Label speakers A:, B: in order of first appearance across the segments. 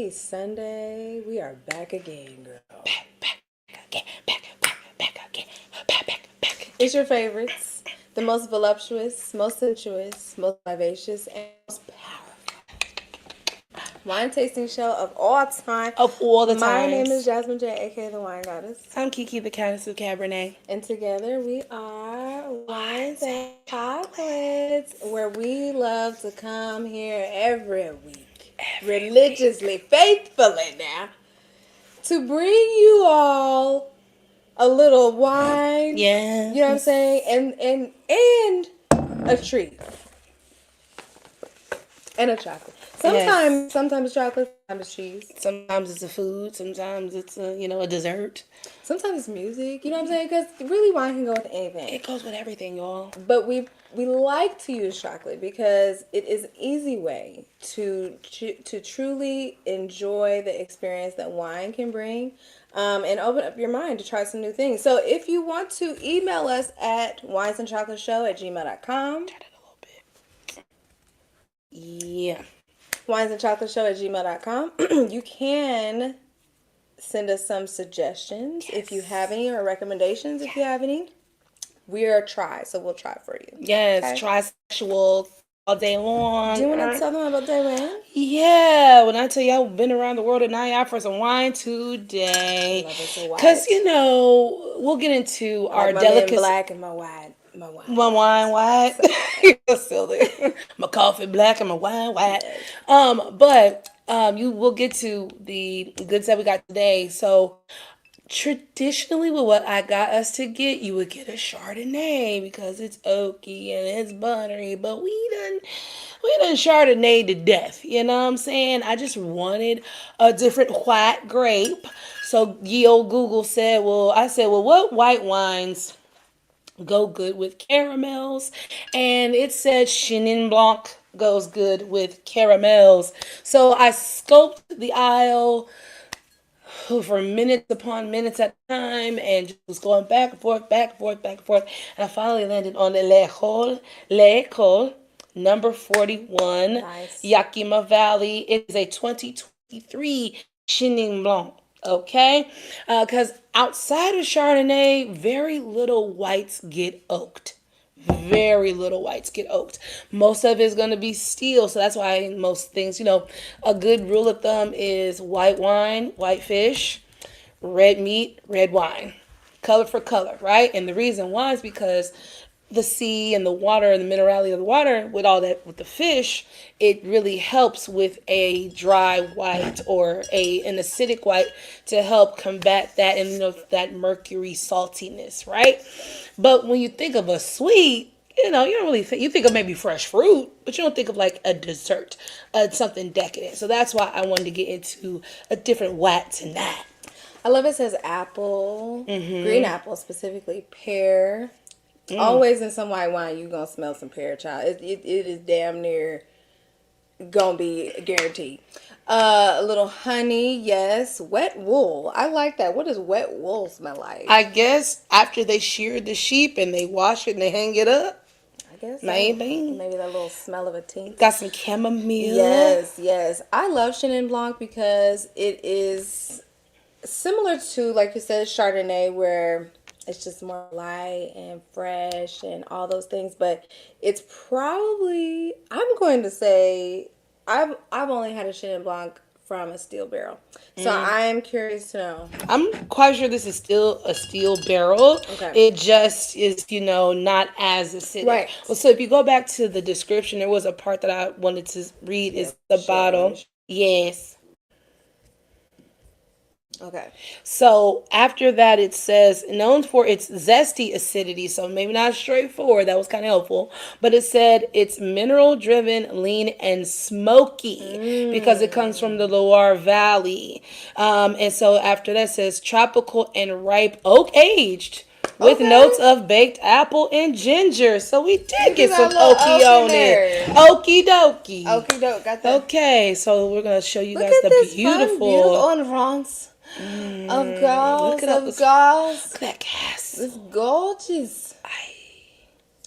A: Happy Sunday. We are back again, girl.
B: Back again, back again, back.
A: It's your favorites. The most voluptuous, most sensuous, most vivacious, and most powerful wine tasting show of all time.
B: Of all the
A: My name is
B: times.
A: Jasmine J, aka the Wine Goddess.
B: I'm Kiki, the Countess of Cabernet.
A: And together we are Wines and Chocolates, where we love to come here every week, religiously, faithfully now, to bring you all a little wine.
B: Yeah.
A: You know what I'm saying? And a treat. And a chocolate. Sometimes chocolate, sometimes cheese.
B: Sometimes it's a food. Sometimes it's a dessert.
A: Sometimes it's music. You know what I'm saying? Because really wine can go with anything.
B: It goes with everything, y'all.
A: But we like to use chocolate because it is an easy way to truly enjoy the experience that wine can bring, and open up your mind to try some new things. So if you want to email us at winesandchocolateshow@gmail.com.
B: Try that a little bit. Yeah.
A: winesandchocolateshow@gmail.com. You can send us some suggestions if you have any, or recommendations if you have any. We are try, so we'll try for you.
B: Yes,
A: Okay?
B: trisexual all day long.
A: Do you want to tell them about that wine?
B: Yeah, when I tell you I've been around the world and I out for some wine today.
A: Love it so white.
B: Because, we'll get into our
A: my
B: delicacy.
A: Men black and my wine. My
B: wine white. You're silly. My coffee black and my wine white. But you will get to the goods that we got today. So traditionally, with what I got us to get, you would get a Chardonnay because it's oaky and it's buttery. But we done Chardonnay to death. You know what I'm saying? I just wanted a different white grape. So ye old Google said, well, what white wines go good with caramels? And it said Chenin Blanc goes good with caramels. So I scoped the aisle for minutes upon minutes at a time and just was going back and forth, back and forth, back and forth. And I finally landed on the L'École number 41,
A: Nice.
B: Yakima Valley. It is a 2023 Chenin Blanc. Okay? Because outside of Chardonnay, very little whites get oaked. Very little whites get oaked. Most of it is going to be steel. So that's why most things, a good rule of thumb is white wine, white fish, red meat, red wine. Color for color, right? And the reason why is because the sea and the water and the minerality of the water with all that, with the fish, it really helps with a dry white or an acidic white to help combat that and that mercury saltiness, right? But when you think of a sweet, you don't really think, you think of maybe fresh fruit, but you don't think of like a dessert, something decadent. So that's why I wanted to get into a different white tonight.
A: I love it says apple, green apple specifically, pear. Always in some white wine, you're going to smell some pear, child. It is damn near going to be guaranteed. A little honey, yes. Wet wool. I like that. What does wet wool smell like?
B: I guess after they shear the sheep and they wash it and they hang it up.
A: I guess
B: maybe.
A: Maybe that little smell of a tint.
B: Got some chamomile.
A: Yes. I love Chenin Blanc because it is similar to, like you said, Chardonnay, where it's just more light and fresh and all those things. But it's probably, I'm going to say, I've only had a Chenin Blanc from a steel barrel. So I am curious to know.
B: I'm quite sure this is still a steel barrel.
A: Okay.
B: It just is, not as acidic.
A: Right.
B: Well, so if you go back to the description, there was a part that I wanted to read. Is the bottle. Yes.
A: Okay.
B: So after that, it says known for its zesty acidity. So maybe not straightforward. That was kind of helpful. But it said it's mineral driven, lean, and smoky because it comes from the Loire Valley. And so after that, it says tropical and ripe oak aged with notes of baked apple and ginger. So we did get some oaky on it. Okie dokie.
A: Okie doke. Got that.
B: Okay, so we're going to show you guys the
A: beautiful en France. Of girls.
B: Look at that gas.
A: It's gorgeous.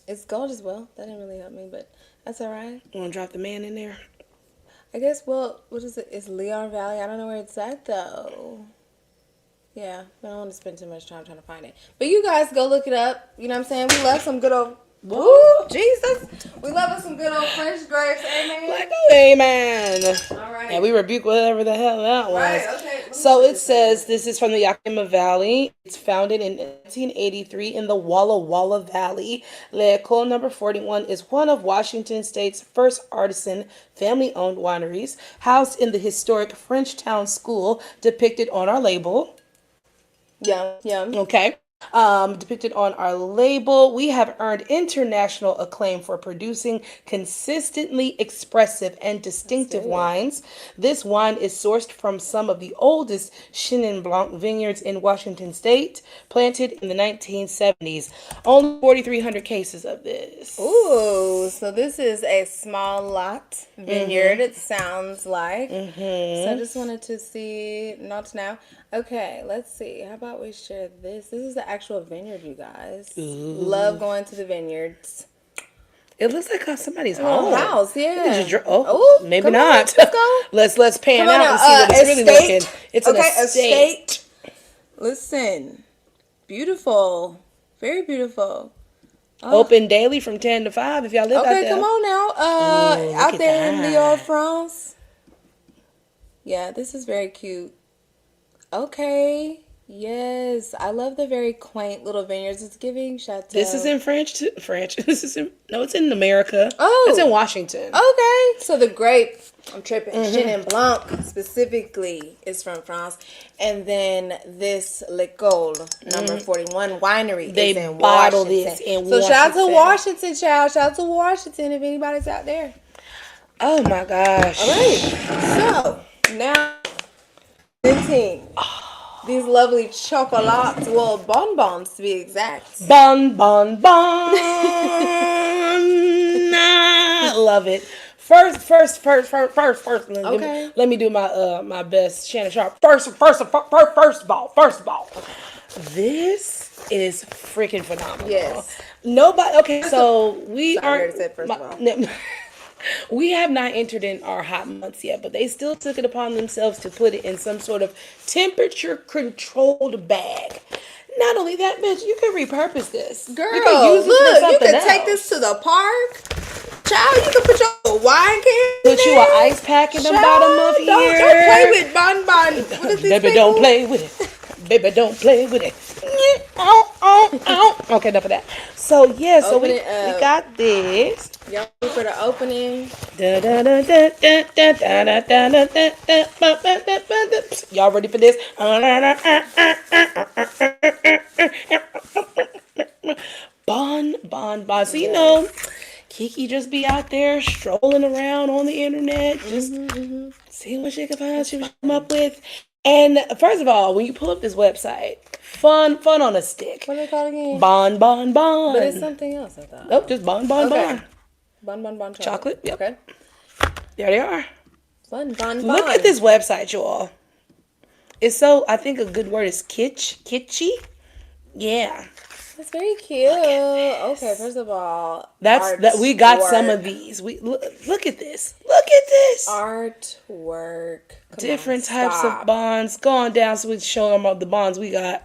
A: It's gorgeous. Well, that didn't really help me, but that's all right.
B: You want to drop the man in there?
A: I guess, well, what is it? It's Leon Valley. I don't know where it's at, though. Yeah, I don't want to spend too much time trying to find it. But you guys go look it up. You know what I'm saying? We love some good old... Woo, Jesus. We love us some good old French grapes. Amen.
B: Like, amen.
A: All right.
B: And we rebuke whatever the hell that was.
A: Right, okay.
B: So it says this is from the Yakima Valley. It's founded in 1983 in the Walla Walla Valley. L'École number 41 is one of Washington State's first artisan family-owned wineries, housed in the historic Frenchtown School, depicted on our label.
A: Yum.
B: Okay. Depicted on our label. We have earned international acclaim for producing consistently expressive and distinctive wines. This wine is sourced from some of the oldest Chenin Blanc vineyards in Washington State, planted in the 1970s. Only 4,300 cases of this.
A: Ooh, so this is a small lot vineyard, it sounds like. So I just wanted to see, not now. Okay, let's see. How about we share this? This is the actual vineyard, you guys.
B: Ooh.
A: Love going to the vineyards.
B: It looks like somebody's
A: Oh,
B: home.
A: house, yeah.
B: Maybe
A: come on,
B: not.
A: let's go.
B: let's pan
A: Come on
B: out
A: now,
B: and see what it's really
A: estate.
B: looking. It's
A: Okay,
B: an estate.
A: Listen, beautiful, very beautiful.
B: Open daily from 10 to 5 if y'all live out there.
A: Okay, come on now.
B: Ooh,
A: out
B: look
A: there
B: at
A: in
B: that.
A: Lyon, France. Yeah, this is very cute. Okay. Yes, I love the very quaint little vineyards. It's giving chateau.
B: This is in French. This is it's in America.
A: Oh.
B: It's in Washington.
A: Okay, so the grape, I'm tripping, Chenin Blanc specifically is from France. And then this L'École, number 41 winery
B: They
A: is in
B: bottle
A: Washington.
B: this in
A: So shout out to
B: Washington.
A: Washington, child. Shout out to Washington if anybody's out there.
B: Oh my gosh.
A: All right, so now tinting. These lovely chocolates, well, bonbons to be exact.
B: Bon. I love it. First.
A: Okay.
B: Let me do my my best Shannon Sharp. First of all. This is freaking phenomenal.
A: Yes.
B: Nobody. Okay, so we
A: Sorry, I
B: are.
A: already said first of all.
B: We have not entered in our hot months yet, but they still took it upon themselves to put it in some sort of temperature-controlled bag. Not only that, bitch, you can repurpose this.
A: Girl,
B: you can use this
A: look,
B: for
A: you
B: something
A: can take
B: else.
A: this to the park. Child, you can put your wine can
B: Put you an ice pack in the bottom of here.
A: Don't play with bonbon. What is this
B: Baby, don't play with it. Baby, don't play with it. Ow. Okay, enough of that. So, yeah, so we got this.
A: Y'all ready for the opening?
B: Y'all ready for this? Bon. So, you know, Kiki just be out there strolling around on the internet, just seeing what she can find, she can come up with. And first of all, when you pull up this website, fun on a stick.
A: What are they called again?
B: Bon.
A: But it's something else, I thought.
B: Nope, just bon.
A: Okay. Bon
B: Chocolate, yep.
A: Okay.
B: There they are.
A: Bon.
B: Look at this website, y'all. It's so, I think a good word is kitschy. Yeah.
A: It's very cute. Okay, first of all,
B: We got some of these. We look at this. Look at this.
A: Artwork.
B: Different types of bonds. Go on down so we can show them all the bonds we got.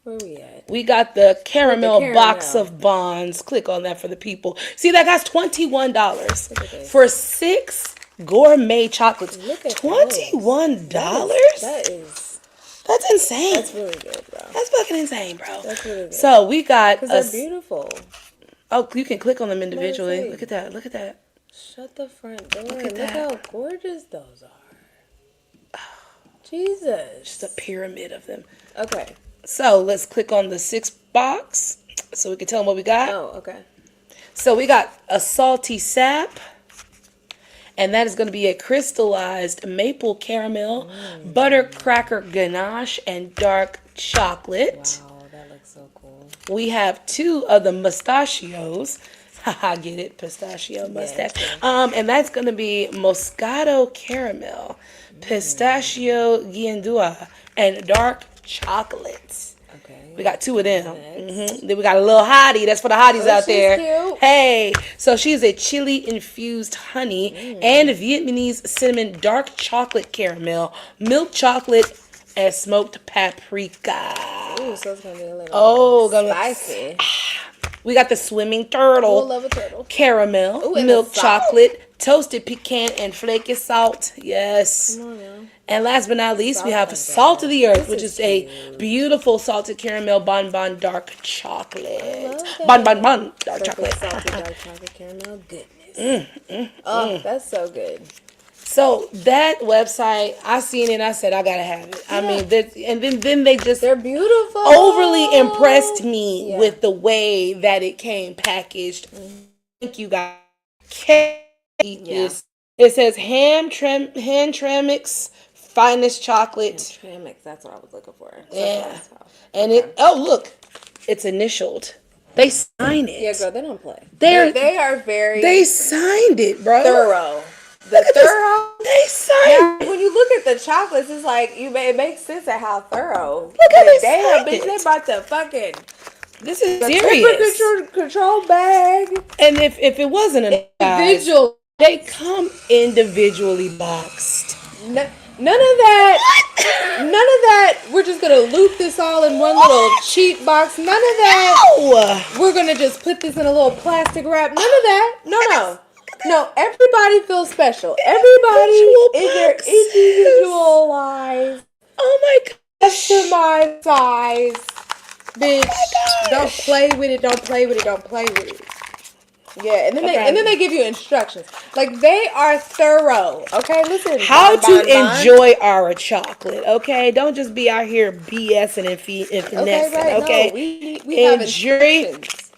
A: Where we at?
B: We got the caramel
A: caramel.
B: box of bonds. Click on that for the people. See, that guy's $21
A: this.
B: for 6 gourmet chocolates.
A: Look at
B: $21? That's insane.
A: That's really good, bro.
B: That's fucking insane, bro.
A: That's really good.
B: So we got
A: Because they're beautiful.
B: Oh, you can click on them individually.
A: see.
B: Look at that. Look at that.
A: Shut the front door.
B: Look at
A: Look
B: that.
A: how gorgeous those are. Jesus.
B: Just a pyramid of them.
A: Okay.
B: So let's click on the 6 box so we can tell them what we got.
A: Oh, okay.
B: So we got a salty sap. And that is going to be a crystallized maple caramel, butter cracker ganache, and dark chocolate.
A: Wow, that looks so cool.
B: We have 2 of the mustachios. Haha, get it? Pistachio mustache. And that's going to be Moscato caramel, pistachio guindua, and dark chocolate.
A: Okay.
B: We got 2 of them. Then we got a little hottie. That's for the hotties out
A: she's
B: there.
A: cute.
B: Hey, so she is a chili infused honey and Vietnamese cinnamon dark chocolate caramel, milk chocolate, and smoked paprika.
A: Ooh, so it's gonna be a little
B: Oh,
A: spicy.
B: we got the swimming
A: Ooh, I
B: turtle,
A: love a turtle.
B: caramel,
A: Ooh, and the
B: milk
A: salt.
B: chocolate, toasted pecan, and flaky salt. Yes.
A: Come on now.
B: And last but not least, we
A: Salt
B: have
A: of the
B: Salt of the Earth,
A: This
B: which
A: is
B: is a
A: cute.
B: beautiful salted caramel bonbon dark
A: I
B: chocolate.
A: love that.
B: Bonbon dark
A: Perfect
B: chocolate.
A: salted dark chocolate caramel goodness. Oh, that's so good.
B: So that website, I seen it. I said I gotta have it. I mean, and then they just
A: They're beautiful.
B: overly impressed me
A: Yeah.
B: with the way that it came packaged. Thank you guys. Can't eat this. It says Hamtramck's finest chocolate.
A: Hamtramck, that's what I was looking for.
B: Yeah. And look, it's initialed. They sign it.
A: Yeah, girl, they don't play.
B: They're-
A: They are very
B: They signed it, bro.
A: thorough.
B: Look at this. They signed
A: Now, when you look at the chocolates, it's like it makes sense at how thorough.
B: Look how they
A: Damn,
B: signed
A: bitch, they
B: it.
A: brought the fucking
B: This is
A: the
B: serious.
A: temperature control bag.
B: And if it wasn't enough, guys,
A: Individual.
B: they come individually boxed.
A: None of that. None of that. We're just gonna loop this all in one little cheap box. None of that.
B: Oh,
A: We're gonna just put this in a little plastic wrap. None of that. No. No, everybody feels special. Everybody is their individualized,
B: oh my gosh.
A: customized size. Bitch, don't play with it. Don't play with it. Don't play with it. Yeah, and then they give you instructions. Like they are thorough. Okay, listen.
B: How to enjoy our chocolate, okay? Don't just be out here BSing and finessing,
A: Okay,
B: okay?
A: No, we have
B: Enjoy.
A: instructions.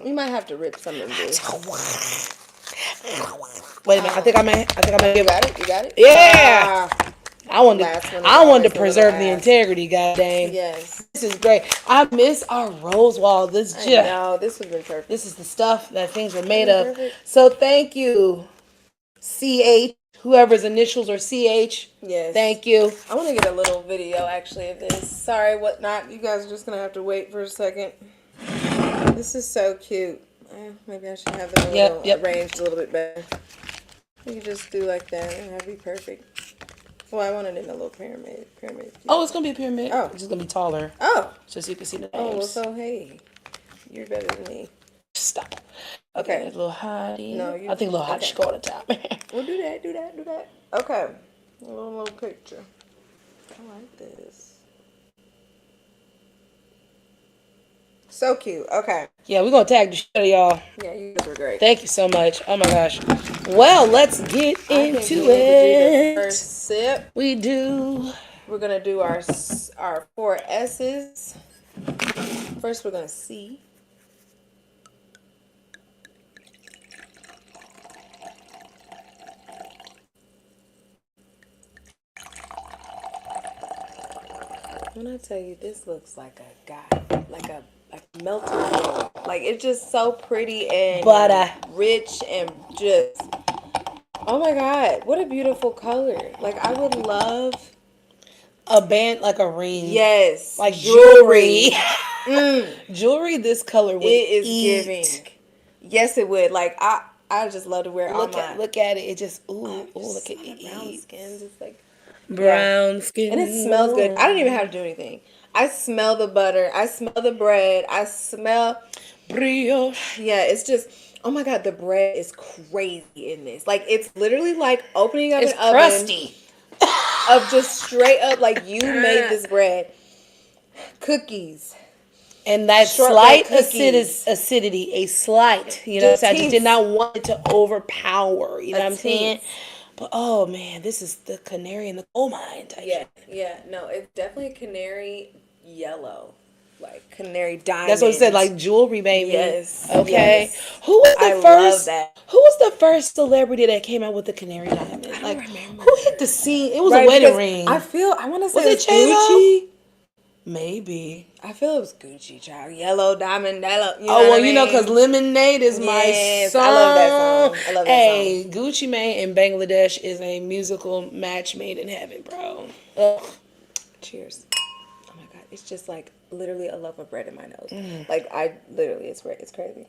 A: You might have to rip some of this.
B: Wait a minute. I think I may give it.
A: You got it.
B: Yeah. I wanted
A: Last one is
B: to
A: always the
B: preserve the
A: last.
B: integrity, god dang.
A: Yes.
B: This is great. I miss our rose wall. This
A: No, this would have been perfect.
B: This is the stuff that things were made of.
A: Perfect.
B: So thank you, CH, whoever's initials are CH.
A: Yes.
B: Thank you.
A: I want to get a little video actually of this. Sorry, whatnot. You guys are just gonna have to wait for a second. This is so cute. Maybe I should have them arranged a little bit better. You can just do like that, and that'd be perfect. Well, I wanted it in a little pyramid.
B: Oh, it's gonna be a pyramid.
A: Oh.
B: It's just gonna be taller.
A: Oh.
B: Just so you can see the names.
A: Oh, well, so hey, you're better than me.
B: Stop.
A: Okay.
B: A little hottie.
A: No,
B: I think a little hottie should go on the top.
A: We'll do that. Okay. A little picture. I like this. So cute. Okay.
B: Yeah, we're gonna tag the shit out of y'all.
A: Yeah, you guys were great.
B: Thank you so much. Oh my gosh. Well, let's get into
A: Do
B: it.
A: the first sip.
B: We do.
A: We're gonna do our 4 S's. First, we're gonna see. When I tell you, this looks like a guy, like a melted butter. Like it's just so pretty and
B: Butter.
A: rich and just. Oh my God! What a beautiful color. Like I would love
B: A band, like a ring.
A: Yes.
B: Like jewelry.
A: Mm.
B: Jewelry this color would
A: It is
B: eat.
A: giving. Yes, it would. Like I just love to wear it on my.
B: Look at it. It just look at it.
A: Brown skin, just like
B: Brown skin.
A: and it smells good. I don't even have to do anything. I smell the butter. I smell the bread. I smell
B: brioche.
A: Yeah, it's just oh my God, the bread is crazy in this. Like it's literally like opening up
B: It's
A: an oven
B: crusty.
A: of just straight up like you made this bread. Cookies.
B: And that
A: Shortbread
B: slight
A: cookies.
B: acidity, a slight, you know what I'm saying? I just did not want it to overpower, you know what I'm saying? But oh man, this is the canary in the coal mine type.
A: Yeah, no, it's definitely canary yellow, like canary diamond.
B: That's what I said, like jewelry, baby.
A: Yes.
B: Okay.
A: Yes.
B: Who was the
A: I
B: first?
A: love that.
B: Who was the first celebrity that came out with the canary diamond? I don't remember. Who hit the scene? It was a wedding ring.
A: I want to say
B: Was it
A: Gucci.
B: Maybe.
A: I feel it was Gucci, child. Yellow diamond, yellow. You know
B: Oh, well,
A: what I
B: you know,
A: mean?
B: because Lemonade is my
A: Yes,
B: song.
A: I love that song. I love that
B: Hey, Gucci Mane in Bangladesh is a musical match made in heaven, bro. Ugh.
A: Cheers. Oh my God, it's just like literally a loaf of bread in my nose. Like I literally, it's crazy.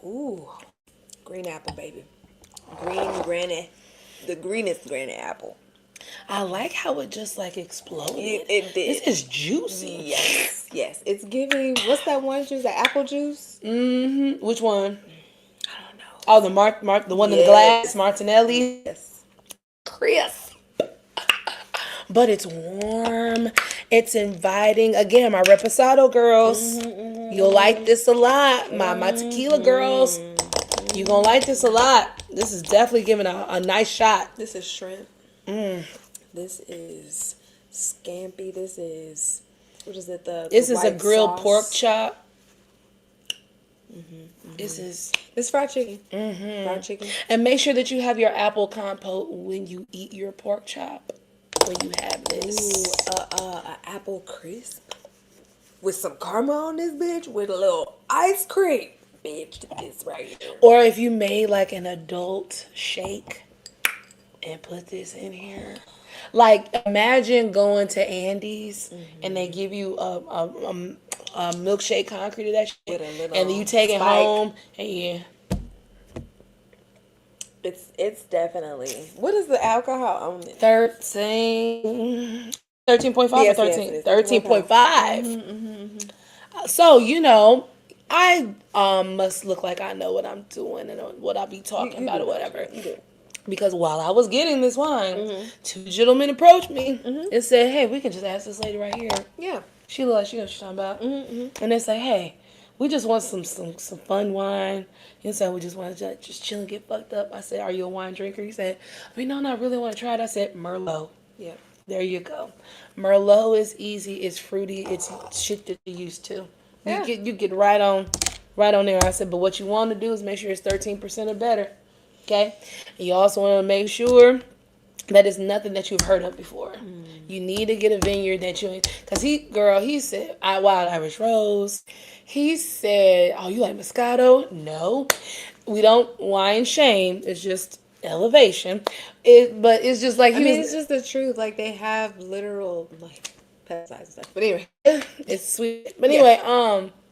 A: Ooh, green apple, baby. Green granny, the greenest granny apple.
B: I like how it just like exploded.
A: It
B: This
A: did.
B: is juicy.
A: Yes, yes. It's giving. What's that one juice? The apple juice.
B: Mm-hmm. Which one?
A: I don't know.
B: Oh, the the one in the glass, Martinelli.
A: Yes.
B: Crisp. But it's warm. It's inviting. Again, my reposado girls. You'll like this a lot. My tequila girls. You're going to like this a lot. This is definitely giving a nice shot.
A: This is shrimp. This is scampi. This is, what is it?
B: This is a
A: white
B: grilled
A: sauce.
B: pork chop. This is...
A: It's fried chicken. Fried chicken.
B: And make sure that you have your apple compote when you eat your pork chop. When you have this.
A: Ooh, apple crisp with some caramel on this bitch with a little ice cream. Bitch, this right here.
B: Or if you made like an adult shake and put this in here. Like, imagine going to Andy's and they give you a milkshake concrete of that shit.
A: With a little
B: And then you take it
A: spike.
B: home and yeah.
A: It's definitely. What is the alcohol on it?
B: 13.5
A: Yes,
B: or
A: yes,
B: 13?
A: yes,
B: 13.5. So, I must look like I know what I'm doing and what I'll be talking about or whatever.
A: You do.
B: Because while I was getting this wine, two gentlemen approached me and said, hey, we can just ask this lady right here.
A: Yeah.
B: She knows what she's talking about. And they say, hey, we just want some fun wine. He said, we just want to just chill and get fucked up. I said, are you a wine drinker? He said, no, I really want to try it. I said, Merlot.
A: Yeah.
B: There you go. Merlot is easy. It's fruity. It's shit that you're used to.
A: Yeah.
B: You get right on there. I said, but what you want to do is make sure it's 13% or better. Okay? And you also want to make sure that it's nothing that you've heard of before. You need to get a vineyard that you... Because he said, Wild Irish Rose. He said, oh, you like Moscato? No. We don't wine shame. It's just elevation. But it's just like...
A: it's just the truth. Like, they have literal, like, pesticides and stuff. But anyway.
B: It's sweet. But anyway,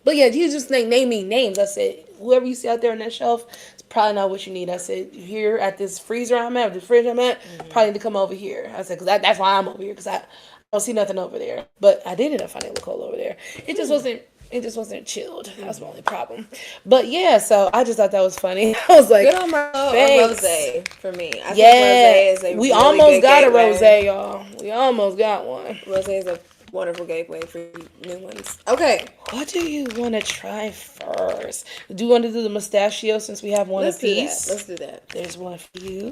B: But yeah, he was just naming names. I said, whoever you see out there on that shelf, it's probably not what you need. I said, here at this freezer I'm at, the fridge I'm at, probably need to come over here. I said, because that's why I'm over here, because I don't see nothing over there. But I did end up finding a cola over there. It just wasn't chilled. That was my only problem. But yeah, so I just thought that was funny. I was like,
A: Good on my rosé for me. I think rosé is a
B: we
A: really
B: almost
A: good
B: got
A: gateway.
B: a rosé, y'all. We almost got one.
A: Rosé is a wonderful gateway for new ones. Okay.
B: What do you want to try first? Do you want to do the mustachio since we have one apiece?
A: Let's do that.
B: There's one for you.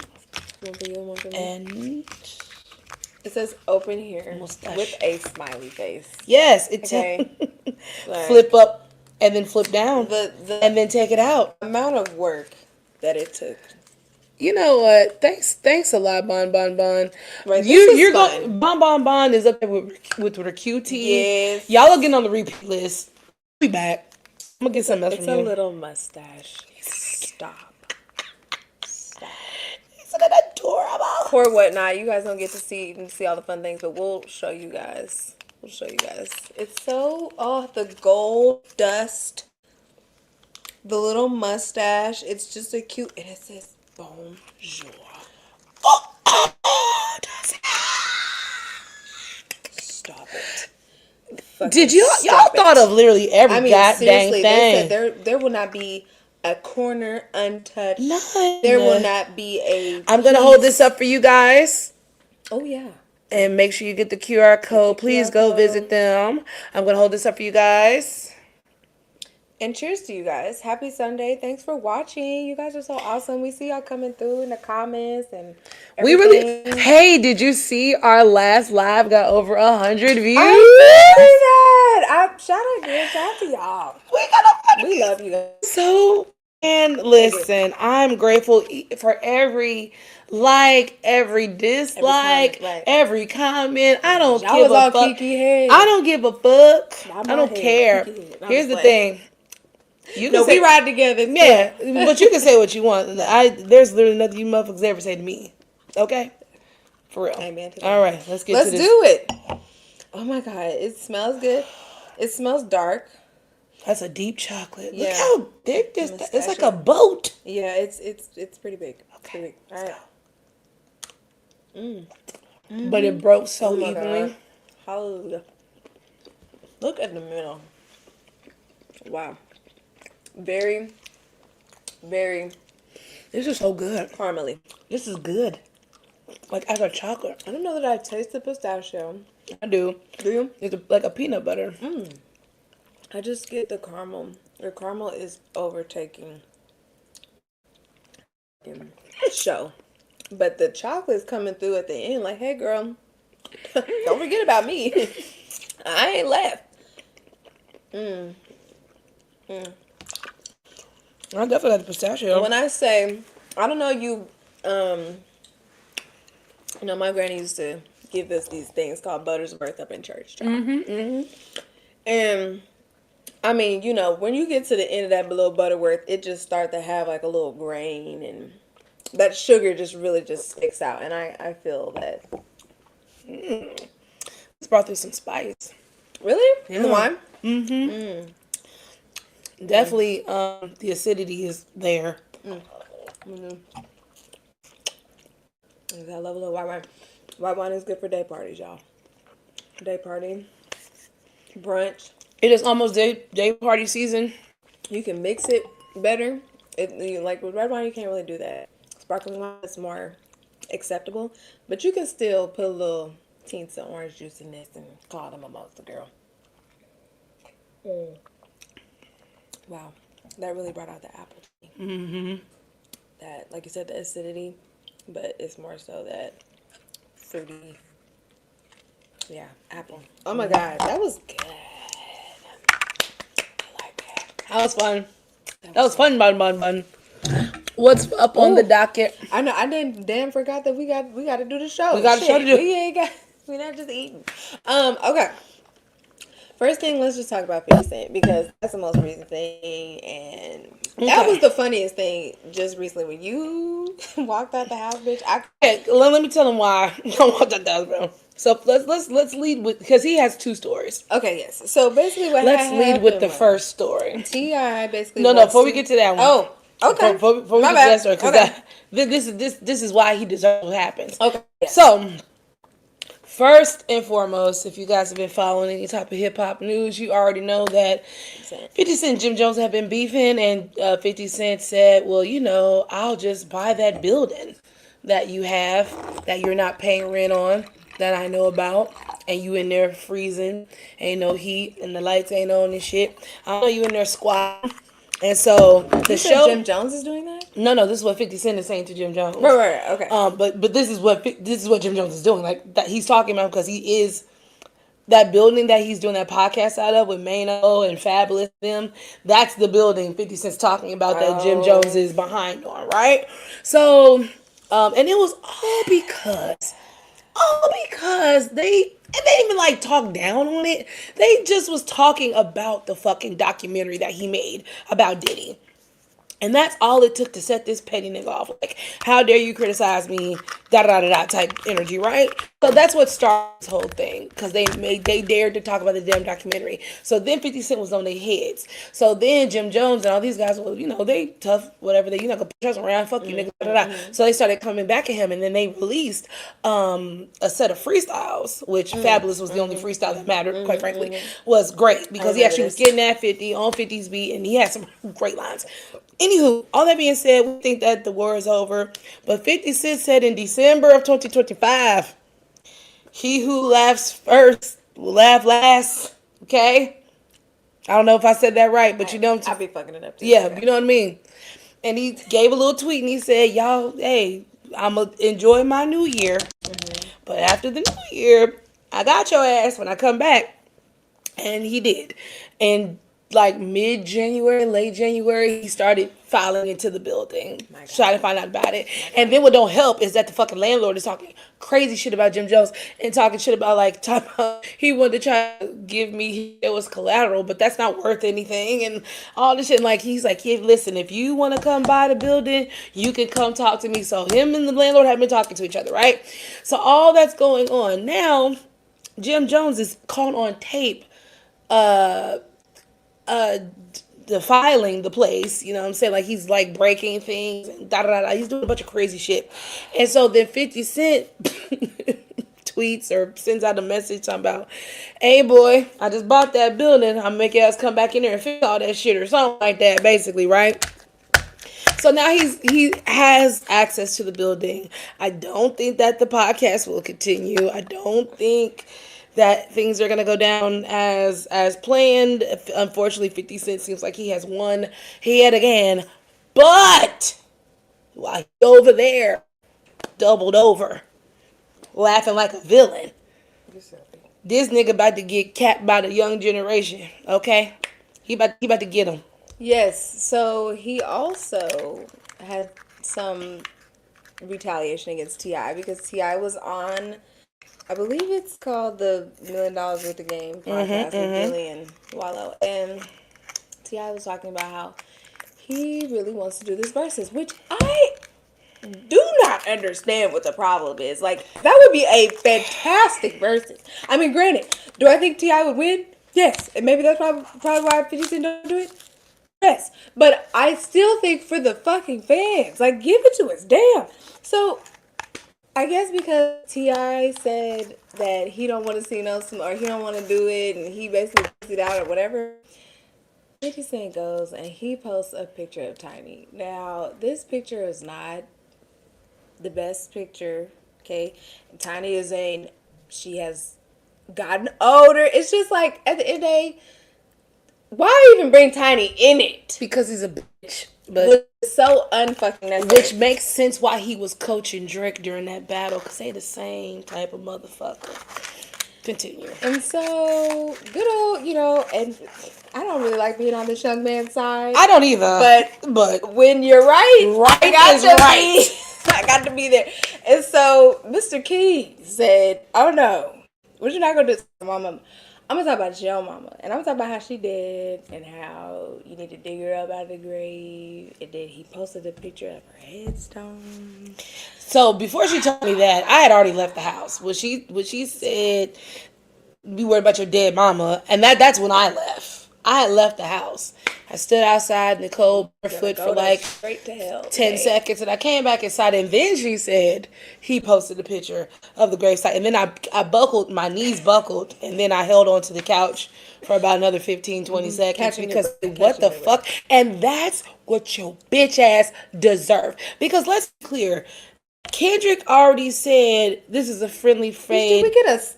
A: One for you, one for me.
B: And
A: it says open here
B: Mustache.
A: with a smiley face.
B: yes,
A: Okay. Like,
B: flip up and then flip down
A: the
B: and then take it out.
A: amount of work that it took.
B: You know what? Thanks a lot, Bon.
A: Right,
B: You're
A: fun.
B: going. Bon is up there with her QT.
A: Yes.
B: Y'all are getting on the repeat list. Be back. I'm gonna get something else
A: It's
B: from
A: a
B: you.
A: little mustache. Stop.
B: Isn't it adorable?
A: Or whatnot. You guys don't get to see all the fun things, but we'll show you guys. It's so the gold dust, the little mustache. It's just a cute, and it says bonjour. Stop it. Fucking
B: Did y'all
A: stop it.
B: thought of literally every goddamn
A: seriously,
B: thing?
A: they said there will not be a corner untouched.
B: None.
A: There will not be a.
B: I'm gonna hold this up for you guys.
A: Oh yeah.
B: And make sure you get the QR code. Please go visit them. I'm going to hold this up for you guys.
A: And cheers to you guys. Happy Sunday. Thanks for watching. You guys are so awesome. We see y'all coming through in the comments and everything.
B: Hey, did you see our last live got over 100 views?
A: I see that. Shout out to y'all. We love you guys.
B: So, and listen, I'm grateful for every like, every dislike, every comment. I don't give a fuck. I don't give a fuck. I don't care. Here's the thing.
A: We ride together.
B: Yeah, but you can say what you want. There's literally nothing you motherfuckers ever say to me. Okay? For real.
A: Amen.
B: All right, let's do
A: it. Oh my God. It smells good. It smells dark.
B: That's a deep chocolate. Look
A: Yeah.
B: how thick this. It's like a
A: Pistachio.
B: boat.
A: Yeah, it's pretty big. It's pretty
B: Okay,
A: big. All right.
B: but it broke
A: Oh
B: so
A: my god.
B: evenly.
A: Hallelujah. Look at the middle. Wow. Very, very
B: This is so good.
A: caramely.
B: This is good. Like as a chocolate.
A: I don't know that I've tasted pistachio.
B: I do.
A: Do you?
B: It's like a peanut butter.
A: I just get the caramel. The caramel is overtaking the show. But the chocolate's coming through at the end like, hey girl, don't forget about me. I ain't left.
B: I definitely like the pistachio.
A: When I say, I don't know my granny used to give us these things called Buttersworth up in church. And I mean, when you get to the end of that little Butterworth, it just starts to have like a little grain, and that sugar just really just sticks out. And I feel that.
B: It's brought through some spice.
A: Really?
B: Yeah.
A: The wine?
B: Definitely, the acidity is there.
A: I love a little white wine. White wine is good for day parties, y'all. Day party, brunch.
B: It is almost day party season.
A: You can mix it better. Like with red wine, you can't really do that. Sparkling wine is more acceptable, but you can still put a little tints of orange juice in this and call them a mimosa, girl. Wow, that really brought out the apple to me. That, like you said, the acidity, but it's more so that fruity. Yeah, apple. Oh my god, that was good. I like that.
B: That was fun. That was fun, bun. What's up on the docket?
A: I know. I damn forgot that we got to do the show.
B: We got a show to do.
A: We're not just eating. Okay. First thing, let's just talk about 50 Cent because that's the most recent thing, and that was the funniest thing just recently when you walked out the house, bitch.
B: Okay, let me tell them why I walked out the house, bro. So let's lead with, because he has two stories.
A: Okay, yes. So basically,
B: Let's lead with the first story.
A: T.I. basically.
B: No. Before we get to that one.
A: Oh, okay.
B: Before we get to that story, because this is why he deserves what happens.
A: Okay. Yes.
B: So, first and foremost, if you guys have been following any type of hip hop news, you already know that 50 Cent and Jim Jones have been beefing, and 50 Cent said, well, I'll just buy that building that you have that you're not paying rent on, that I know about, and you in there freezing, ain't no heat, and the lights ain't on and shit. I know you in there squatting. And so the show,
A: Jim Jones is doing that?
B: No, this is what 50 Cent is saying to Jim Jones.
A: Right, okay.
B: But this is what Jim Jones is doing. Like that he's talking about, because he is that building that he's doing that podcast out of with Mano and Fabulous them. That's the building 50 Cent's talking about that Jim Jones is behind on, right? So, and it was all because they didn't even like talk down on it. They just was talking about the fucking documentary that he made about Diddy. And that's all it took to set this petty nigga off. Like, how dare you criticize me, da-da-da-da type energy, right? So that's what started this whole thing. Because they dared to talk about the damn documentary. So then 50 Cent was on their heads. So then Jim Jones and all these guys, they tough, whatever. They, gonna push us around, fuck you, nigga, da-da-da. So they started coming back at him. And then they released a set of freestyles, which Fabulous was the only freestyle that mattered, quite frankly, was great. Because he actually was getting at 50 on 50's beat. And he had some great lines. Anywho, all that being said, we think that the war is over. But 50 Cent said in December of 2025, he who laughs first will laugh last. Okay? I don't know if I said that right, but
A: I'll be fucking it up too.
B: Yeah, you know what I mean? And he gave a little tweet and he said, y'all, hey, I'm going to enjoy my new year. But after the new year, I got your ass when I come back. And he did. And like mid-January, late January, he started filing into the building, trying to find out about it. And then what don't help is that the fucking landlord is talking crazy shit about Jim Jones and talking shit about he wanted to try to give me it was collateral, but that's not worth anything and all this shit. And he's like, yeah, listen, if you want to come buy the building, you can come talk to me. So him and the landlord have been talking to each other, right? So all that's going on now. Jim Jones is caught on tape defiling the place, you know what I'm saying? Like he's like breaking things and da da da. He's doing a bunch of crazy shit. And so then 50 Cent tweets or sends out a message talking about, hey boy, I just bought that building. I'm make your ass come back in there and fix all that shit or something like that, basically, right? So now he has access to the building. I don't think that the podcast will continue. I don't think that things are gonna go down as planned. Unfortunately, 50 Cent seems like he has won head again. But while he over there, doubled over, laughing like a villain. This nigga about to get capped by the young generation. Okay, he about to get him.
A: Yes. So he also had some retaliation against Ti because Ti was on, I believe it's called the $1,000,000 Worth of Game podcast with Billy and Wallow, and Ti was talking about how he really wants to do this versus, which I do not understand what the problem is. Like, that would be a fantastic versus. I mean, granted, do I think Ti would win? Yes, and maybe that's probably why 50 Cent don't do it. Yes, but I still think for the fucking fans, like, give it to us, damn. So I guess because Ti said that he don't want to see no or he don't want to do it, and he basically puts it out or whatever. 50 Cent goes and he posts a picture of Tiny. Now, this picture is not the best picture, okay? Tiny she has gotten older. It's just like, at the end of the day, why even bring Tiny in it?
B: Because he's a bitch. But
A: it's so unfucking necessary.
B: Which makes sense why he was coaching Drake during that battle, because they the same type of motherfucker. Continue.
A: And so, good old, and I don't really like being on this young man's side.
B: I don't either.
A: But when you're right
B: I
A: got to be there. And so, Mr. Key said, oh no, what you not going to do to my mama? I'm going to talk about your mama. And I'm going to talk about how she did and how you need to dig her up out of the grave. And then he posted a picture of her headstone.
B: So before she told me that, I had already left the house. When she said, be worried about your dead mama, and that's when I left. I had left the house. I stood outside in the cold barefoot for like
A: straight to hell
B: 10 seconds, and I came back inside, and then she said he posted a picture of the gravesite, and then I buckled, my knees buckled, and then I held onto the couch for about another 15, 20 seconds because what the fuck? And that's what your bitch ass deserve. Because let's be clear, Kendrick already said this is a friendly fade.
A: Did we get us?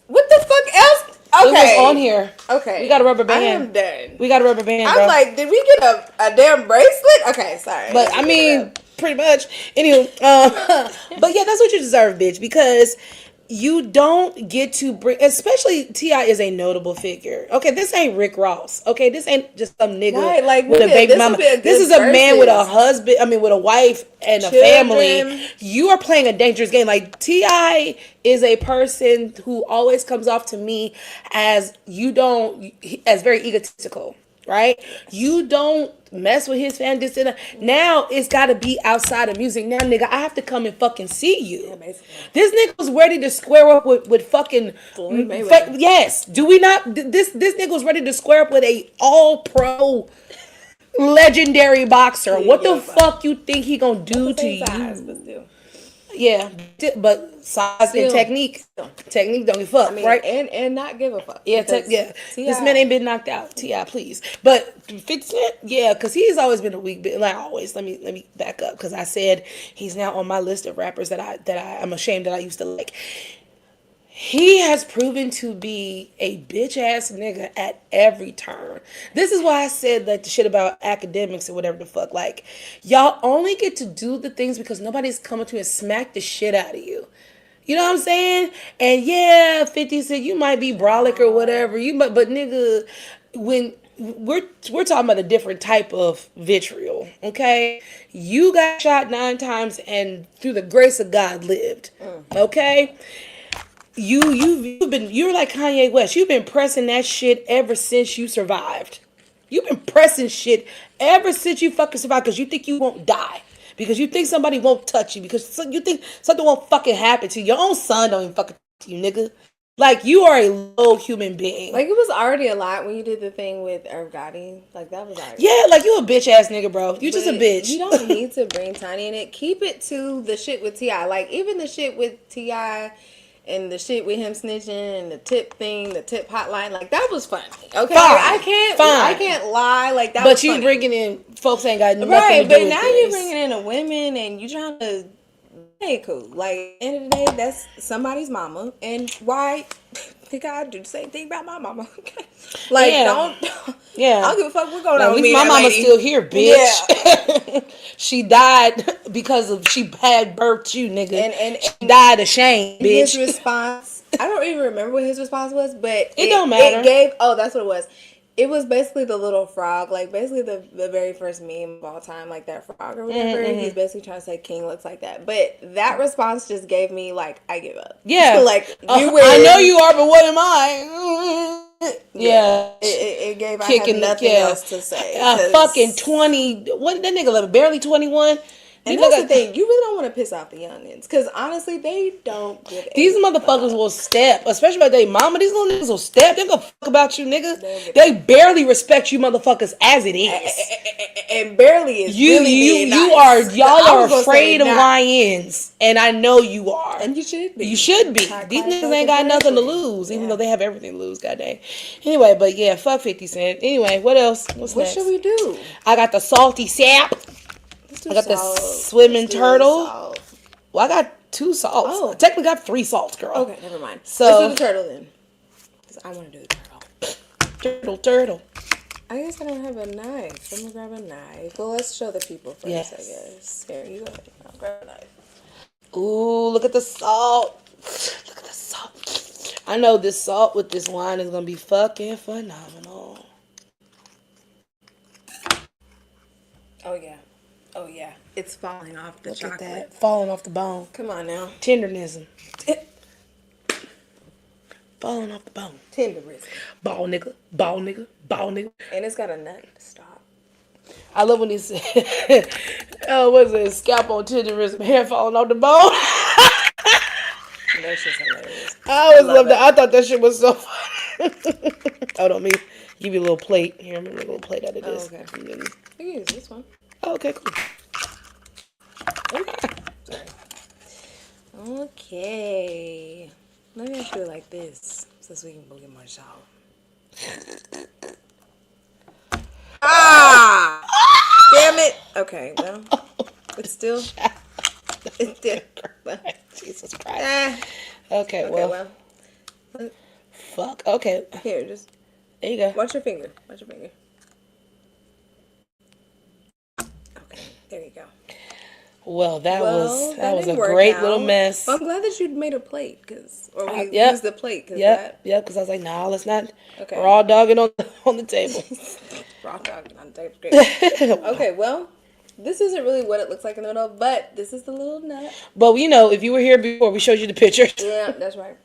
A: What the fuck else? Okay.
B: It was on here.
A: Okay.
B: We got a rubber band.
A: I am done.
B: We got a rubber band,
A: I
B: bro.
A: was like, did we get a damn bracelet? Okay, sorry.
B: But I mean, pretty much. Anyway, but yeah, that's what you deserve, bitch, because you don't get to bring, especially T.I. is a notable figure. Okay, this ain't Rick Ross. Okay, this ain't just some nigga with a baby mama. This is a man with a husband, with a wife and a family. You are playing a dangerous game. Like, T.I. is a person who always comes off to me as as very egotistical. Right? You don't mess with his fan. Now it's got to be outside of music. Now, nigga, I have to come and fucking see you. Yeah, this nigga was ready to square up with fucking Floyd Mayweather. Yes. Do we not? This nigga was ready to square up with a all-pro legendary boxer. What the fuck you think he gonna do to you? Yeah, but size and technique don't give a fuck, right?
A: And not give a fuck.
B: Yeah, this man ain't been knocked out. T.I., please. But 50 Cent, yeah, because he's always been a weak bit. Like always, let me back up because I said he's now on my list of rappers that I'm ashamed that I used to like. He has proven to be a bitch ass nigga at every turn. This is why I said like the shit about academics or whatever the fuck. Like, y'all only get to do the things because nobody's coming to you and smack the shit out of you. You know what I'm saying? And yeah, 50 said you might be brolic or whatever. But nigga, when we're talking about a different type of vitriol, okay? You got shot 9 times and through the grace of God lived, okay? You're like Kanye West. You've been pressing that shit ever since you survived. You've been pressing shit ever since you fucking survived because you think you won't die. Because you think somebody won't touch you. Because you think something won't fucking happen to you. Your own son don't even fucking touch you, nigga. Like, you are a low human being.
A: Like, it was already a lot when you did the thing with Irv Gotti. Like, that was already.
B: Yeah, like, you a bitch ass nigga, bro. You just a
A: But
B: bitch.
A: you don't need to bring Tiny in it. Keep it to the shit with T.I. Like, even the shit with T.I. and the shit with him snitching and the tip thing, the tip hotline, like, that was funny. Okay,
B: Fine,
A: I can't lie. Like, that
B: but
A: was
B: you
A: funny.
B: bringing in folks ain't got nothing
A: Right,
B: to do
A: but
B: with
A: now
B: this.
A: you're bringing in the women and you trying to. Hey, cool. Like, at the end of the day, that's somebody's mama. And why? Think I do the same thing about my mama. Like,
B: Yeah.
A: don't.
B: Yeah.
A: I don't give a fuck what's going
B: Like,
A: on
B: at
A: with
B: least
A: me.
B: my
A: and that
B: mama's
A: lady.
B: still here, bitch.
A: Yeah.
B: She died because of she had birthed you, nigga.
A: And
B: she died of shame, bitch.
A: his response, I don't even remember what his response was, but
B: It don't matter.
A: It gave, oh, that's what it was. It was basically the little frog, like basically the very first meme of all time, like that frog or whatever.
B: Mm-hmm.
A: He's basically trying to say King looks like that. But that response just gave me, like, I give up.
B: Yeah.
A: Like, you win.
B: I know you are, but what am I? Yeah.
A: It gave, I
B: Kicking
A: have nothing else to say.
B: Fucking 20. What, that nigga like barely 21.
A: And that's the thing, you really don't want to piss off the youngins, because honestly, they don't give
B: These
A: a
B: motherfuckers
A: fuck.
B: will step, especially by their mama. These little niggas will step. They gonna fuck about you, nigga. They barely respect you, motherfuckers, as it is.
A: And barely is really being nice.
B: Y'all are afraid of YNs, and I know you are.
A: And you should be.
B: You should be. These niggas ain't got nothing to lose, even though they have everything to lose. Goddamn. Anyway, but yeah, fuck 50 Cent. Anyway, what else? What next?
A: Should we do?
B: I got the salty sap. I got the swimming turtle. Well, I got 2 salts.
A: Oh.
B: I technically got 3 salts, girl.
A: Okay, never mind.
B: So,
A: let's do the turtle then. Because I want to do the turtle.
B: Turtle.
A: I guess I don't have a knife. I'm going to grab a knife. Well, let's show the people first,
B: yes.
A: I guess. Here, you go ahead. I'll grab a knife.
B: Ooh, look at the salt. Look at the salt. I know this salt with this wine is going to be fucking phenomenal.
A: Oh, yeah. Oh, yeah. It's falling off the chocolate.
B: Look at that. Falling off the bone.
A: Come on now.
B: Tenderism. Falling off the bone.
A: Tenderism.
B: Ball nigga. Ball nigga. Ball nigga.
A: And it's got a nut to stop.
B: I love when he said, oh, what is it? Scalp on tenderism. Hair falling off the bone.
A: That's just hilarious.
B: I always loved that. I thought that shit was so funny. Hold on, me give you a little plate. Here, I'm gonna make a little plate out of this.
A: Oh, okay. You can use this one.
B: Oh, okay, cool.
A: Sorry. Okay. Let me do it like this, so we can go get my shower. Ah! Damn it! Okay, well, it's still.
B: Jesus Christ. Okay, well. Fuck. Okay.
A: Here, just.
B: There you go.
A: Watch your finger. Okay, there you go.
B: Well, that was a great little mess.
A: Well, I'm glad that you made a plate, or we
B: yep.
A: used the plate.
B: Because I was like, nah, let's not raw dogging on the table.
A: Raw dogging on the table. Great. Okay, well, this isn't really what it looks like in the middle, but this is the little nut.
B: But, you know, if you were here before, we showed you the pictures.
A: Yeah, that's right.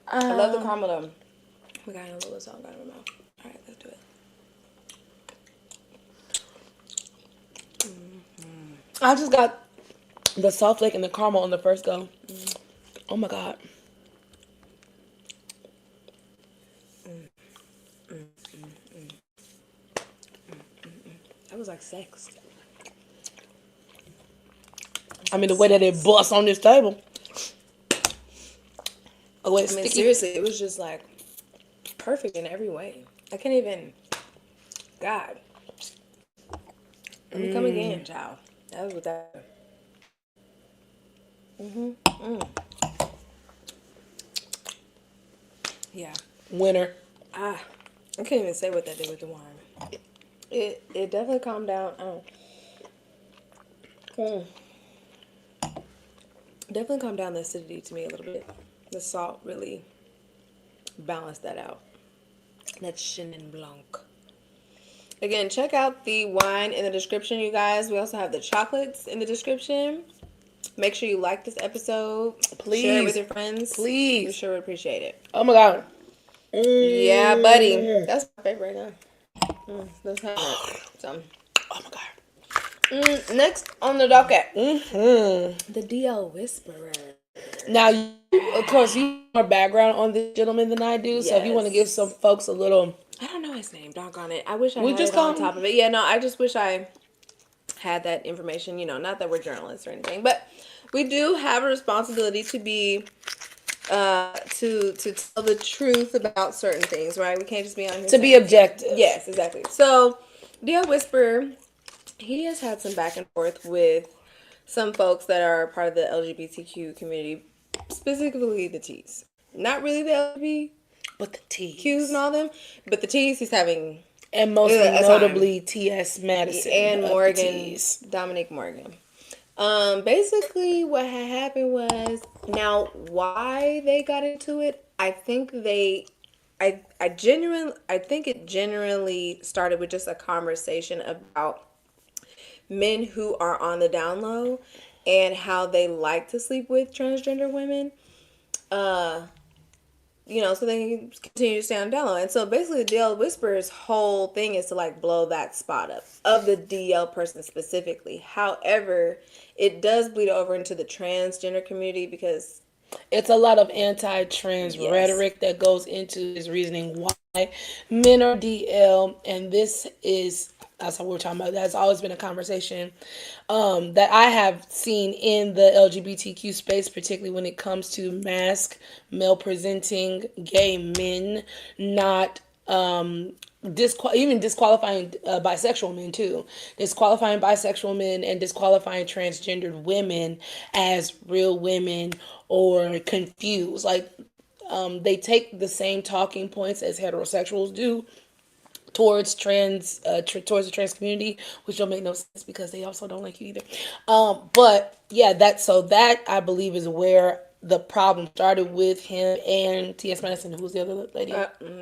A: I love the caramel, though. We got a little salt out of our mouth. All right, let's do it.
B: I just got the salt flake and the caramel on the first go. Oh my god.
A: That was like sex.
B: I mean, the way that it busts on this table. Oh, wait,
A: seriously, it was just like perfect in every way. I can't even. God. Let me come again, child. That was what that. Yeah.
B: Winner.
A: I can't even say what that did with the wine. It definitely calmed down. Definitely calmed down the acidity to me a little bit. The salt really balanced that out. That's Chenin Blanc. Again, check out the wine in the description, you guys. We also have the chocolates in the description. Make sure you like this episode.
B: Please.
A: Share it with your friends.
B: Please.
A: We sure would appreciate it.
B: Oh my god.
A: Yeah, buddy. That's my favorite right now. Let's have some.
B: Oh my god.
A: Next on the docket. The DL Whisperer.
B: Now, of course, you have more background on this gentleman than I do. So if you want to give some
A: Yes.
B: folks a little,
A: I don't know his name. Doggone it. I wish I
B: we
A: had
B: just
A: it on
B: call
A: top
B: him.
A: of it. Yeah, no, I just wish I had that information. Not that we're journalists or anything, but we do have a responsibility to be to tell the truth about certain things, right? We can't just be on here
B: To
A: saying
B: be
A: stuff.
B: objective.
A: Yes, exactly. So, Dear Whisper, he has had some back and forth with some folks that are part of the LGBTQ community, specifically the T's. Not really the LGBTQs
B: But the
A: and
B: T's.
A: all them, but the T's. He's having
B: And most
A: a time.
B: notably T.S. Madison
A: And
B: of the
A: Morgan,
B: T's.
A: Dominic Morgan. Basically what had happened was, now why they got into it, I think it genuinely started with just a conversation about men who are on the down low and how they like to sleep with transgender women. Uh, so they can continue to stay on the down low. And so basically, the DL Whisperer's whole thing is to like blow that spot up of the DL person specifically. However, it does bleed over into the transgender community because
B: It's a lot of anti-trans
A: yes,
B: rhetoric that goes into his reasoning why men are DL, and this is that's what we're talking about. That's always been a conversation that I have seen in the LGBTQ space, particularly when it comes to mask, male presenting gay men, not even disqualifying bisexual men too, disqualifying bisexual men and disqualifying transgendered women as real women or confused. Like they take the same talking points as heterosexuals do towards towards the trans community, which don't make no sense because they also don't like you either. But yeah, that I believe is where the problem started with him and T.S. Madison. Who's the other lady?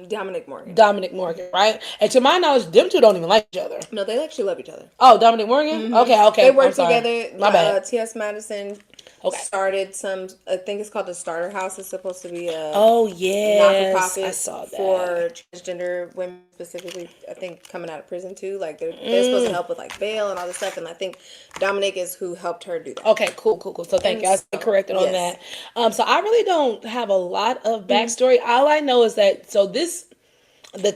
A: Dominic Morgan.
B: Dominic Morgan, right? And to my knowledge, them two don't even like each other.
A: No, they actually love each other.
B: Oh, Dominic Morgan? Okay,
A: They
B: okay. I'm
A: work
B: sorry.
A: together.
B: My bad.
A: T.S. Madison
B: Okay.
A: started some. I think it's called the Starter House. It's supposed to be a
B: Oh,
A: not for
B: yes. I
A: profit
B: saw that.
A: for transgender women specifically. I think coming out of prison too. Like they're supposed to help with like bail and all this stuff. And I think Dominic is who helped her do that.
B: Okay, cool. So thank
A: And
B: you. I
A: so,
B: stand corrected on
A: yes.
B: that. So I really don't have a lot of backstory. All I know is that the dots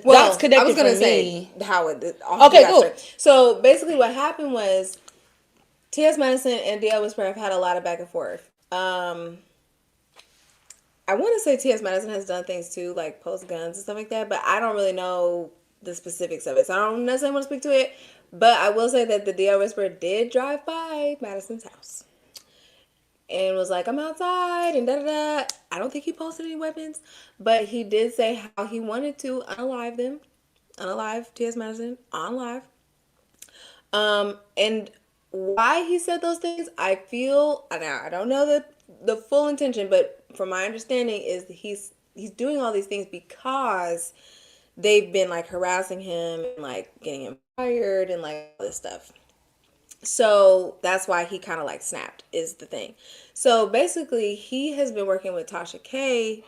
A: Well, I was
B: connected
A: gonna
B: for
A: say
B: me.
A: how
B: Okay, cool.
A: So basically, what happened was T.S. Madison and D.L. Whisper have had a lot of back and forth. I want to say T.S. Madison has done things too, like post guns and stuff like that, but I don't really know the specifics of it, so I don't necessarily want to speak to it. But I will say that the D.L. Whisperer did drive by Madison's house and was like, "I'm outside," and da da da. I don't think he posted any weapons, but he did say how he wanted to unalive T.S. Madison on live. And why he said those things, I feel now I don't know the full intention, but from my understanding is he's doing all these things because they've been like harassing him and like getting him fired and like all this stuff. So that's why he kind of like snapped is the thing. So basically, he has been working with Tasha K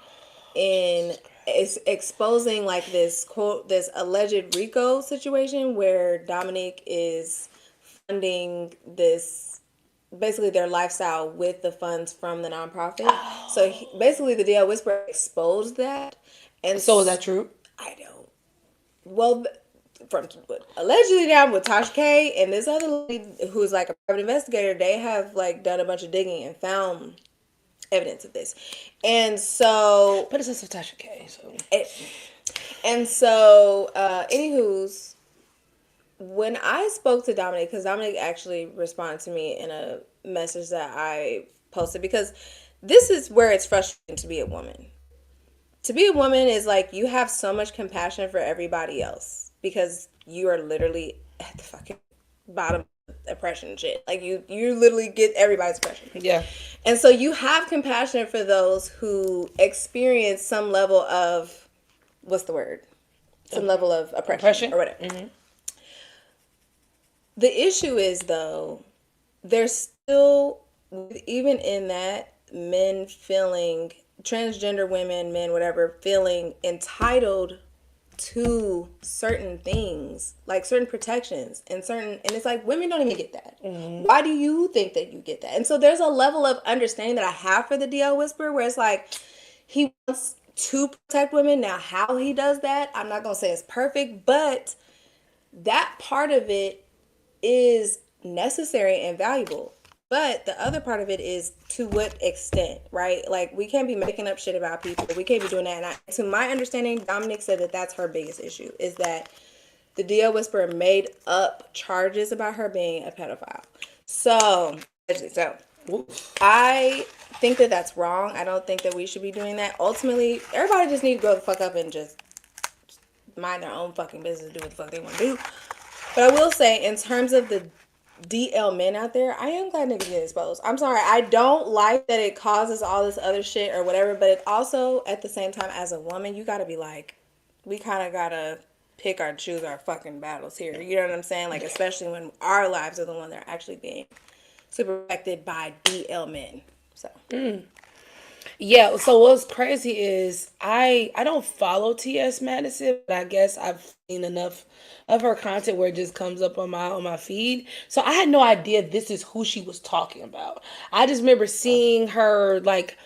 A: in exposing like this alleged RICO situation where Dominic is funding this basically their lifestyle with the funds from the nonprofit. So basically, the DL Whisperer exposed that, and
B: So is that true?
A: I don't. Well, from allegedly down with Tasha K and this other lady who's like a private investigator, they have like done a bunch of digging and found evidence of this, and so.
B: But it's also Tasha K. So.
A: Anywho's, when I spoke to Dominic, because Dominic actually responded to me in a message that I posted, because this is where it's frustrating to be a woman. To be a woman is like you have so much compassion for everybody else because you are literally at the fucking bottom of oppression shit. Like you literally get everybody's oppression.
B: Yeah.
A: And so you have compassion for those who experience some level of what's the word? Some level of oppression. Or whatever.
B: Mm-hmm.
A: The issue is though, there's still even in that men feeling transgender women, men, whatever, feeling entitled to certain things, like certain protections and it's like women don't even get that. Why do you think that you get that? And so there's a level of understanding that I have for the DL Whisperer where it's like he wants to protect women. Now how he does that, I'm not gonna say it's perfect, but that part of it is necessary and valuable. But the other part of it is to what extent, right? Like, we can't be making up shit about people. We can't be doing that. And to my understanding, Dominic said that that's her biggest issue, is that the DL Whisperer made up charges about her being a pedophile. So I think that that's wrong. I don't think that we should be doing that. Ultimately, everybody just needs to grow the fuck up and just mind their own fucking business, do what the fuck they want to do. But I will say, in terms of the DL men out there, I am glad niggas get exposed. I'm sorry, I don't like that it causes all this other shit or whatever, but it also, at the same time, as a woman, you gotta be like, we kind of gotta pick or choose our fucking battles here. You know what I'm saying? Like, especially when our lives are the one that are actually being super affected by DL men. So.
B: Yeah, so what's crazy is I don't follow TS Madison, but I guess I've seen enough of her content where it just comes up on my feed. So I had no idea this is who she was talking about. I just remember seeing her like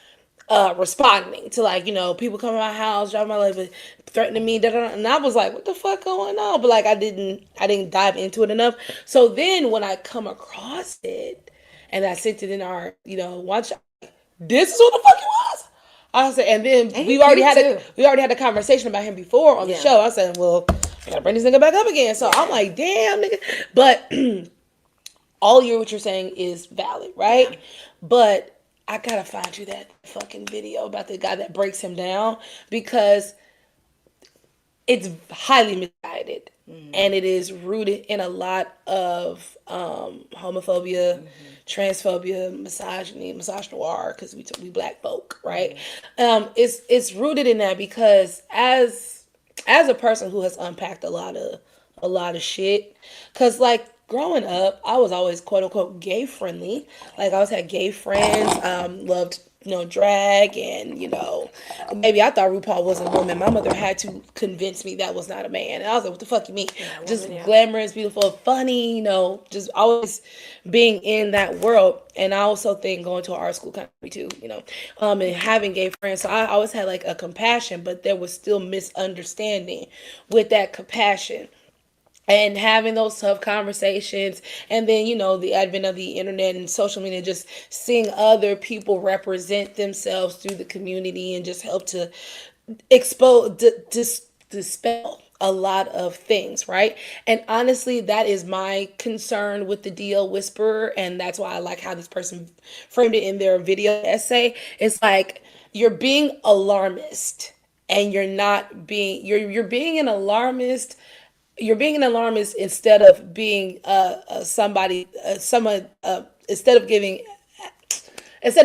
B: responding to like, people coming to my house, driving my life, threatening me, da, da, da, and I was like, what the fuck going on? But like I didn't dive into it enough. So then when I come across it and I sent it in our, watch, this is what the fuck it was. I said, and then we already had a conversation about him before on the show. I said, well, I gotta bring this nigga back up again. So I'm like, damn, nigga. But what you're saying is valid, right? Yeah. But I gotta find you that fucking video about the guy that breaks him down, because it's highly misguided. And it is rooted in a lot of homophobia, transphobia, misogyny, misogynoir, because we black folk, right? It's rooted in that, because as a person who has unpacked a lot of shit, because like growing up, I was always quote unquote gay friendly. Like I always had gay friends, loved drag, and maybe I thought RuPaul was a woman. My mother had to convince me that was not a man, and I was like, what the fuck you mean? Just glamorous, beautiful, funny, just always being in that world. And I also think going to an art school kind of too, and having gay friends, so I always had like a compassion, but there was still misunderstanding with that compassion. And having those tough conversations, and then the advent of the internet and social media, just seeing other people represent themselves through the community and just help to dispel a lot of things, right? And honestly, that is my concern with the DL Whisperer, and that's why I like how this person framed it in their video essay. It's like, you're being alarmist, and you're not being you're being an alarmist. You're being an alarmist instead of being instead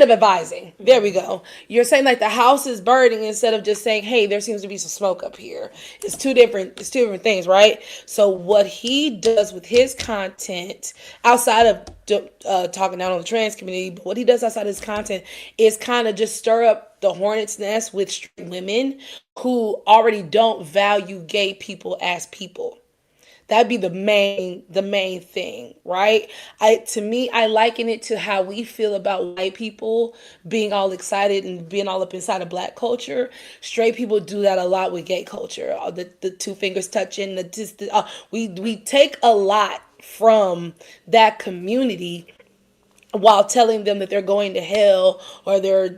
B: of advising. There we go. You're saying like the house is burning instead of just saying, hey, there seems to be some smoke up here. It's two different things, right? So what he does with his content, outside of talking down on the trans community, but what he does outside of his content is kind of just stir up the hornet's nest with straight women who already don't value gay people as people. That'd be the main thing, right? To me, I liken it to how we feel about white people being all excited and being all up inside of black culture. Straight people do that a lot with gay culture. The two fingers touching, we take a lot from that community, while telling them that they're going to hell, or they're, a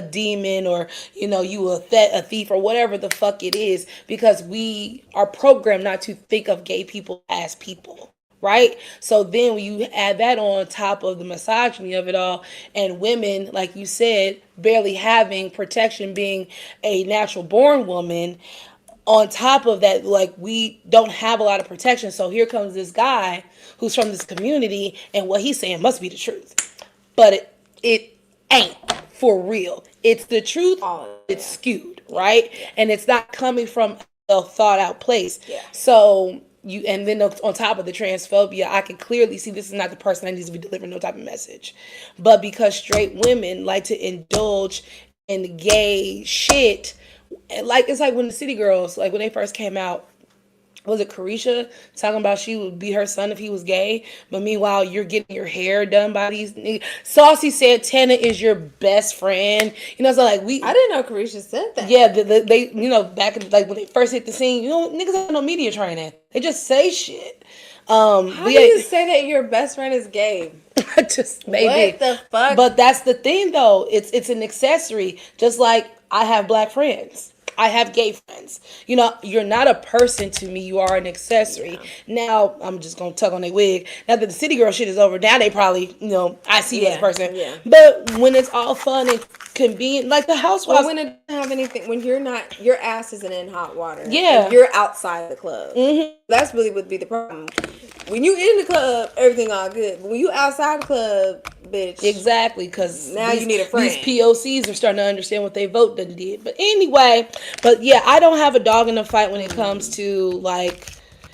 B: demon, or, you a thief, or whatever the fuck it is, because we are programmed not to think of gay people as people. Right? So then when you add that on top of the misogyny of it all, and women, like you said, barely having protection, being a natural born woman, on top of that, like, we don't have a lot of protection. So here comes this guy who's from this community, and what he's saying must be the truth. But it ain't for real. It's the truth. It's skewed, right? And it's not coming from a thought out place. Yeah. So and then on top of the transphobia, I can clearly see this is not the person that needs to be delivering no type of message. But because straight women like to indulge in gay shit, Like, it's like when the City Girls, like when they first came out, was it Carisha talking about she would beat her son if he was gay, but meanwhile you're getting your hair done by these niggas. Saucy Santana is your best friend. You know, so like
A: I didn't know Carisha said that.
B: yeah, they back in, like when they first hit the scene, niggas have no media training. They just say shit.
A: How do you say that your best friend is gay?
B: Just maybe.
A: What the fuck?
B: But that's the thing, though. It's an accessory. Just like I have black friends. I have gay friends. You're not a person to me. You are an accessory. Yeah. Now, I'm just going to tug on their wig. Now that the City Girl shit is over, now they probably, I see you as a person. Yeah. But when it's all fun and convenient, like the Housewives.
A: Well, when it doesn't have anything, when you're not, your ass isn't in hot water.
B: Yeah.
A: You're outside the club. Mm-hmm. That's really would be the problem. When you in the club, everything all good. But when you outside the club, bitch.
B: Exactly, because
A: now you need a friend.
B: These POCs are starting to understand what they vote done did. But anyway, yeah, I don't have a dog in the fight when it comes to like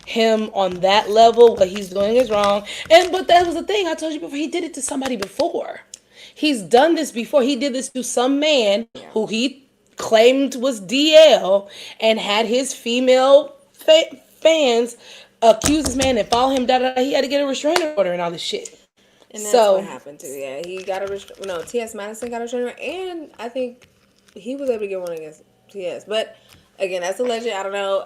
B: him on that level. What he's doing is wrong. But that was the thing I told you before. He did it to somebody before. He's done this before. He did this to some man who he claimed was DL and had his female fans accuse this man and follow him. He had to get a restraining order and all this shit.
A: And that's what happened too. Yeah, he got T.S. Madison got a restraining order, and I think he was able to get one against T.S. But again, that's alleged. I don't know.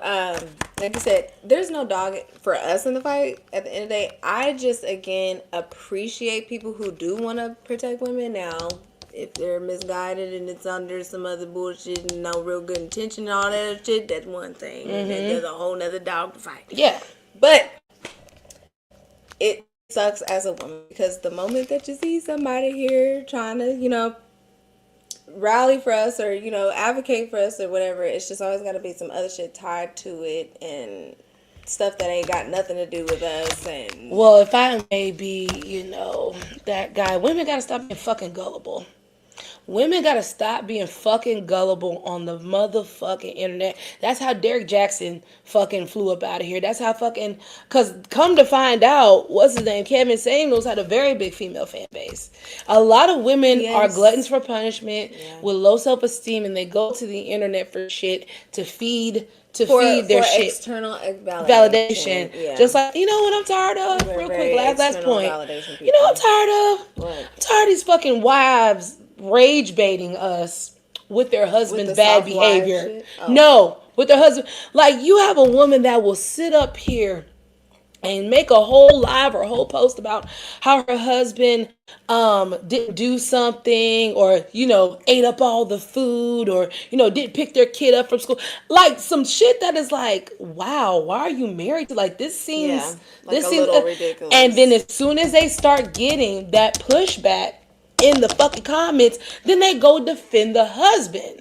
A: Like you said, there's no dog for us in the fight. At the end of the day, I just again appreciate people who do want to protect women. Now, if they're misguided and it's under some other bullshit and no real good intention and all that shit, that's one thing. Mm-hmm. And then there's a whole nother dog to fight.
B: Yeah.
A: But it sucks as a woman because the moment that you see somebody here trying to, rally for us or, advocate for us or whatever, it's just always got to be some other shit tied to it and stuff that ain't got nothing to do with us. And
B: well, if I may be, that guy, women got to stop being fucking gullible. Women gotta stop being fucking gullible on the motherfucking internet. That's how Derek Jackson fucking flew up out of here. That's how cause come to find out, what's his name? Kevin Samuels had a very big female fan base. A lot of women are gluttons for punishment with low self-esteem, and they go to the internet for shit to feed their shit.
A: External validation.
B: Yeah. Just like, what I'm tired of? Real quick, last point. I'm tired of? What? I'm tired of these fucking wives rage baiting us with their husband's bad behavior. Oh. No, with their husband. Like, you have a woman that will sit up here and make a whole live or a whole post about how her husband didn't do something or, ate up all the food or, didn't pick their kid up from school. Like some shit that is like, wow, why are you married to? Like, this seems little ridiculous. And then as soon as they start getting that pushback in the fucking comments, then they go defend the husband.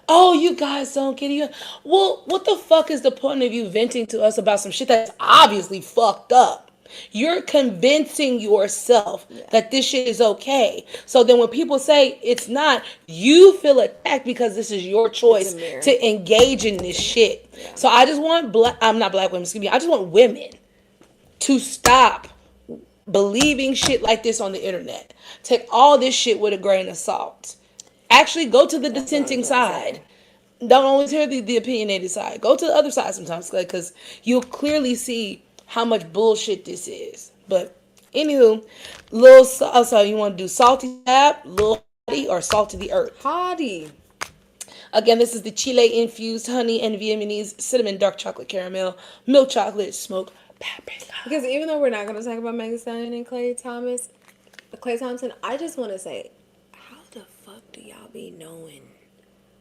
B: Oh, you guys don't get it. Well, what the fuck is the point of you venting to us about some shit that's obviously fucked up? You're convincing yourself that this shit is okay. So then when people say it's not, you feel attacked because this is your choice to engage in this shit. Yeah. So I just want I'm not black women, excuse me. I just want women to stop believing shit like this on the internet. Take all this shit with a grain of salt. Actually, go to the dissenting side. Don't always hear the opinionated side. Go to the other side sometimes, because you'll clearly see how much bullshit this is. But anywho, so you want to do salty tap, little hottie, or salt to the earth?
A: Hottie.
B: Again, this is the Chile infused honey and Vietnamese cinnamon dark chocolate caramel milk chocolate smoked paprika.
A: Because even though we're not going to talk about Megan Thee Stallion and Klay Thompson, I just want to say, how the fuck do y'all be knowing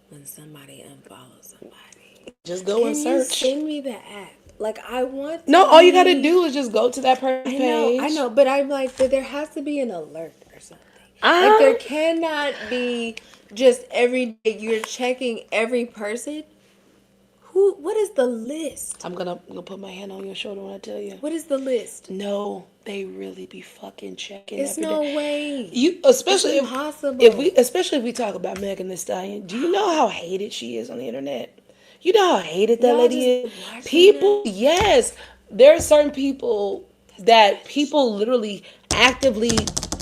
A: when somebody unfollows somebody?
B: Just go and search.
A: Send me the app. Like, I want to.
B: No, all you got to do is just go to that person's page.
A: I know, but I'm like, but there has to be an alert or something. Like, there cannot be just every day you're checking every person. What is the list?
B: I'm gonna put my hand on your shoulder when I tell you.
A: What is the list?
B: No, they really be fucking checking.
A: It's no way.
B: Especially
A: it's impossible.
B: Especially if we talk about Megan Thee Stallion. Do you know how hated she is on the internet? You know how hated that lady is? People, yes. There are certain people that people literally actively,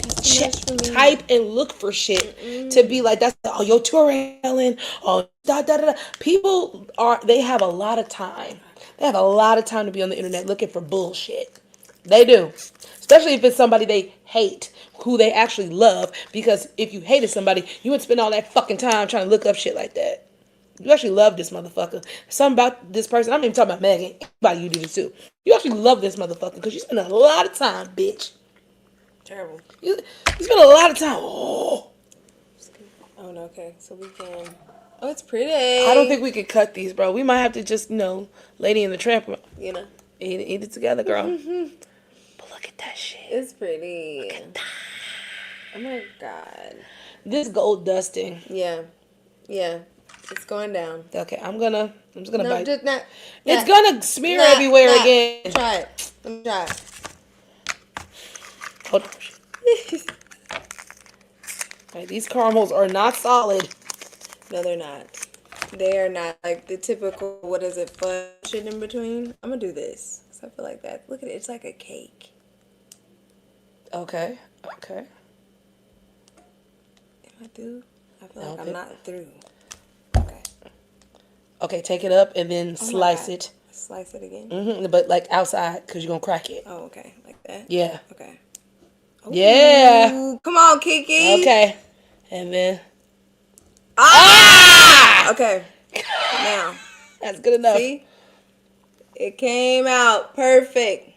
A: Too much for me.
B: type and look for shit to be like, that's, oh, your tour ain't selling. Oh, da da da. People they have a lot of time. They have a lot of time to be on the internet looking for bullshit. They do. Especially if it's somebody they hate, who they actually love. Because if you hated somebody, you would spend all that fucking time trying to look up shit like that. You actually love this motherfucker. Something about this person. I'm not even talking about Megan. Anybody you do this too. You actually love this motherfucker because you spend a lot of time, bitch.
A: Terrible.
B: You spend a lot of time. Oh.
A: Oh no. Okay. So we can. Oh, it's pretty.
B: I don't think we could cut these, bro. We might have to just, Lady in the Tramp.
A: You know.
B: Eat it together, girl. But look at that shit.
A: It's pretty.
B: Look at that.
A: Oh my god.
B: This gold dusting.
A: Yeah. Yeah. It's going down.
B: Okay, I'm just gonna
A: No,
B: bite.
A: just not.
B: It's gonna smear everywhere again.
A: Try it. Let me try it.
B: Hold on. Right, these caramels are not solid.
A: No, they're not. They are not like the typical, what is it, fudge shit in between. I'm gonna do this. Because I feel like that. Look at it. It's like a cake.
B: Okay.
A: Am I through? I feel like I'm not through. Okay.
B: Okay, take it up and then slice it.
A: Slice it again?
B: But like outside, because you're going to crack it.
A: Oh, okay. Like that?
B: Yeah.
A: Okay. Ooh,
B: yeah.
A: Come on, Kiki.
B: Okay. And then.
A: Ah! Okay. Now.
B: That's good enough.
A: See? It came out perfect.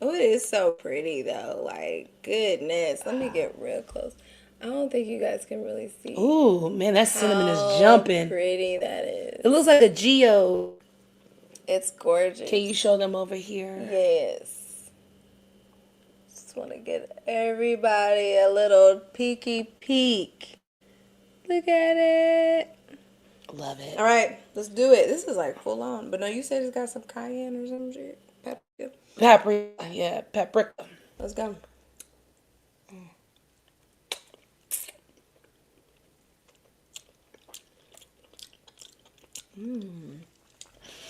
A: Oh, it is so pretty, though. Like, goodness. Let me get real close. I don't think you guys can really see.
B: Ooh, man, that cinnamon is jumping.
A: How pretty that is.
B: It looks like a geode.
A: It's gorgeous.
B: Can you show them over here?
A: Yes. Just want to give everybody a little peeky peek. Look at it.
B: Love it.
A: All right, let's do it. This is like full on. But no, you said it's got some cayenne or some shit.
B: Paprika. Yeah, paprika.
A: Let's go.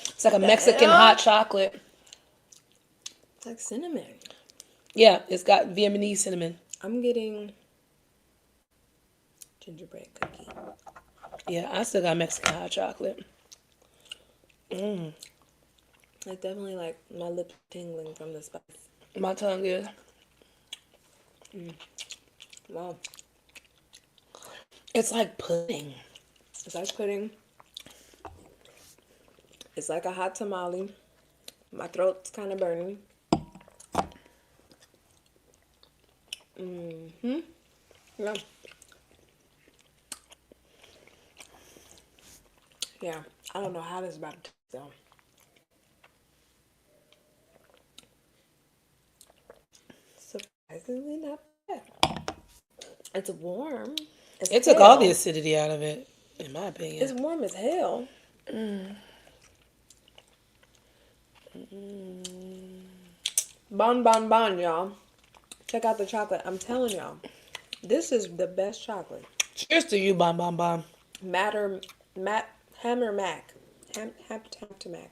B: It's like a Mexican hot chocolate.
A: It's like cinnamon.
B: Yeah, it's got Vietnamese cinnamon.
A: I'm getting gingerbread cookie.
B: Yeah, I still got Mexican hot chocolate.
A: I definitely like my lips tingling from the spice.
B: My tongue is.
A: Wow.
B: It's like pudding.
A: It's like pudding. It's like a hot tamale. My throat's kind of burning. Yeah. Yeah. I don't know how this is about to taste though. Surprisingly not bad. It's warm.
B: It took all the acidity out of it, in my opinion.
A: It's warm as hell. Bon, y'all. Check out the chocolate. I'm telling y'all, this is the best chocolate.
B: Cheers to you, Hamtramck.
A: Hamtramck,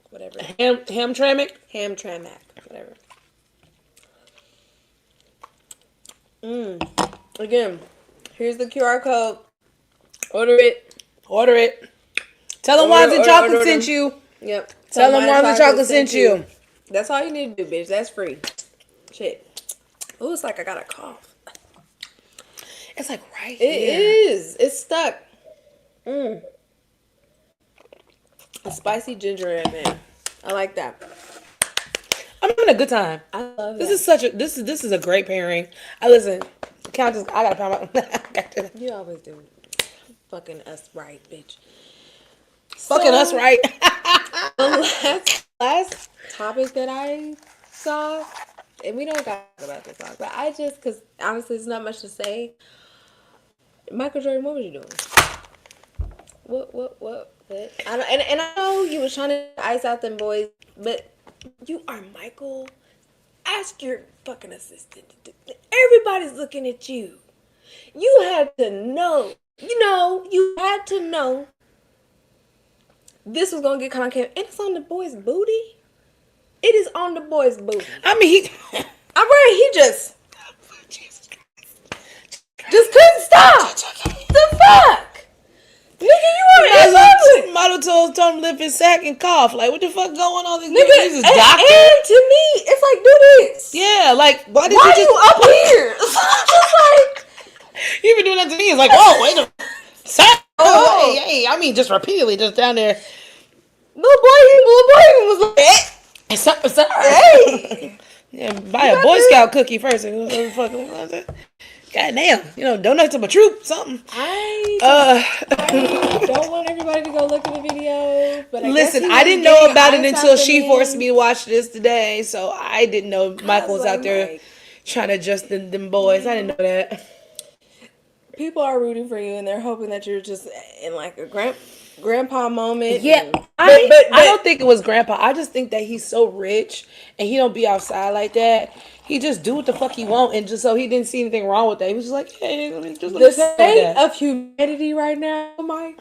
A: whatever.
B: Hamtramck?
A: Hamtramck, whatever. Again, here's the QR code. Order it.
B: Order it. Tell them Wines and Chocolate sent you.
A: Yep.
B: Tell them Wines and Chocolate sent you.
A: That's all you need to do, bitch. That's free. Shit. Oh, it's like I got a cough.
B: It's like right
A: here. It is. It's stuck. A spicy ginger ale, man. I like that.
B: I'm having a good time.
A: I love
B: this.
A: That.
B: Is such a this is a great pairing. I listen. Countess, I gotta pound my.
A: You always do. Fucking us right, bitch.
B: Fucking us right.
A: The last topic that I saw, and we don't talk about this song, but I just, because honestly, there's not much to say. Michael Jordan, what was you doing? What? I don't, and I know you was trying to ice out them boys, but you are Michael. Ask your fucking assistant. Everybody's looking at you. You had to know. You had to know this was gonna get caught on camera, and it's on the boy's booty. It is on the boy's booty.
B: I mean,
A: I'm right. He just. Just couldn't stop. The fuck? Nigga, you are in public.
B: Model told him to lift his sack and cough. Like, what the fuck going on?
A: Nigga,
B: This is doctor?
A: and to me, it's like, do this.
B: Yeah, like, why did
A: Why
B: you just...
A: you up here? Just like...
B: You been doing that to me. It's like, whoa, wait a sack.
A: Oh.
B: Hey, I mean, just repeatedly, just down there.
A: Little boy was like,
B: Sorry.
A: hey.
B: Yeah, buy a Boy Scout cookie first. God damn, donate to my troop, something.
A: I don't want everybody to go look at the video, but
B: listen, I didn't know about it until she forced me to watch this today, so I didn't know Michael was out there trying to adjust them boys. I didn't know that.
A: People are rooting for you, and they're hoping that you're just in like a grandpa moment.
B: Yeah, I don't think it was grandpa. I just think that he's so rich, and he don't be outside like that. He just do what the fuck he want, and just so he didn't see anything wrong with that. He was just like, hey,
A: the state of humanity right now, Mike.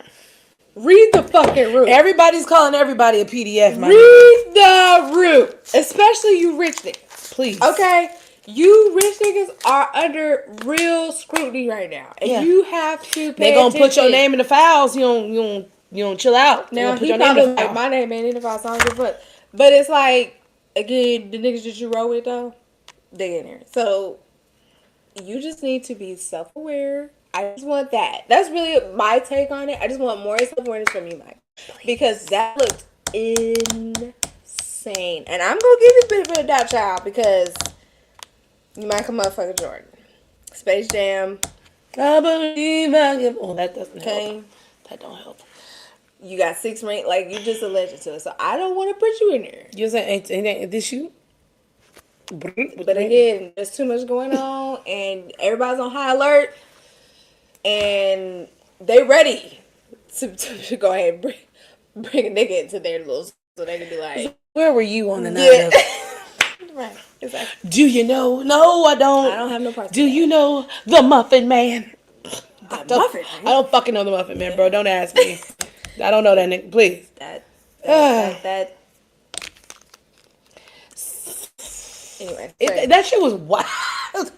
A: Read the fucking root.
B: Everybody's calling everybody a PDF, man.
A: Read the root. Especially you rich niggas.
B: Please.
A: Okay? You rich niggas are under real scrutiny right now. And you have to pay
B: They're going to put your
A: attention.
B: name in the files. You don't chill out.
A: Now, he probably like, my name ain't in the file, so I don't give a fuck. But it's like, again, the niggas that you roll with, though, they in there. So, you just need to be self-aware. I just want that. That's really my take on it. I just want more self-awareness from you, Mike. Because that looked insane. And I'm going to give you a bit of a doubt, child, because you might come motherfucker Jordan. Space Jam.
B: I believe I can. Oh, that doesn't help. That don't help.
A: You got 6 rank. Like, you just a legend to it. So, I don't want to put you in there.
B: You saying, ain't this you?
A: But again, there's too much going on, and everybody's on high alert, and they ready to go ahead and bring a nigga into their little, so they can be like,
B: where were you on the night of?
A: Right, exactly.
B: Do you know? No, I don't.
A: I don't have no parts.
B: Do you know the Muffin Man?
A: I don't
B: fucking know the Muffin Man, bro. Don't ask me. I don't know that nigga. Please.
A: That. Anyway,
B: that shit was wild.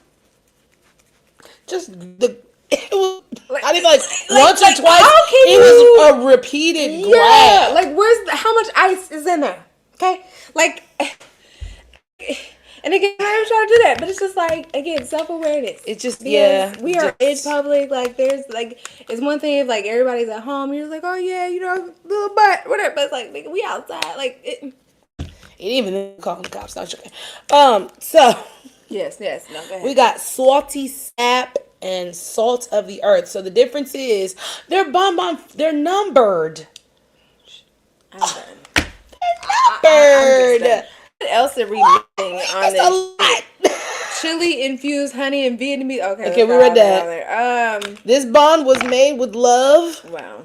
B: Just it was. I didn't once or twice. It was a repeated grab.
A: Like how much ice is in there? Okay, like, and again, I'm trying to do that, but it's just like, again, self-awareness.
B: It's just
A: we are in public. Like, there's like, it's one thing if like everybody's at home, you're just like, oh yeah, little butt, whatever. But it's like, nigga, we outside, like it.
B: Even calling the cops, not joking. So
A: yes, no, go ahead.
B: We got salty sap and salt of the earth. So the difference is they're they're numbered.
A: I'm done.
B: They're numbered.
A: What else are we missing on this?
B: A lot.
A: Chili infused honey and Vietnamese.
B: Okay, we read that. This bond was made with love.
A: Wow.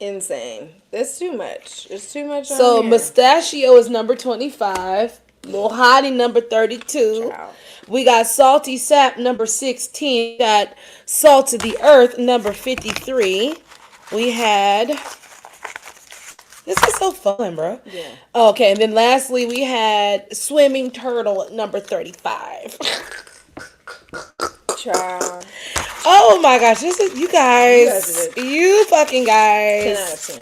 A: Insane. That's too much. It's too much.
B: So mustachio is number 25. Lil Hottie number 32.
A: Ciao.
B: We got salty sap number 16. We got salt of the earth number 53. We had. This is so fun, bro.
A: Yeah.
B: Okay, and then lastly we had swimming turtle number 35.
A: Child.
B: Oh my gosh, this is you guys. You fucking guys.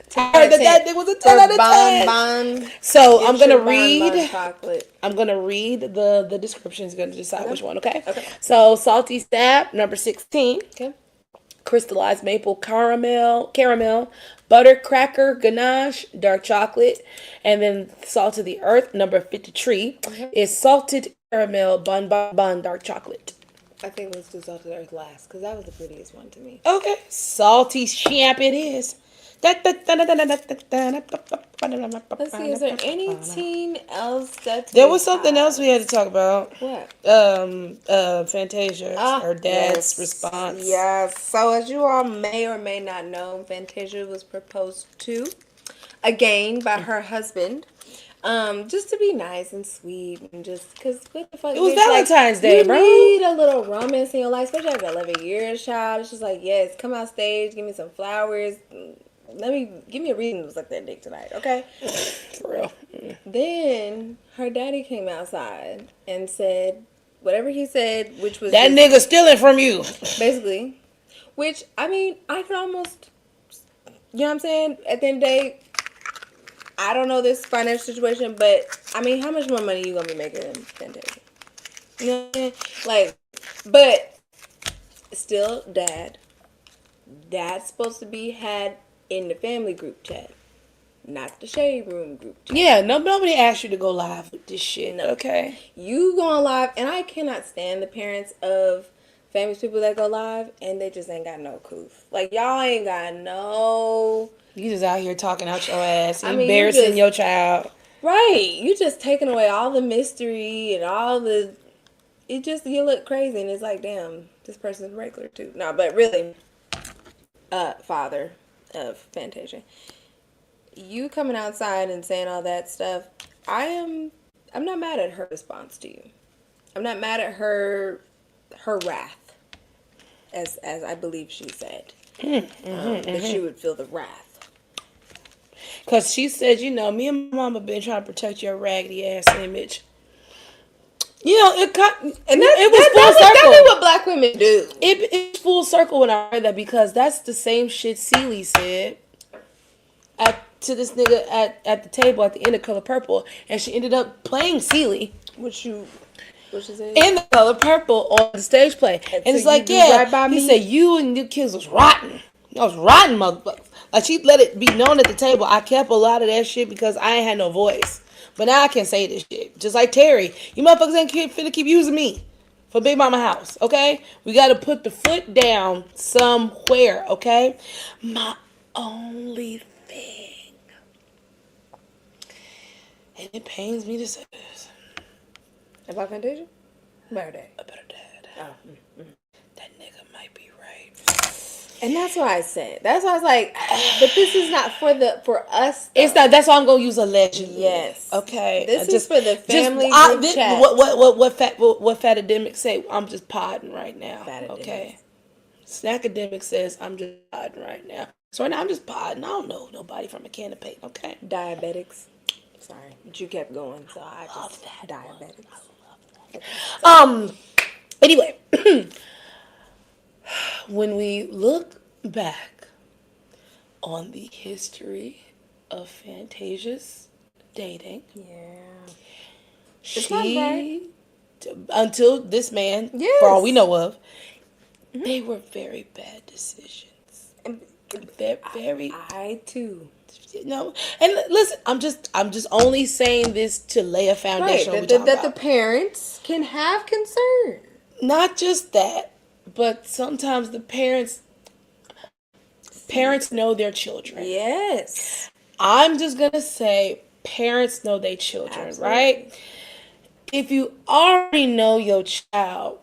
A: 10 out of 10.
B: I heard that was a 10 out of 10. So I'm gonna read. I'm gonna read the descriptions. Gonna decide which one. Okay. So salty sap number 16.
A: Okay.
B: Crystallized maple caramel, butter cracker ganache, dark chocolate, and then salt of the earth number 53 is salted caramel bun dark chocolate.
A: I think let's do salt of the earth last because that was the prettiest one to me.
B: Okay, salty champ it is.
A: Let's see, is there anything else that
B: there was something else we had to talk about?
A: What?
B: Fantasia, her dad's response.
A: Yes. So as you all may or may not know, Fantasia was proposed to again by her husband. Just to be nice and sweet and just because what the fuck?
B: It was Valentine's Day, bro.
A: You need a little romance in your life, especially after 11 years, child. It's just like, yes, come out stage, give me some flowers. Give me a reason to suck that dick tonight, okay?
B: For real.
A: Then her daddy came outside and said, whatever he said, which was
B: That
A: just
B: nigga stealing from you.
A: basically, which I mean, I can almost, you know what I'm saying? At the end of the day, I don't know this financial situation, but I mean, how much more money you gonna be making than Fantasia? You know what I'm saying? Like, but still, Dad's supposed to be had in the family group chat, not the shade room group chat.
B: Yeah, nobody asked you to go live with this shit.
A: No.
B: Okay.
A: You going live, and I cannot stand the parents of famous people that go live and they just ain't got no coof. Like, y'all ain't got no.
B: You just out here talking out your ass,
A: I mean,
B: embarrassing your child.
A: Right. You just taking away all the mystery and all the. It just, you look crazy, and it's like, damn, this person's regular too. No, but really, father of Fantasia, you coming outside and saying all that stuff, I'm not mad at her response to you. I'm not mad at her wrath, as I believe she said, that she would feel the wrath.
B: Because she said, you know, me and my mama been trying to protect your raggedy ass image. You know, it was full circle.
A: That's exactly what black women do.
B: It's full circle when I heard that, because that's the same shit Celie said to this nigga at the table at the end of Color Purple, and she ended up playing Celie.
A: What she said?
B: In the Color Purple on the stage play. And
A: so
B: it's like,
A: right by
B: he
A: me?
B: said, you and your kids was rotten. I was rotten, motherfuckers. Like, she let it be known at the table. I kept a lot of that shit because I ain't had no voice. But now I can say this shit. Just like Terry. You motherfuckers ain't finna keep using me for Big Mama House, okay? We gotta put the foot down somewhere, okay? My only thing, and it pains me to say this.
A: About Fantasia? About her dad.
B: About her dad.
A: Oh.
B: That nigga might be right.
A: And that's what I said. That's why I was like, but this is not for us. Though.
B: It's not. That's why I'm gonna use allegedly.
A: Yes.
B: Okay.
A: This is for the family group chat.
B: What Fatademic say? I'm just podding right now. Okay. Snackademic says I'm just podding right now. So right now I'm just podding. I don't know nobody from a can of paint. Okay.
A: Diabetics. Sorry, but you kept going, so I just diabetics.
B: I love that. Anyway, when we look back on the history of Fantasia's dating, she, until this man, for all we know of, they were very bad decisions. Very.
A: I too.
B: You know, and listen, I'm just only saying this to lay a foundation.
A: Right, that the parents can have concern.
B: Not just that, but sometimes the parents know their children.
A: Yes.
B: I'm just gonna say parents know their children, absolutely. Right? If you already know your child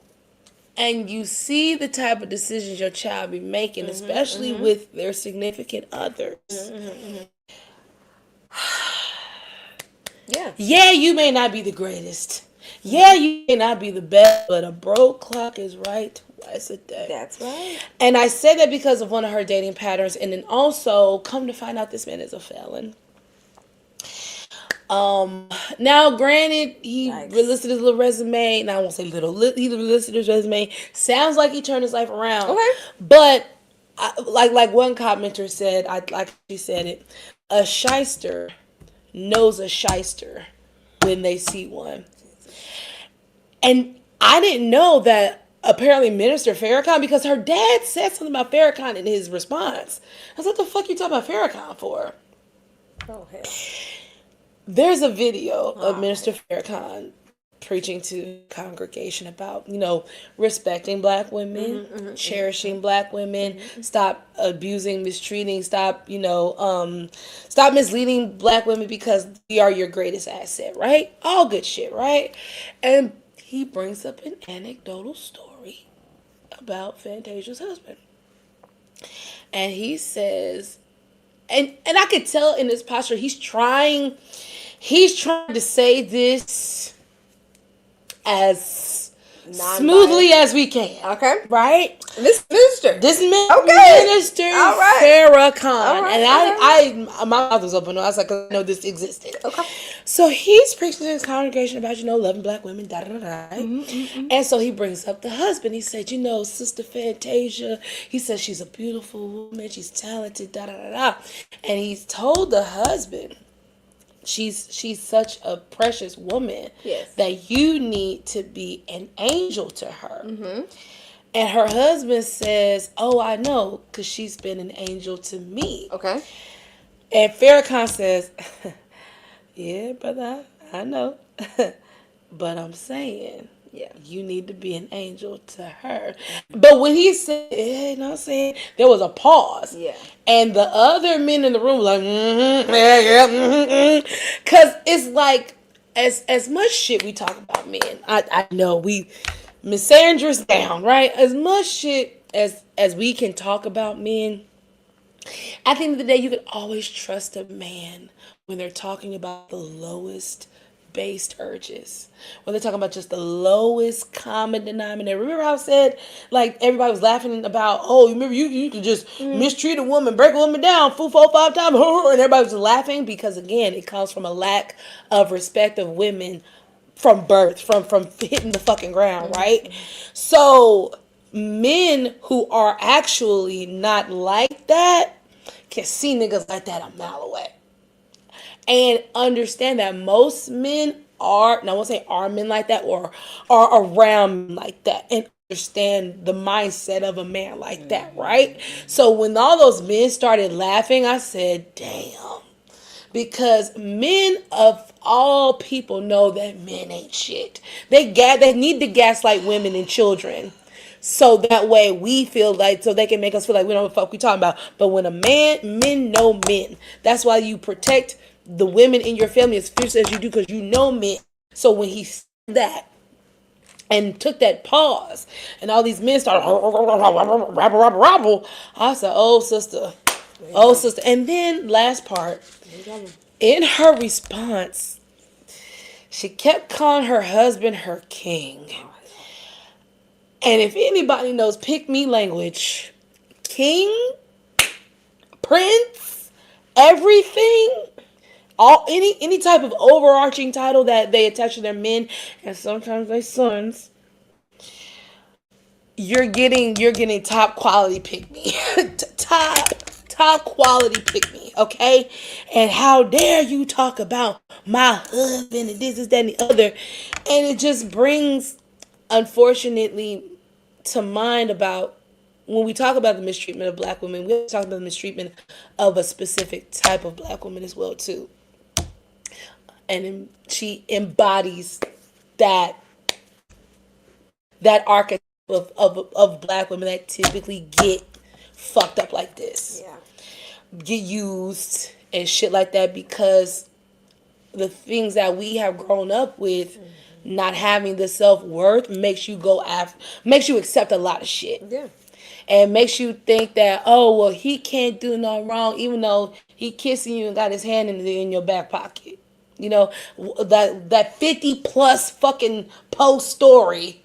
B: and you see the type of decisions your child be making, especially with their significant others. Yeah, you may not be the greatest. Yeah, you may not be the best, but a broke clock is right twice a day.
A: That's right.
B: And I say that because of one of her dating patterns, and then also come to find out this man is a felon. Now granted, he listed his little resume, and I won't say little, he listed his resume. Sounds like he turned his life around. Okay. But like one commenter said, she said it, a shyster knows a shyster when they see one. And I didn't know that apparently Minister Farrakhan, because her dad said something about Farrakhan in his response. I was like, what the fuck you talking about Farrakhan for?
A: Oh, hell.
B: There's a video of Minister Farrakhan preaching to the congregation about, respecting black women, cherishing black women, stop abusing, mistreating, stop misleading black women because we are your greatest asset, right? All good shit, right? And he brings up an anecdotal story about Fantasia's husband. And he says, and I could tell in his posture, he's trying to say this as smoothly as we can.
A: Okay.
B: Right?
A: This minister.
B: This
A: Okay.
B: minister,
A: All right.
B: Farrakhan.
A: All right.
B: And my mouth was open. I was like, I know this existed.
A: Okay.
B: So he's preaching to his congregation about, loving black women, da da da. And so he brings up the husband. He said, Sister Fantasia, he says she's a beautiful woman, she's talented, da da da da. And he's told the husband, she's such a precious woman that you need to be an angel to her. And her husband says, oh, I know, because she's been an angel to me.
A: Okay.
B: And Farrakhan says, yeah, brother, I know. But I'm saying, you need to be an angel to her. But when he said, I'm saying, there was a pause.
A: Yeah.
B: And the other men in the room were like, because it's like, as much shit we talk about men, I know we misandrous down, right? As much shit as we can talk about men, at the end of the day, you can always trust a man when they're talking about the lowest based urges. When they're talking about just the lowest common denominator. Remember how I said, like, everybody was laughing about, oh, remember you could just mistreat a woman, break a woman down 4, 5 times, and everybody was laughing because, again, it comes from a lack of respect of women from birth, from hitting the fucking ground, right? So men who are actually not like that can see niggas like that a mile away. And understand that most men are, and I won't say are men like that or are around men like that, and understand the mindset of a man like that, right? So when all those men started laughing, I said, damn. Because men of all people know that men ain't shit. They need to gaslight women and children. So that way we feel like, so they can make us feel like we don't know what the fuck we talking about. But when men know men. That's why you protect the women in your family as fierce as you do, because you know men. So when he said that and took that pause and all these men started rabble, I said, oh sister. And then last part, in her response, she kept calling her husband her king. And if anybody knows pick me language, king, prince, everything, any type of overarching title that they attach to their men and sometimes their sons, you're getting top quality pick me. top quality pick me, okay? And how dare you talk about my husband and this, that, and the other. And it just brings, unfortunately, to mind about when we talk about the mistreatment of black women, we talk about the mistreatment of a specific type of black woman as well, too. And she embodies that archetype of black women that typically get fucked up like this.
A: Yeah.
B: Get used and shit like that because the things that we have grown up with, not having the self-worth, makes you accept a lot of shit.
A: Yeah.
B: And makes you think that, oh, well, he can't do no wrong, even though he kissing you and got his hand in your back pocket. That 50 plus fucking post story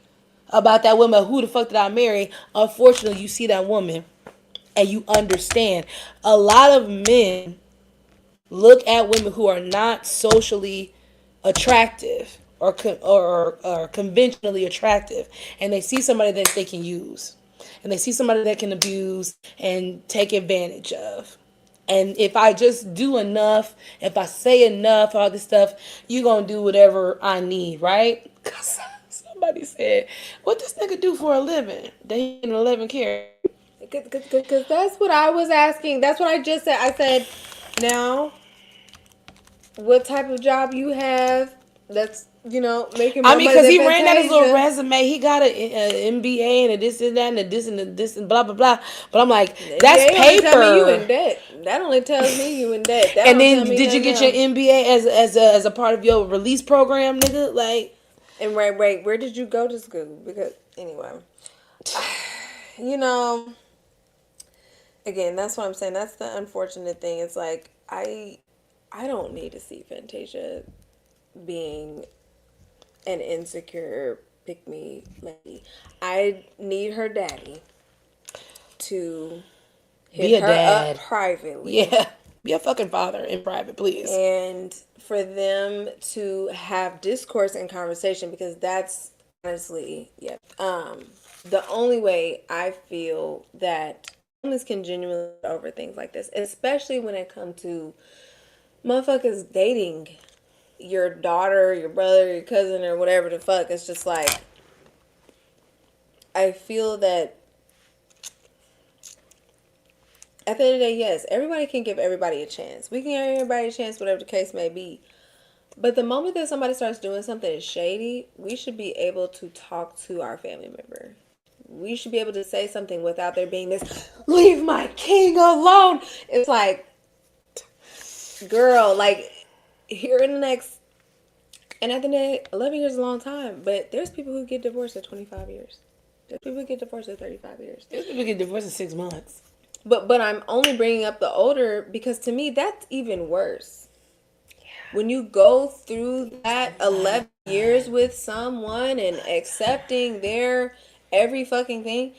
B: about that woman, who the fuck did I marry? Unfortunately, you see that woman and you understand. A lot of men look at women who are not socially attractive or conventionally attractive, and they see somebody that they can use, and they see somebody that can abuse and take advantage of. And if I just do enough, if I say enough, all this stuff, you gonna do whatever I need, right? Cause somebody said, what this nigga do for a living? They ain't 11 care.
A: Because that's what I was asking. That's what I just said. I said, now, what type of job you have that's, making more money
B: because he
A: than
B: ran down his little
A: Fantasia.
B: resume. He got an MBA and a this and that and a this and a this and blah, blah, blah. But I'm like, that's paper.
A: Tell me you in debt. That only tells me you in debt. That
B: And
A: don't
B: then
A: tell me
B: did you get
A: nothing
B: your MBA as a part of your release program, nigga? Like,
A: And wait, where did you go to school? Because, anyway, again, that's what I'm saying. That's the unfortunate thing. It's like, I don't need to see Fantasia being an insecure pick me lady. I need her daddy to
B: Be
A: hit
B: a
A: her up
B: dad.
A: privately.
B: Yeah. Be a fucking father in private, please.
A: And for them to have discourse and conversation, because that's honestly, yeah, the only way I feel that families can genuinely get over things like this, especially when it comes to motherfuckers dating your daughter, your brother, your cousin, or whatever the fuck. It's just like, I feel that at the end of the day, yes, everybody can give everybody a chance. We can give everybody a chance, whatever the case may be. But the moment that somebody starts doing something shady, we should be able to talk to our family member. We should be able to say something without there being this, leave my king alone. It's like, girl, like, here in the next, and at the end of the day, 11 years is a long time, but there's people who get divorced at 25 years. There's people who get divorced at 35 years.
B: There's people get divorced in 6 months.
A: But I'm only bringing up the older because to me, that's even worse. When you go through that 11 years with someone and accepting their every fucking thing,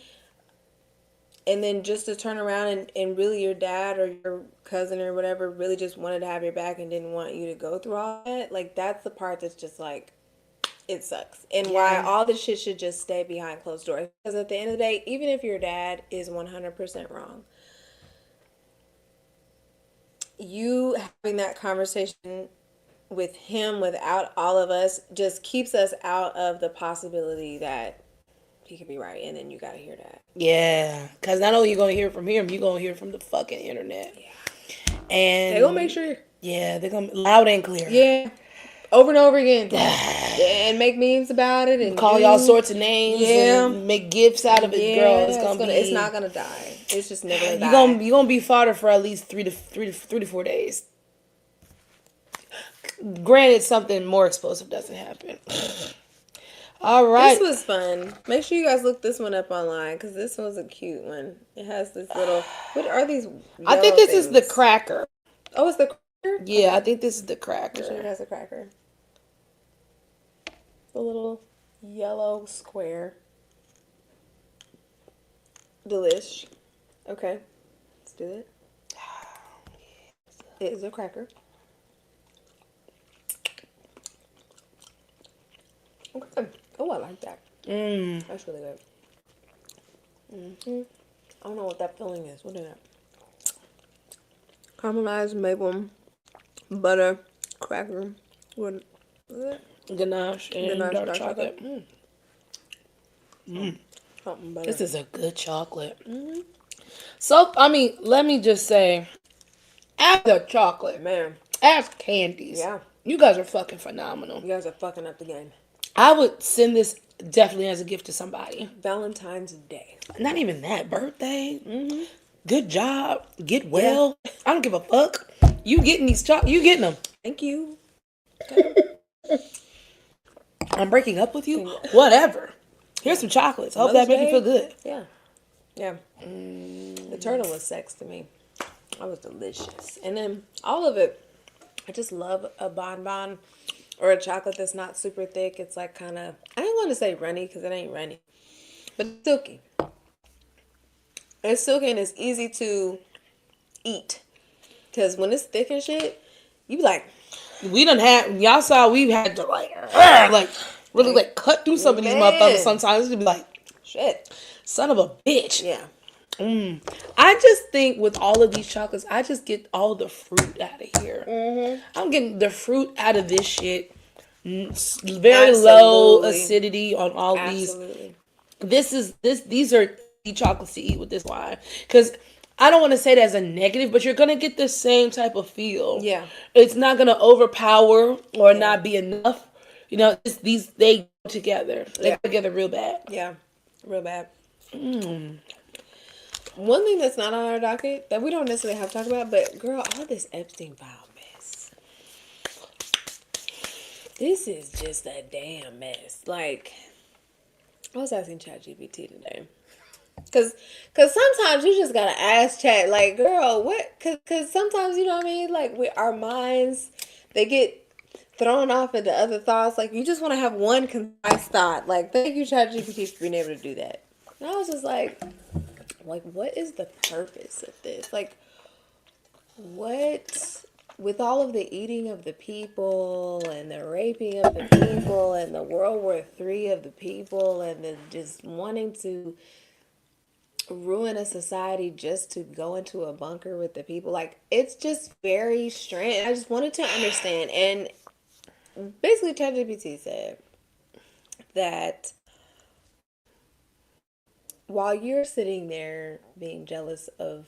A: and then just to turn around and really your dad or your cousin or whatever really just wanted to have your back and didn't want you to go through all that, like, that's the part that's just like, it sucks. And why all this shit should just stay behind closed doors. Because at the end of the day, even if your dad is 100% wrong, you having that conversation with him without all of us just keeps us out of the possibility that he could be right, and then you gotta hear that.
B: Yeah, because not only you going to hear it from him, you're going to hear it from the fucking internet.
A: Yeah.
B: And
A: They gonna make sure.
B: Yeah, they're going to loud and clear.
A: Yeah. Over and over again. And make memes about it and
B: call y'all sorts of names and make gifts out of it.
A: Yeah,
B: Girl, it's
A: not gonna die. It's just never gonna die.
B: You're gonna be fodder for at least 3 to 4 days. Granted, something more explosive doesn't happen. All right.
A: This was fun. Make sure you guys look this one up online because this one's a cute one. It has this little. What are these?
B: I think this is the cracker.
A: Oh, it's the cracker?
B: Yeah, okay. I think this is the cracker.
A: Make sure it has a cracker. The little yellow square. Delish. Okay. Let's do it. It is a cracker. Okay. Oh, I like that. That's really good. I don't know what that filling is. What is that? Caramelized maple butter cracker. What is it?
B: Ganache and dark chocolate. This is a good chocolate. So, I mean, let me just say, as a chocolate,
A: man,
B: as candies,
A: yeah,
B: you guys are fucking phenomenal.
A: You guys are fucking up the game.
B: I would send this definitely as a gift to somebody.
A: Valentine's Day.
B: Not even that. Birthday. Good job. Get well. Yeah. I don't give a fuck. You getting these chocolates. You getting them.
A: Thank you.
B: I'm breaking up with you. Whatever. Here's some chocolates. I hope that makes you feel good.
A: Yeah. Yeah. The turtle was sex to me. That was delicious. And then all of it, I just love a bonbon or a chocolate that's not super thick. It's like kind of, I don't want to say runny because it ain't runny, but it's silky. It's silky and it's easy to eat. Because when it's thick and shit, you be like,
B: we done had, y'all saw we had to like really like cut through some of these motherfuckers sometimes. It'd be like,
A: shit.
B: Son of a bitch.
A: Yeah.
B: I just think with all of these chocolates, I just get all the fruit out of here. I'm getting the fruit out of this shit. Very low acidity on all these. These are the chocolates to eat with this wine. Because I don't want to say that as a negative, but you're going to get the same type of feel. Yeah. It's not going to overpower or not be enough. You know, they go together. They go together real bad.
A: Yeah. Real bad. One thing that's not on our docket that we don't necessarily have to talk about, but girl, all this Epstein file mess. This is just a damn mess. Like, I was asking ChatGPT today. Cause sometimes you just gotta ask Chat, like, girl, what? Cause sometimes, you know what I mean? Like, our minds, they get thrown off into other thoughts. Like, you just want to have one concise thought. Like, thank you, ChatGPT, for being able to do that. And I was just like, what is the purpose of this? Like, what, with all of the eating of the people and the raping of the people and the World War III of the people and the just wanting to ruin a society just to go into a bunker with the people, like, it's just very strange. I just wanted to understand. And basically ChatGPT said that while you're sitting there being jealous of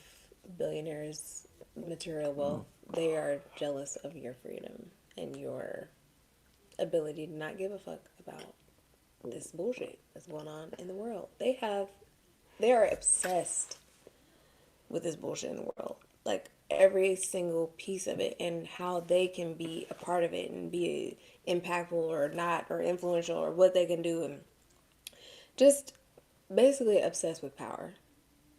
A: billionaires' material wealth, they are jealous of your freedom and your ability to not give a fuck about this bullshit that's going on in the world. They are obsessed with this bullshit in the world. Like, every single piece of it and how they can be a part of it and be impactful or not, or influential, or what they can do, and just basically obsessed with power.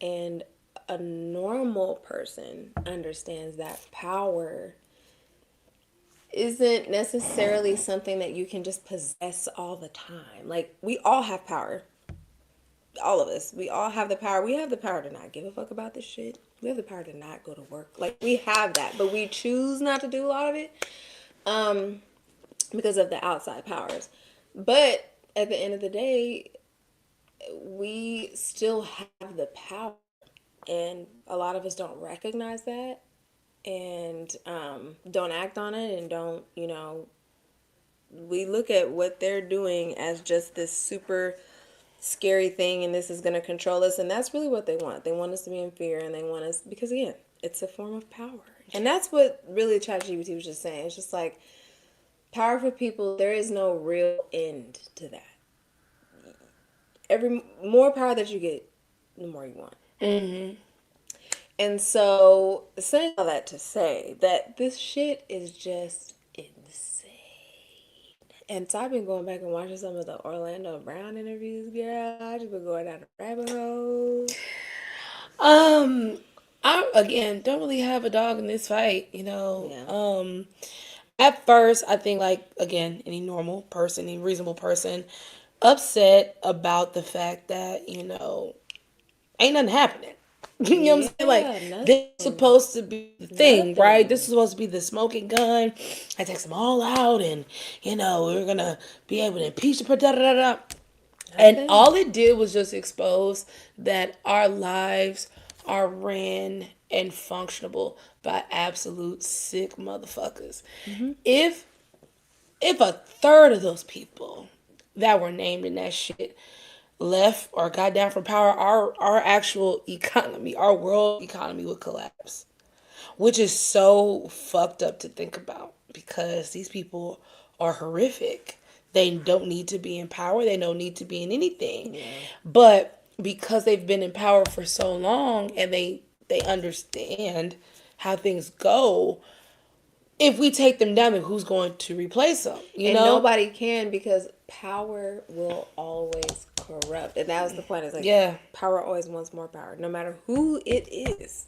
A: And a normal person understands that power isn't necessarily something that you can just possess all the time. Like, we all have power. All of us. We all have the power. We have the power to not give a fuck about this shit. We have the power to not go to work. Like, we have that, but we choose not to do a lot of it because of the outside powers. But at the end of the day, we still have the power, and a lot of us don't recognize that and don't act on it, and don't, we look at what they're doing as just this super scary thing, and this is going to control us. And that's really what they want. They want us to be in fear, and they want us, because again, it's a form of power. And that's what really ChatGPT was just saying. It's just like, power for people, there is no real end to that. Every more power that you get, the more you want.
B: Mm-hmm.
A: And so, saying all that to say that this shit is just insane. And so I've been going back and watching some of the Orlando Brown interviews, girl. I just been going down the rabbit hole.
B: I again don't really have a dog in this fight,
A: Yeah.
B: At first, I think, like, again, any normal person, any reasonable person, upset about the fact that, ain't nothing happening. You know what I'm saying? Like,
A: nothing.
B: this is supposed to be the thing, right?
A: Nothing.
B: This is supposed to be the smoking gun. I takes them all out, and, we're going to be able to impeach the da. And
A: Nothing.
B: all it did was just expose that our lives are ran and functionable by absolute sick motherfuckers. If a third of those people that were named in that shit left or got down from power, our actual economy, our world economy would collapse. Which is so fucked up to think about, because these people are horrific. They don't need to be in power. They don't need to be in anything.
A: Yeah.
B: But because they've been in power for so long, and they understand how things go, if we take them down, then who's going to replace them?
A: And nobody can, because power will always corrupt. And that was the point. It's like,
B: Yeah.
A: power always wants more power, no matter who it is.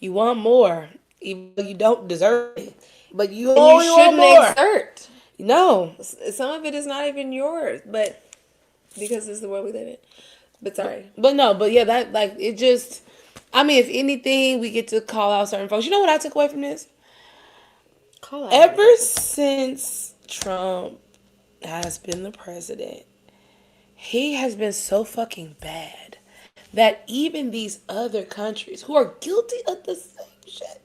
B: You want more, even though you don't deserve it. But you
A: And
B: only
A: you
B: want
A: shouldn't
B: more.
A: exert.
B: No.
A: Some of it is not even yours, but because this is the world we live in. But sorry.
B: But yeah, that, like, it just, I mean, if anything, we get to call out certain folks. You know what I took away from this?
A: Call out.
B: Ever since Trump has been the president, he has been so fucking bad that even these other countries who are guilty of the same shit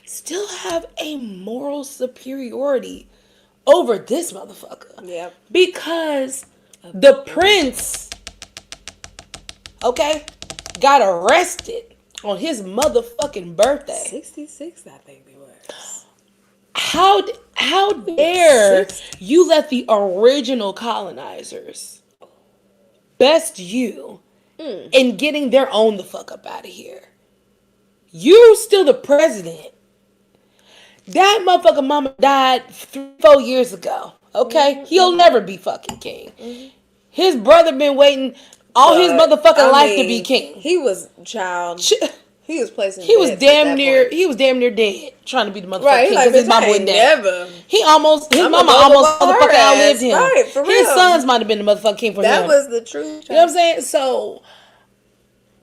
B: still have a moral superiority over this motherfucker.
A: Yep.
B: Because the prince, okay, got arrested on his motherfucking birthday.
A: 66, I think it was.
B: How dare you let the original colonizers best you in getting their own the fuck up out of here? You still the president. That motherfucker mama died 3-4 years ago. Okay?
A: Mm-hmm.
B: He'll never be fucking king. Mm-hmm. His brother been waiting all his motherfucking life to be king.
A: He was child. He was placing.
B: He was
A: bets at
B: damn
A: that
B: near.
A: point.
B: He was damn near dead trying to be the motherfucking
A: Right, he
B: king
A: like,
B: because his
A: bitch,
B: mama
A: I
B: wasn't
A: ain't
B: dead.
A: never.
B: His
A: I'ma
B: mama
A: go
B: almost
A: the hard
B: motherfucking outlived
A: ass.
B: him.
A: Right, for
B: His
A: real.
B: sons might have been the motherfucking king for him.
A: That was the truth.
B: You know what I'm saying? So,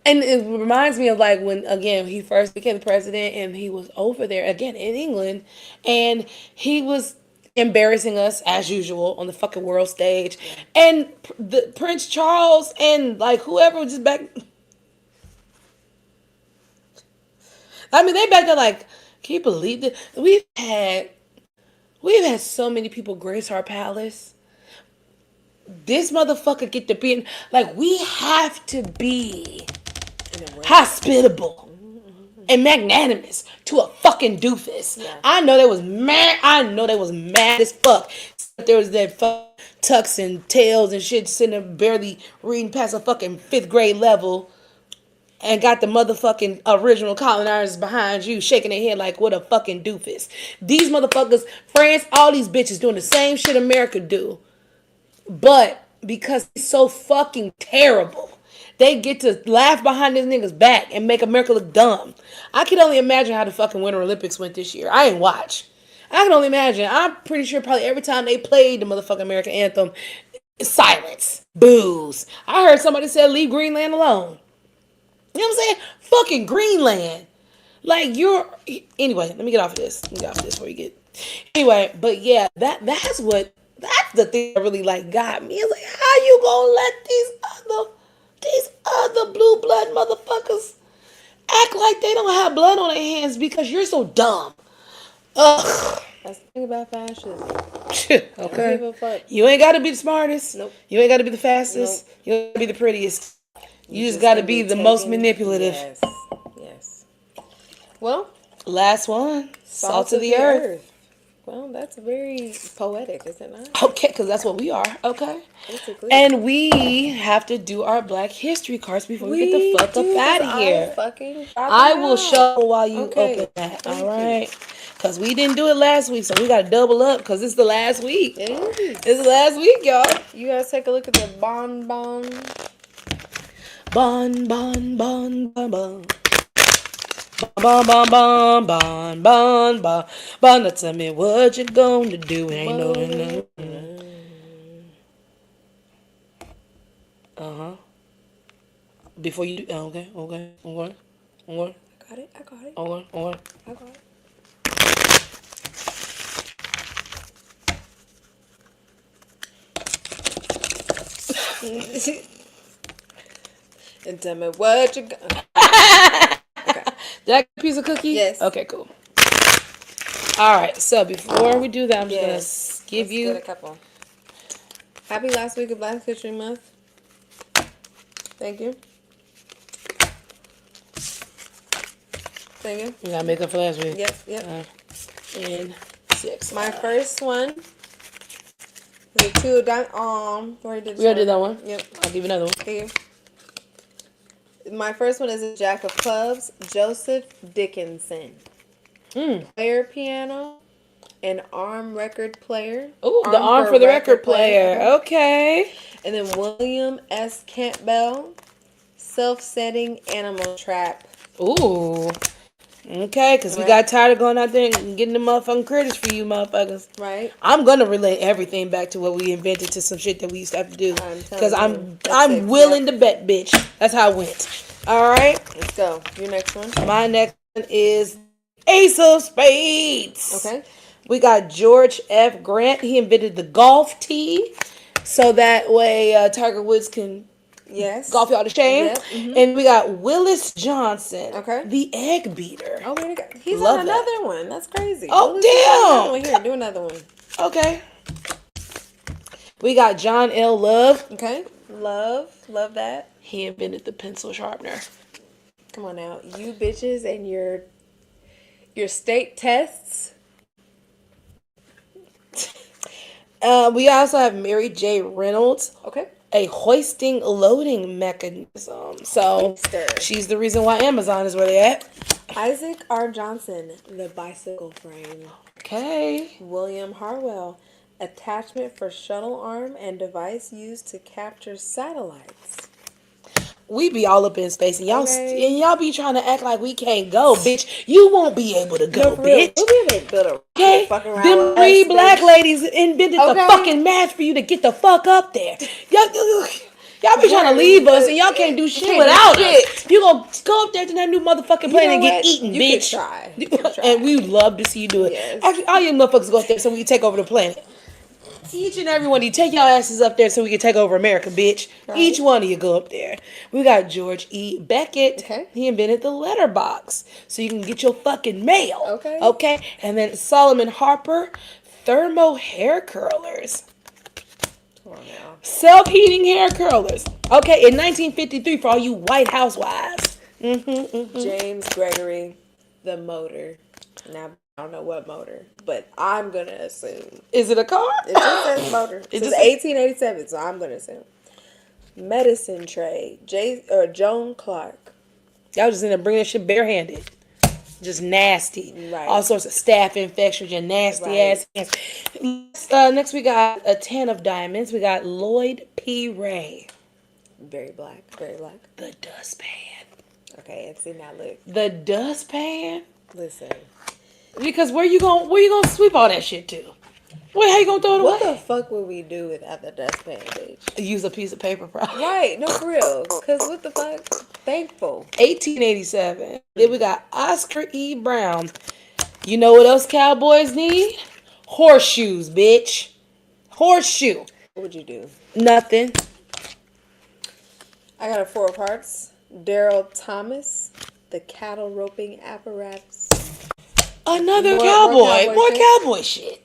B: and it reminds me of like when again he first became the president and he was over there again in England, and he was embarrassing us as usual on the fucking world stage, and the Prince Charles and like whoever was just back. I mean, they back there like, can you believe that we've had so many people grace our palace. This motherfucker get to be like we have to be hospitable and magnanimous to a fucking doofus.
A: Yeah.
B: I know they was mad. I know they was mad as fuck. There was that fuck tucks and tails and shit sitting there barely reading past a fucking 5th grade level. And got the motherfucking original colonizers behind you shaking their head like what a fucking doofus. These motherfuckers, France, all these bitches doing the same shit America do. But because it's so fucking terrible, they get to laugh behind this nigga's back and make America look dumb. I can only imagine how the fucking Winter Olympics went this year. I ain't watch. I can only imagine. I'm pretty sure probably every time they played the motherfucking American anthem, silence, boos. I heard somebody say leave Greenland alone. You know what I'm saying? Fucking Greenland. Like you're anyway, let me get off of this. Let me get off of this before you get anyway, but yeah, that's the thing that really like got me. It's like how you gonna let these other blue blood motherfuckers act like they don't have blood on their hands because you're so dumb. Ugh.
A: That's the thing about fascism.
B: Okay.
A: Don't give a fuck.
B: You ain't gotta be the smartest.
A: Nope.
B: You ain't gotta be the fastest.
A: Nope.
B: You ain't gotta be the prettiest. You just gotta be the most manipulative.
A: Yes. Yes. Well,
B: Last one. Salt of the earth.
A: Well, that's very poetic, is it not?
B: Okay, because that's what we are. Okay.
A: Basically.
B: And we have to do our Black History cards before we get the fuck up out of here. I will show while you open that. All right. Because we didn't do it last week, so we got to double up because it's the last week.
A: It is.
B: It's the last week, y'all.
A: You guys take a look at the bon.
B: Bon. Bon, bon, bon. Bon, bon, bon, bon, bon, bon. Bon, now tell me what you gonna do. Ain't no. Before you do, okay.
A: I got it.
B: Okay.
A: And tell me what you got.
B: Okay. Did I get a piece of cookie?
A: Yes.
B: Okay, cool. All right. So before we do that, I'm just gonna give you
A: a couple. Happy last week of Black History Month. Thank you. Thank you.
B: You gotta make up for last week.
A: Yep.
B: And 6.
A: My first one. The 2 of diamonds. We already
B: did that one.
A: Yep.
B: I'll give you another one.
A: Thank you. My first one is a Jack of Clubs, Joseph Dickinson. Player piano, an arm record player.
B: Oh, the arm for the record player. Okay.
A: And then William S. Campbell, self-setting animal trap.
B: Ooh. Okay, because we got tired of going out there and getting the motherfucking critters for you motherfuckers.
A: Right.
B: I'm going to relate everything back to what we invented to some shit that we used to have to do. Because I'm willing to bet, bitch. That's how it went. All right.
A: Let's go. Your next one.
B: My next one is Ace of Spades.
A: Okay.
B: We got George F. Grant. He invented the golf tee. So that way Tiger Woods can golf y'all to shame. Yep. Mm-hmm. And we got Willis Johnson.
A: Okay.
B: The egg beater.
A: Oh, he's on another one. That's crazy.
B: Oh,
A: Willis, damn. Here, do another one.
B: Okay. We got John L. Love.
A: Okay. Love that.
B: He invented the pencil sharpener.
A: Come on now. You bitches and your state tests.
B: We also have Mary J. Reynolds.
A: Okay.
B: A hoisting loading mechanism. So she's the reason why Amazon is where they at.
A: Isaac R. Johnson, the bicycle frame.
B: Okay.
A: William Harwell, attachment for shuttle arm and device used to capture satellites.
B: We be all up in space, and
A: Okay.
B: y'all be trying to act like we can't go, bitch. You won't be able to go,
A: No, for real.
B: bitch.
A: We'll be able to build a rocket
B: Okay,
A: fucking around
B: them
A: with
B: three
A: us,
B: black
A: bitch.
B: ladies invented the
A: Okay.
B: fucking math for you to get the fuck up there. Y'all be trying to
A: Right,
B: leave us,
A: but
B: and y'all can't do shit
A: can't do
B: without
A: shit.
B: us. You gonna go up there to that new motherfucking
A: You
B: plane
A: know
B: and get
A: what?
B: eaten,
A: You could
B: bitch.
A: try. You could try.
B: And we would love to see you do it.
A: Yes.
B: Actually, all you motherfuckers go up there so we can take over the planet. Each and every one of you, take your asses up there so we can take over America, bitch.
A: Right.
B: Each one of you go up there. We got George E. Beckett.
A: Okay.
B: He invented the letterbox so you can get your fucking mail.
A: Okay.
B: Okay. And then Solomon Harper, thermo hair curlers.
A: Come on now.
B: Self-heating hair curlers. Okay, in 1953 for all you white housewives.
A: James Gregory, the motor. Now, I don't know what motor, but I'm going to assume.
B: Is it a car?
A: It just says motor. It says
B: just-
A: 1887, so I'm going to assume. Medicine tray. Joan Clark.
B: Y'all just end up bringing shit barehanded. Just nasty.
A: Right.
B: All sorts of staph infections, your nasty ass hands. Next we got a 10 of diamonds. We got Lloyd P. Ray.
A: Very black. Very black.
B: The dustpan.
A: Okay, and see now look.
B: The dustpan?
A: Listen.
B: Because where you gonna sweep all that shit to? How you gonna throw it
A: What
B: away?
A: the fuck would we do without the dustpan, bitch?
B: Use a piece of paper, probably.
A: Right, no, for real. Because what the fuck? Thankful.
B: 1887. Then we got Oscar E. Brown. You know what else cowboys need? Horseshoes, bitch. Horseshoe.
A: What would you do?
B: Nothing.
A: I got a 4 of hearts. Daryl Thomas, the cattle roping apparatus.
B: Another
A: More
B: cowboy. More
A: shit.
B: cowboy shit.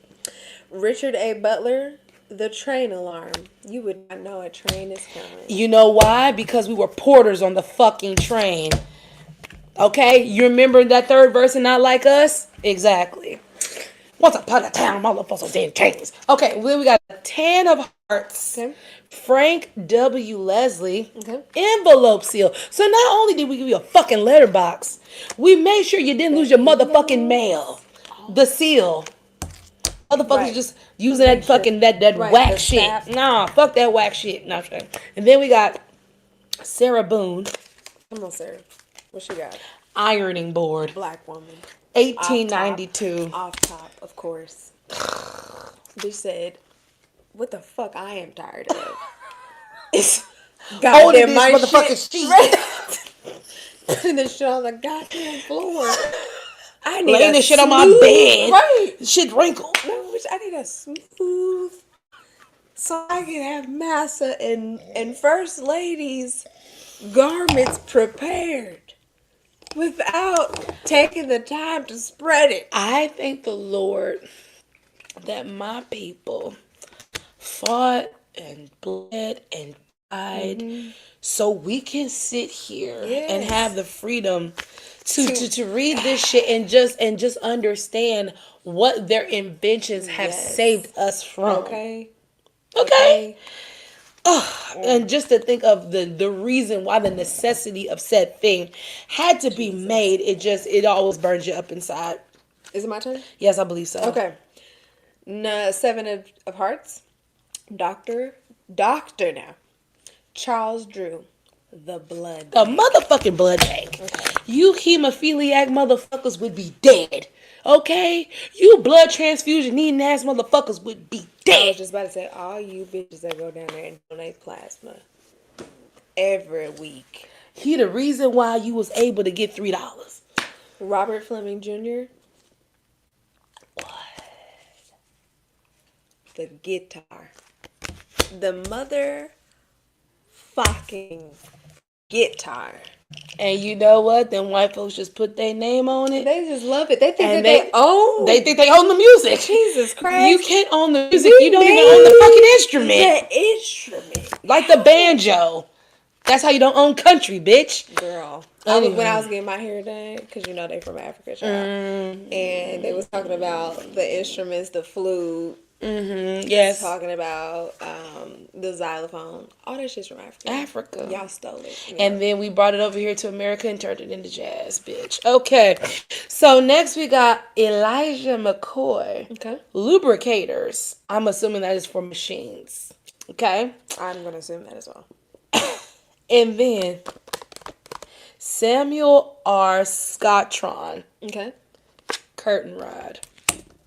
A: Richard A. Butler, the train alarm. You would not know a train is coming.
B: You know why? Because we were porters on the fucking train. Okay? You remember that third verse and Not Like Us? Exactly. Once upon a time, all of us was in chains. Okay, well, we got a 10 of hearts.
A: Okay.
B: Frank W. Leslie.
A: Okay.
B: Envelope seal. So not only did we give you a fucking letterbox, we made sure you didn't lose your motherfucking mail. The seal. Motherfuckers
A: Right.
B: just using that fucking that
A: Right,
B: whack
A: the
B: shit.
A: sap.
B: Nah, fuck that whack shit. Nah, sure. And then we got Sarah Boone,
A: Come on, sir. What she got?
B: ironing board,
A: Black woman.
B: 1892.
A: Off top, of course. Bitch said, what the fuck I am tired of.
B: It's
A: Goddamn
B: this
A: my
B: motherfucking
A: shit. Putting this shit on the goddamn floor. I need
B: laying
A: a
B: this shit on my
A: smooth-
B: bed.
A: Right.
B: Shit wrinkled.
A: No, bitch, I need a smooth so I can have massa and first ladies garments prepared without taking the time to spread it.
B: I thank the Lord that my people fought and bled and died so we can sit here and
A: Yes.
B: have the freedom to read this shit and just understand what their inventions have
A: Yes.
B: saved us from.
A: Okay.
B: Okay. And just to think of the reason why the necessity of said thing had to be made, it always burns you up inside.
A: Is it my turn?
B: Yes, I believe so.
A: Okay. 7 of hearts. Doctor now. Charles Drew. The blood.
B: A motherfucking blood bank. You hemophiliac motherfuckers would be dead. Okay? You blood transfusion needing ass motherfuckers would be
A: I was
B: dead.
A: just about to say, all you bitches that go down there and donate plasma every week.
B: He the reason why you was able to get $3.
A: Robert Fleming Jr.
B: What?
A: The guitar. The motherfucking guitar.
B: And you know what? Them white folks just put their name on it.
A: They just love it. They think
B: And
A: that they own.
B: They think they own the music.
A: Jesus Christ.
B: You can't own the music.
A: We
B: You don't even
A: made
B: own the fucking instrument.
A: The instrument.
B: Like the banjo. That's how you don't own country, bitch.
A: Girl.
B: Anyway.
A: When I was getting my hair done, because you know they from Africa, child. And they was talking about the instruments, the flute,
B: Yes.
A: talking about the xylophone. All that shit's from Africa.
B: Africa.
A: Y'all stole it.
B: And then we brought it over here to America and turned it into jazz, bitch. Okay. So next we got Elijah McCoy.
A: Okay.
B: Lubricators. I'm assuming that is for machines. Okay.
A: I'm going to assume that as well.
B: And then Samuel R. Scottron,
A: Okay.
B: curtain rod.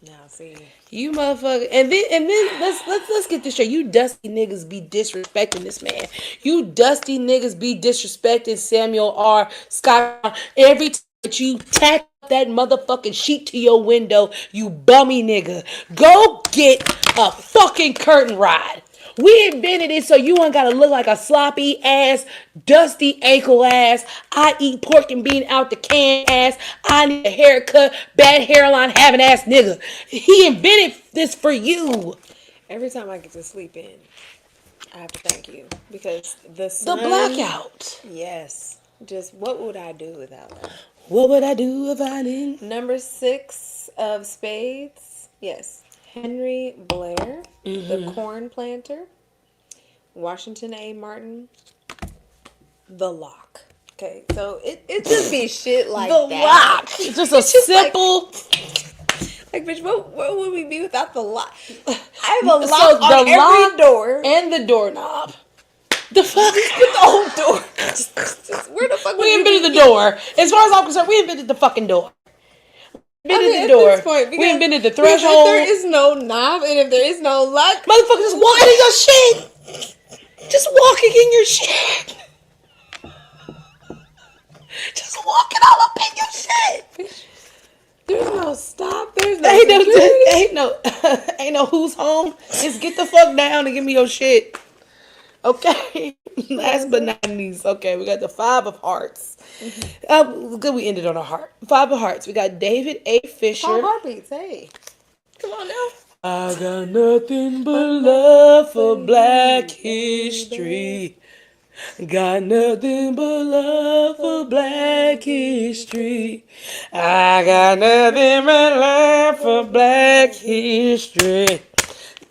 A: Now see.
B: You motherfucker, and then let's get this straight. You dusty niggas be disrespecting this man. You dusty niggas be disrespecting Samuel R. Scott every time that you tack that motherfucking sheet to your window. You bummy nigga, go get a fucking curtain rod. We invented it so you ain't gotta look like a sloppy ass, dusty ankle ass, I eat pork and bean out the can ass, I need a haircut, bad hairline having ass nigga. He invented this for you.
A: Every time I get to sleep in, I have to thank you because the
B: The
A: sun.
B: blackout.
A: Yes. Just what would I do without that?
B: What would I do if I didn't?
A: Number 6 of spades. Yes. Henry Blair, the corn planter. Washington A. Martin, the lock. Okay, so it just be shit like
B: The
A: that.
B: lock. Just a simple.
A: Like, bitch, what would we be without the lock? I have a lock
B: So
A: on
B: the
A: every
B: lock
A: door.
B: and the doorknob. The fuck?
A: Put the whole door. Where the fuck would
B: We
A: you
B: invented
A: be?
B: the door. As far as I'm concerned, we invented the fucking door. Invented
A: Okay,
B: the
A: at
B: door.
A: this point,
B: We invented the
A: because
B: threshold.
A: if there is no knob and if there is no lock,
B: Motherfucker just walking in your shit. Just walking in your shit. Just walking all up in your shit.
A: there's no stop. There's no
B: Ain't no,
A: security.
B: ain't no who's home. Just get the fuck down and give me your shit. Okay. Last but not least, okay, we got the 5 of hearts. Good, we ended on a heart. 5 of hearts. We got David A. Fisher.
A: 5 heartbeats. Hey, come on now.
B: I got nothing but love for Black history. Got nothing but love for Black history. I got nothing but love for Black history.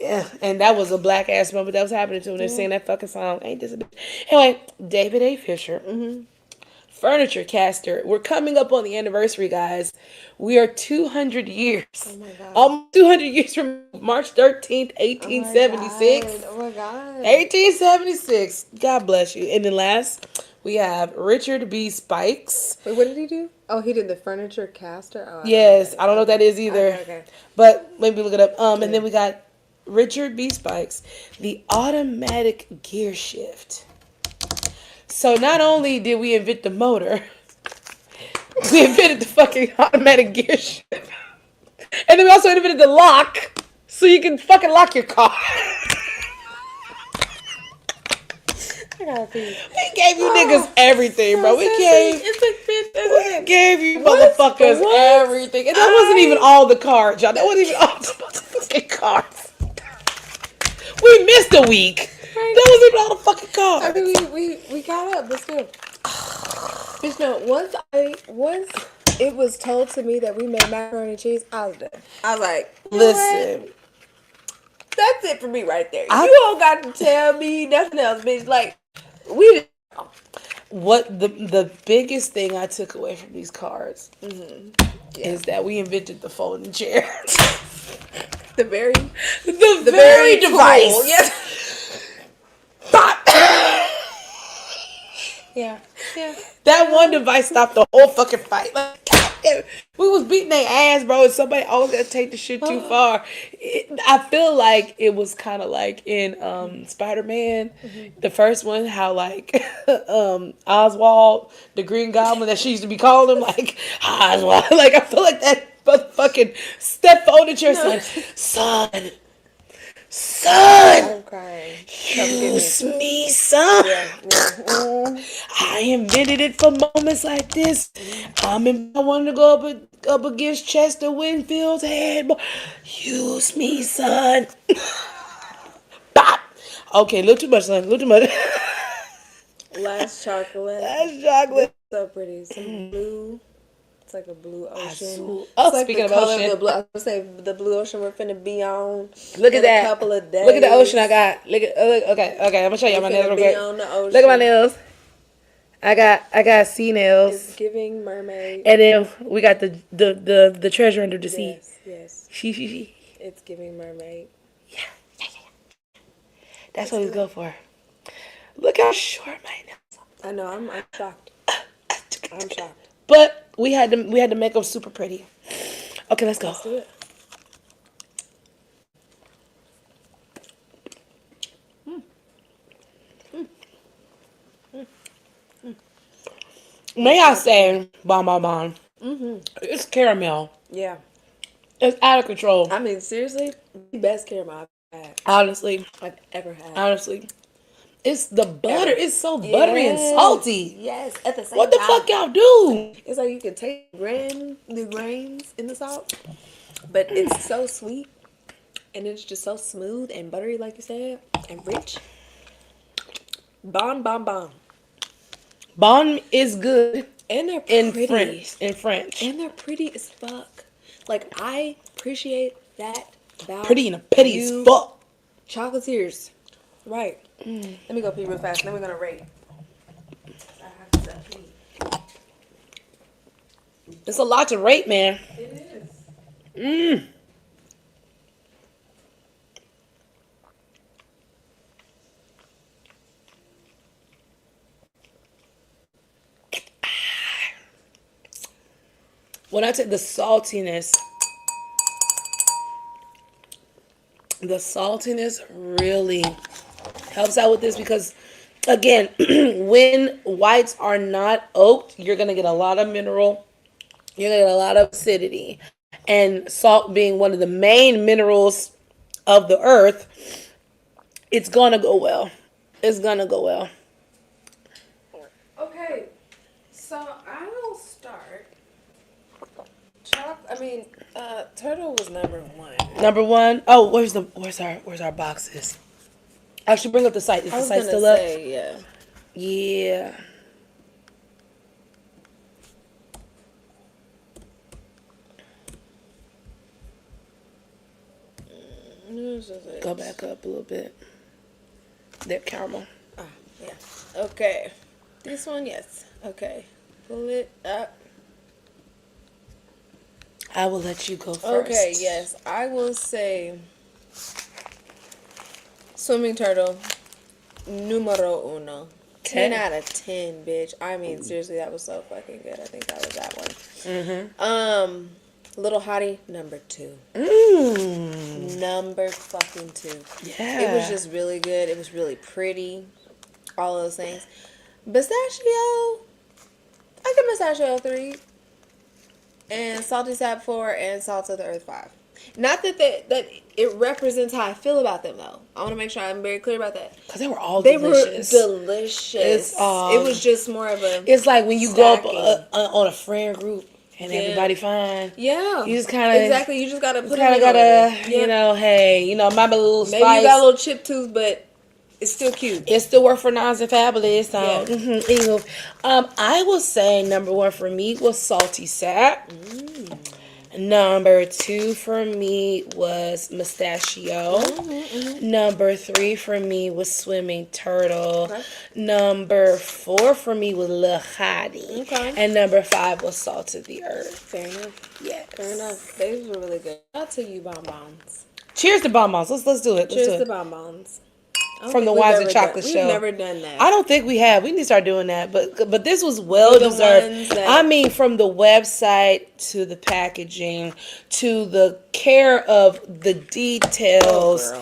B: Yeah, and that was a black ass moment that was happening to when they're singing that fucking song. Ain't this a bitch? Anyway, David A. Fisher. Furniture caster. We're coming up on the anniversary, guys. We are 200 years.
A: Oh my god.
B: Almost 200 years from March 13th, 1876.
A: Oh my god.
B: 1876. God bless you. And then last, we have Richard B. Spikes.
A: Wait, what did he do? Oh, he did the furniture caster. Oh,
B: Yes, I don't know what that is either.
A: Okay.
B: But maybe look it up. And then we got Richard B. Spikes, the automatic gear shift. So not only did we invent the motor, we invented the fucking automatic gear shift. And then we also invented the lock, so you can fucking lock your car.
A: I gotta pee.
B: We gave you niggas everything, bro. We gave you motherfuckers everything. And that wasn't even all the cards, y'all. That wasn't even all the motherfucking cards. We missed a week. That wasn't even all the fucking cards.
A: I mean, we got up, but still. Bitch, no, once it was told to me that we made macaroni and cheese, I was done. I was like, you know what?
B: Listen.
A: That's it for me right there. You don't got to tell me nothing else, bitch. Like, we
B: What the biggest thing I took away from these cards is that we invented the folding chair.
A: the very
B: the very device.
A: tool. Yes. Yeah. Yeah.
B: That one device stopped the whole fucking fight. Like, goddamn, we was beating their ass, bro, and somebody always got to take the shit too far. I feel like it was kind of like in Spider-Man, the first one, how like Oswald, the Green Goblin, that she used to be calling him, like, Oswald. Like, I feel like that motherfucking step folding chair said, son,
A: I'm crying.
B: use me, son. I invented it for moments like this. I wanted to go up against Chester Winfield's head. Use me, son. Bop. Okay, a little too much, son. A little too much.
A: Last chocolate.
B: That's chocolate.
A: So pretty. Some blue. It's like a blue ocean.
B: Oh,
A: Like
B: speaking
A: the
B: of
A: color
B: ocean.
A: Of the blue, I was gonna say the blue ocean we're finna be on.
B: Look at
A: in
B: that.
A: A couple of days.
B: Look at the ocean I got. Look at okay. I'm gonna show you my nails real
A: Be
B: quick.
A: on the ocean.
B: Look at my nails. I got sea nails.
A: It's giving mermaid.
B: And then we got the treasure under the sea.
A: Yes.
B: She.
A: It's giving mermaid.
B: Yeah. That's what we go for. Look how short my nails are.
A: I know. I'm shocked. I'm shocked.
B: But we had to make them super pretty. Okay, let's go.
A: Let's do it.
B: May I say, bon. It's caramel.
A: Yeah.
B: It's out of control.
A: I mean, seriously, the best caramel I've had.
B: Honestly,
A: I've ever had.
B: honestly, it's the butter.
A: Ever.
B: It's so buttery and
A: Yes.
B: salty.
A: Yes. At the same
B: What the
A: time.
B: fuck y'all do?
A: It's like you can taste the grains in the salt, but it's so sweet, and it's just so smooth and buttery, like you said, and rich. Bon.
B: Bon is good
A: And they're
B: in
A: pretty.
B: French. In French,
A: And they're pretty as fuck. Like, I appreciate that about
B: pretty and a petty
A: you
B: as fuck.
A: chocolatiers. Right. Let me go pee real fast, and then we're gonna rate. I have to pee.
B: It's a lot to rate, man.
A: It is.
B: When I take the saltiness really helps out with this because, again, when whites are not oaked, you're going to get a lot of mineral. You're going to get a lot of acidity. And salt being one of the main minerals of the earth, it's going to go well. It's going to go well.
A: Okay, so I will start. Turtle was number one.
B: Number one. Oh, where's our boxes? Actually, bring up the site. Is the site still up?
A: Yeah.
B: Yeah. Go back up a little bit. There, caramel.
A: Yeah. Okay. This one, yes. Okay. Pull it up.
B: I will let you go first.
A: Okay, yes. I will say swimming turtle, numero uno. 10 out of 10, bitch. I mean, seriously, that was so fucking good. I think that was that one. Little Hottie, number 2. Number fucking 2.
B: Yeah.
A: It was just really good. It was really pretty. All those things. Pistachio, I give pistachio 3. And salty sap 4 and salt of the earth 5. Not that it represents how I feel about them, though. I want to make sure I'm very clear about that.
B: Because they were all
A: delicious.
B: delicious.
A: They were delicious. It was just more of a...
B: It's like when you go up on a friend group and everybody fine.
A: Yeah.
B: You just kind of...
A: Exactly. You just got to put
B: it you know, hey, you know, my little spice.
A: Maybe you got a little chip tooth, but it's still cute.
B: It still work for Nas and Fabulous. So,
A: Yeah.
B: Anywho, I will say number 1 for me was salty sap. Number 2 for me was mustachio. Number 3 for me was swimming turtle.
A: Okay.
B: Number 4 for me was Lil Hottie.
A: Okay.
B: And number 5 was salt of the earth.
A: Fair enough.
B: Yes.
A: Fair enough. Those were really good. I'll tell you bonbons.
B: Cheers to bonbons. Let's do it.
A: Cheers to bonbons.
B: From the Wise and Chocolate Show.
A: We've never done that.
B: I don't think we have. We need to start doing that. But this was well deserved. I mean, from the website to the packaging to the care of the details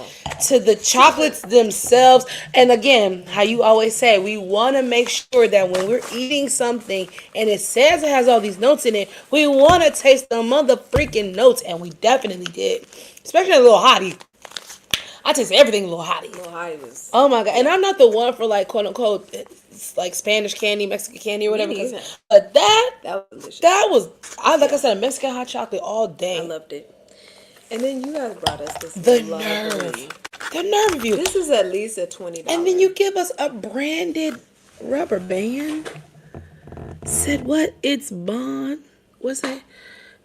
B: to the chocolates themselves. And again, how you always say, we want to make sure that when we're eating something and it says it has all these notes in it, we want to taste the mother freaking notes. And we definitely did. Especially a Little Hottie. I taste everything Little Hottie.
A: Little Hottie was...
B: Oh my God. And I'm not the one for like quote unquote like Spanish candy, Mexican candy or whatever. But that
A: was delicious.
B: That was like I said, a Mexican hot chocolate all day.
A: I loved it. And then you guys brought us this.
B: The nerve of you.
A: This is at least a $20.
B: And then you give us a branded rubber band. Said what? It's bond. What's that?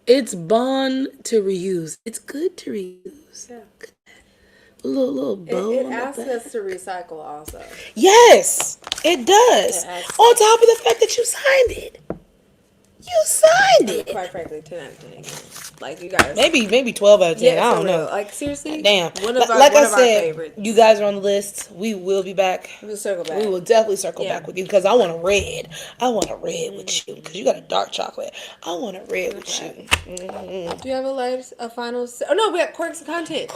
B: It's bond to reuse. It's good to reuse. Yeah. Little bow.
A: It asks us to recycle also.
B: Yes, it does. On top of the fact that you signed it. You signed it.
A: Quite frankly, 10 out of 10 again. Like, you guys.
B: Maybe 12 out of 10.
A: Yeah,
B: I
A: for
B: don't
A: real.
B: know.
A: Like, seriously.
B: Damn.
A: One of
B: Like I
A: our
B: said,
A: favorites.
B: you guys are on the list. We will be back.
A: We'll circle back.
B: We will definitely circle
A: Yeah.
B: back with you because I want a red. I want a red with you because you got a dark chocolate. I want a red with you.
A: Do you have a final? Oh no, we got quirks and content.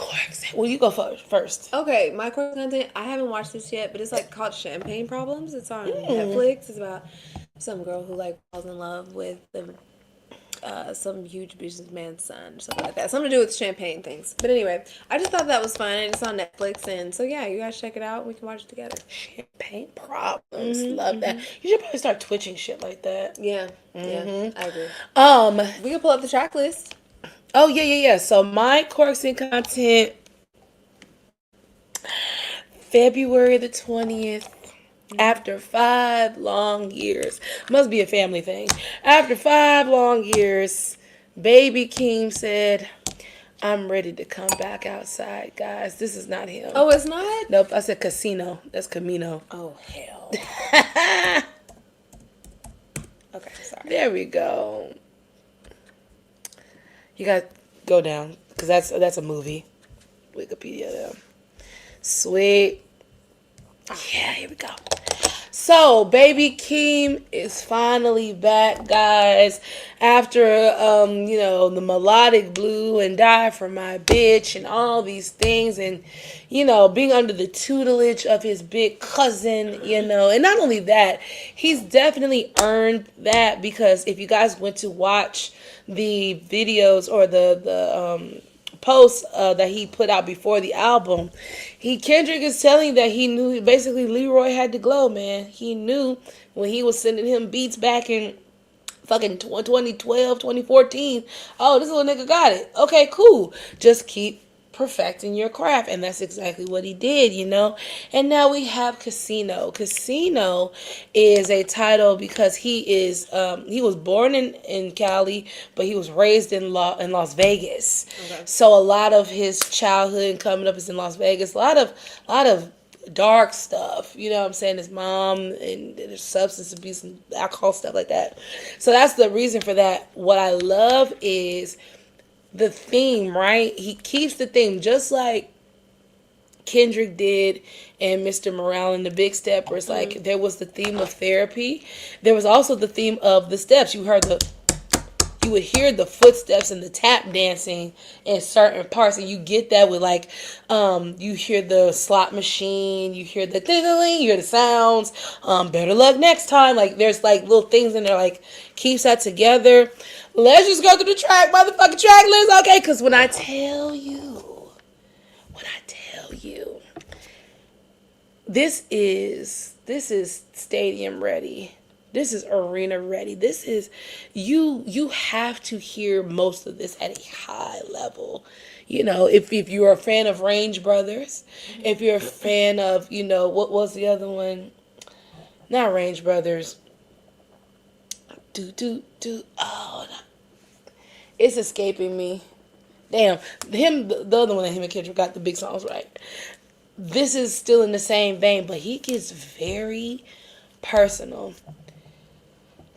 B: Well, you go first.
A: Okay, my quirks and content. I haven't watched this yet, but it's like called Champagne Problems. It's on Netflix. It's about some girl who like falls in love with some huge businessman's son, something like that. Something to do with champagne things. But anyway, I just thought that was fun, and it's on Netflix, and so yeah, you guys check it out. We can watch it together.
B: Champagne Problems, love that. You should probably start twitching shit like that.
A: Yeah, yeah, I agree. We can pull up the track list.
B: Oh yeah. So my quirks and content, February the 20th. After 5 long years, must be a family thing. After 5 long years, Baby Keem said, "I'm ready to come back outside, guys." This is not him.
A: Oh, it's not?
B: Nope, I said casino. That's Camino.
A: Oh, hell. Okay, sorry.
B: There we go. You got to go down because that's a movie. Wikipedia there. Sweet. Yeah, here we go. So, Baby Keem is finally back, guys. After, the melodic blue and die for my bitch and all these things. And, being under the tutelage of his big cousin, And not only that, he's definitely earned that because if you guys went to watch the videos or the posts that he put out before the album, Kendrick is telling that he knew basically Leroy had to glow, man. He knew when he was sending him beats back in fucking 2012, 2014. Oh, this little nigga got it. Okay, cool. Just keep perfecting your craft, and that's exactly what he did, And now we have Casino. Casino is a title because he was born in Cali, but he was raised in Las Vegas. Okay. So a lot of his childhood and coming up is in Las Vegas. A lot of dark stuff, what I'm saying, his mom and there's substance abuse and alcohol, stuff like that. So that's the reason for that. What I love is the theme, right? He keeps the theme just like Kendrick did and Mr. Morale in the Big Step, where it's like there was the theme of therapy. There was also the theme of the steps. You would hear the footsteps and the tap dancing in certain parts, and you get that with like you hear the slot machine, you hear the ding-a-ling, you hear the sounds, better luck next time. Like there's like little things in there like keeps that together. Let's just go through the motherfucking track list, okay? Because when I tell you, this is stadium ready. This is arena ready. This is, you have to hear most of this at a high level. If you're a fan of Range Brothers, if you're a fan of, what was the other one? Not Range Brothers. Oh, no. It's escaping me. Damn. The other one that him and Kendrick got the big songs right. This is still in the same vein, but he gets very personal.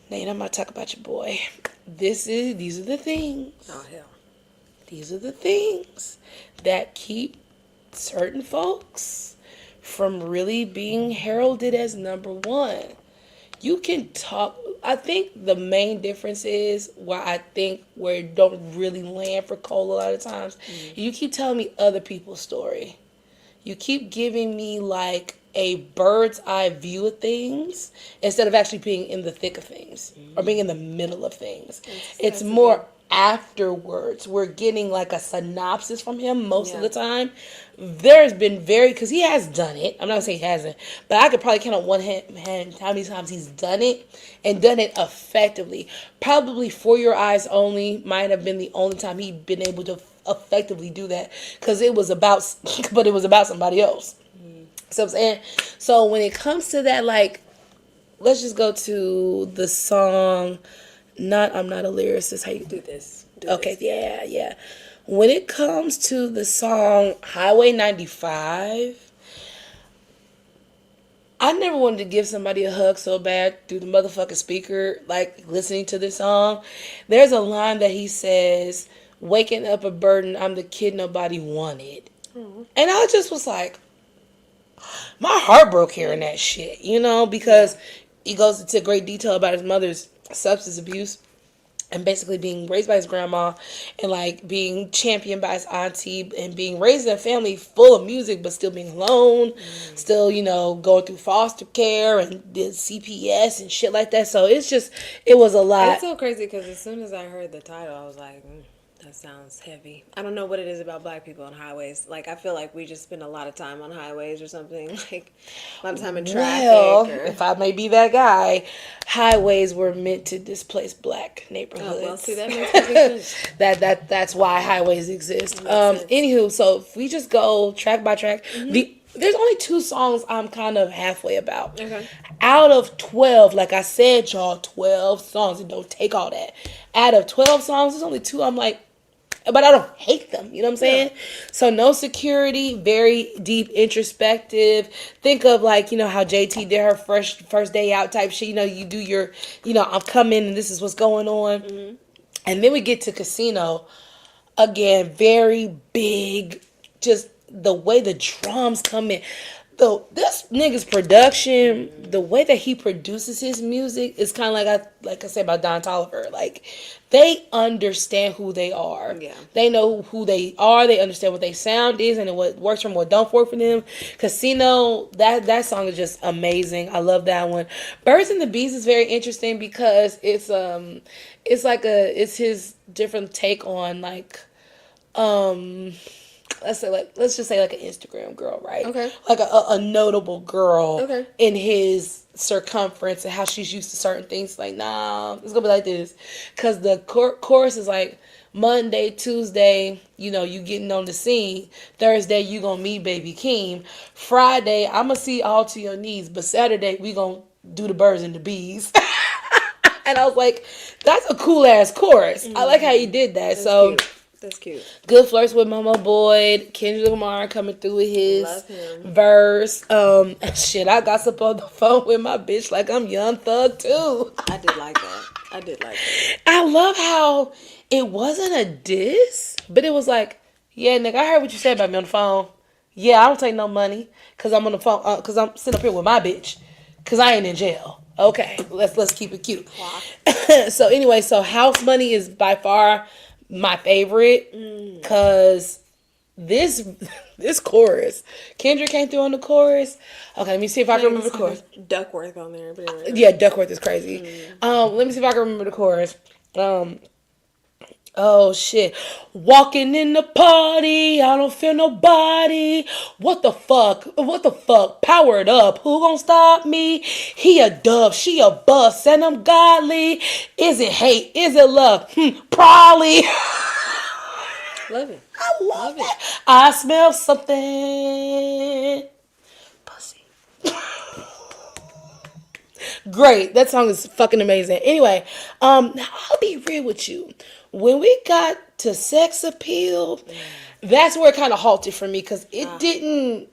B: Nate, I'm going to talk about your boy. These are the things.
A: Oh, hell.
B: These are the things that keep certain folks from really being heralded as number one. You can talk. I think the main difference is where it don't really land for Cole a lot of times. You keep telling me other people's story. You keep giving me like a bird's eye view of things instead of actually being in the thick of things or being in the middle of things. It's more afterwards. We're getting like a synopsis from him most of the time. There's been because he has done it. I'm not gonna say he hasn't, but I could probably count on one hand how many times he's done it and done it effectively. Probably For Your Eyes Only might have been the only time he'd been able to effectively do that because it was about somebody else. So I'm saying, so when it comes to that, like, let's just go to the song. I'm not a lyricist. How you do this? Okay, yeah. When it comes to the song Highway 95, I never wanted to give somebody a hug so bad through the motherfucking speaker, like listening to this song. There's a line that he says Waking up a burden, I'm the kid nobody wanted. And I just was like, my heart broke hearing that shit, because he goes into great detail about his mother's substance abuse and basically being raised by his grandma and like being championed by his auntie and being raised in a family full of music but still being alone, still, going through foster care and did CPS and shit like that. So it was a lot.
C: It's so crazy because as soon as I heard the title, I was like, that sounds heavy. I don't know what it is about black people on highways. Like, I feel like we just spend a lot of time on highways or something. Like, a lot of time in traffic.
B: Well, if I may be that guy, highways were meant to displace black neighborhoods.
C: Oh, well, see, that makes perfect sense.
B: That's why highways exist. Anywho, so if we just go track by track, there's only 2 songs I'm kind of halfway about.
C: Okay.
B: Out of 12, like I said, y'all, 12 songs, and don't take all that. Out of 12 songs, there's only 2 I'm like, but I don't hate them. You know what I'm saying? Yeah. So No Security, very deep, introspective. Think of like, how JT did her first day out type shit. You do your, I'm coming and this is what's going on. Mm-hmm. And then we get to Casino. Again, very big, just the way the drums come in. This nigga's production, the way that he produces his music is kind of like I said about Don Toliver. Like, they understand who they are.
C: Yeah.
B: They know who they are. They understand what their sound is and what works for them, what don't work for them. Casino, that song is just amazing. I love that one. Birds and the Bees is very interesting because it's his different take on like let's just say like an Instagram girl, right?
C: Okay.
B: Like a notable girl
C: Okay.
B: in his circumference and how she's used to certain things. Like, nah, it's gonna be like this. Cause the chorus is like Monday, Tuesday, you getting on the scene. Thursday, you gonna meet Baby Keem. Friday, I'ma see all to your knees. But Saturday, we gonna do the birds and the bees. And I was like, that's a cool ass chorus. I like how he did that.
C: That's cute.
B: Good Flirts with Momo Boyd. Kendrick Lamar coming through with his
C: Love him.
B: verse. Shit, I gossip on the phone with my bitch like I'm Young Thug too.
C: I did like that.
B: I love how it wasn't a diss, but it was like, yeah, nigga, I heard what you said about me on the phone. Yeah, I don't take no money because I'm on the phone, because I'm sitting up here with my bitch because I ain't in jail. Okay, let's keep it cute. Wow. So anyway, House Money is by far my favorite because this chorus, Kendrick came through on the chorus. Okay, let me see if I can remember the chorus.
C: Duckworth on there, but anyway.
B: Yeah, Duckworth is crazy. Let me see if I can remember the chorus. Oh shit. Walking in the party, I don't feel nobody. What the fuck? Powered up. Who gonna stop me? He a dove, she a bust, and I'm godly. Is it hate? Is it love? Probably.
C: Love it.
B: I love it. I smell something. Pussy. Great. That song is fucking amazing. Anyway, now I'll be real with you. When we got to Sex Appeal, that's where it kind of halted for me because I didn't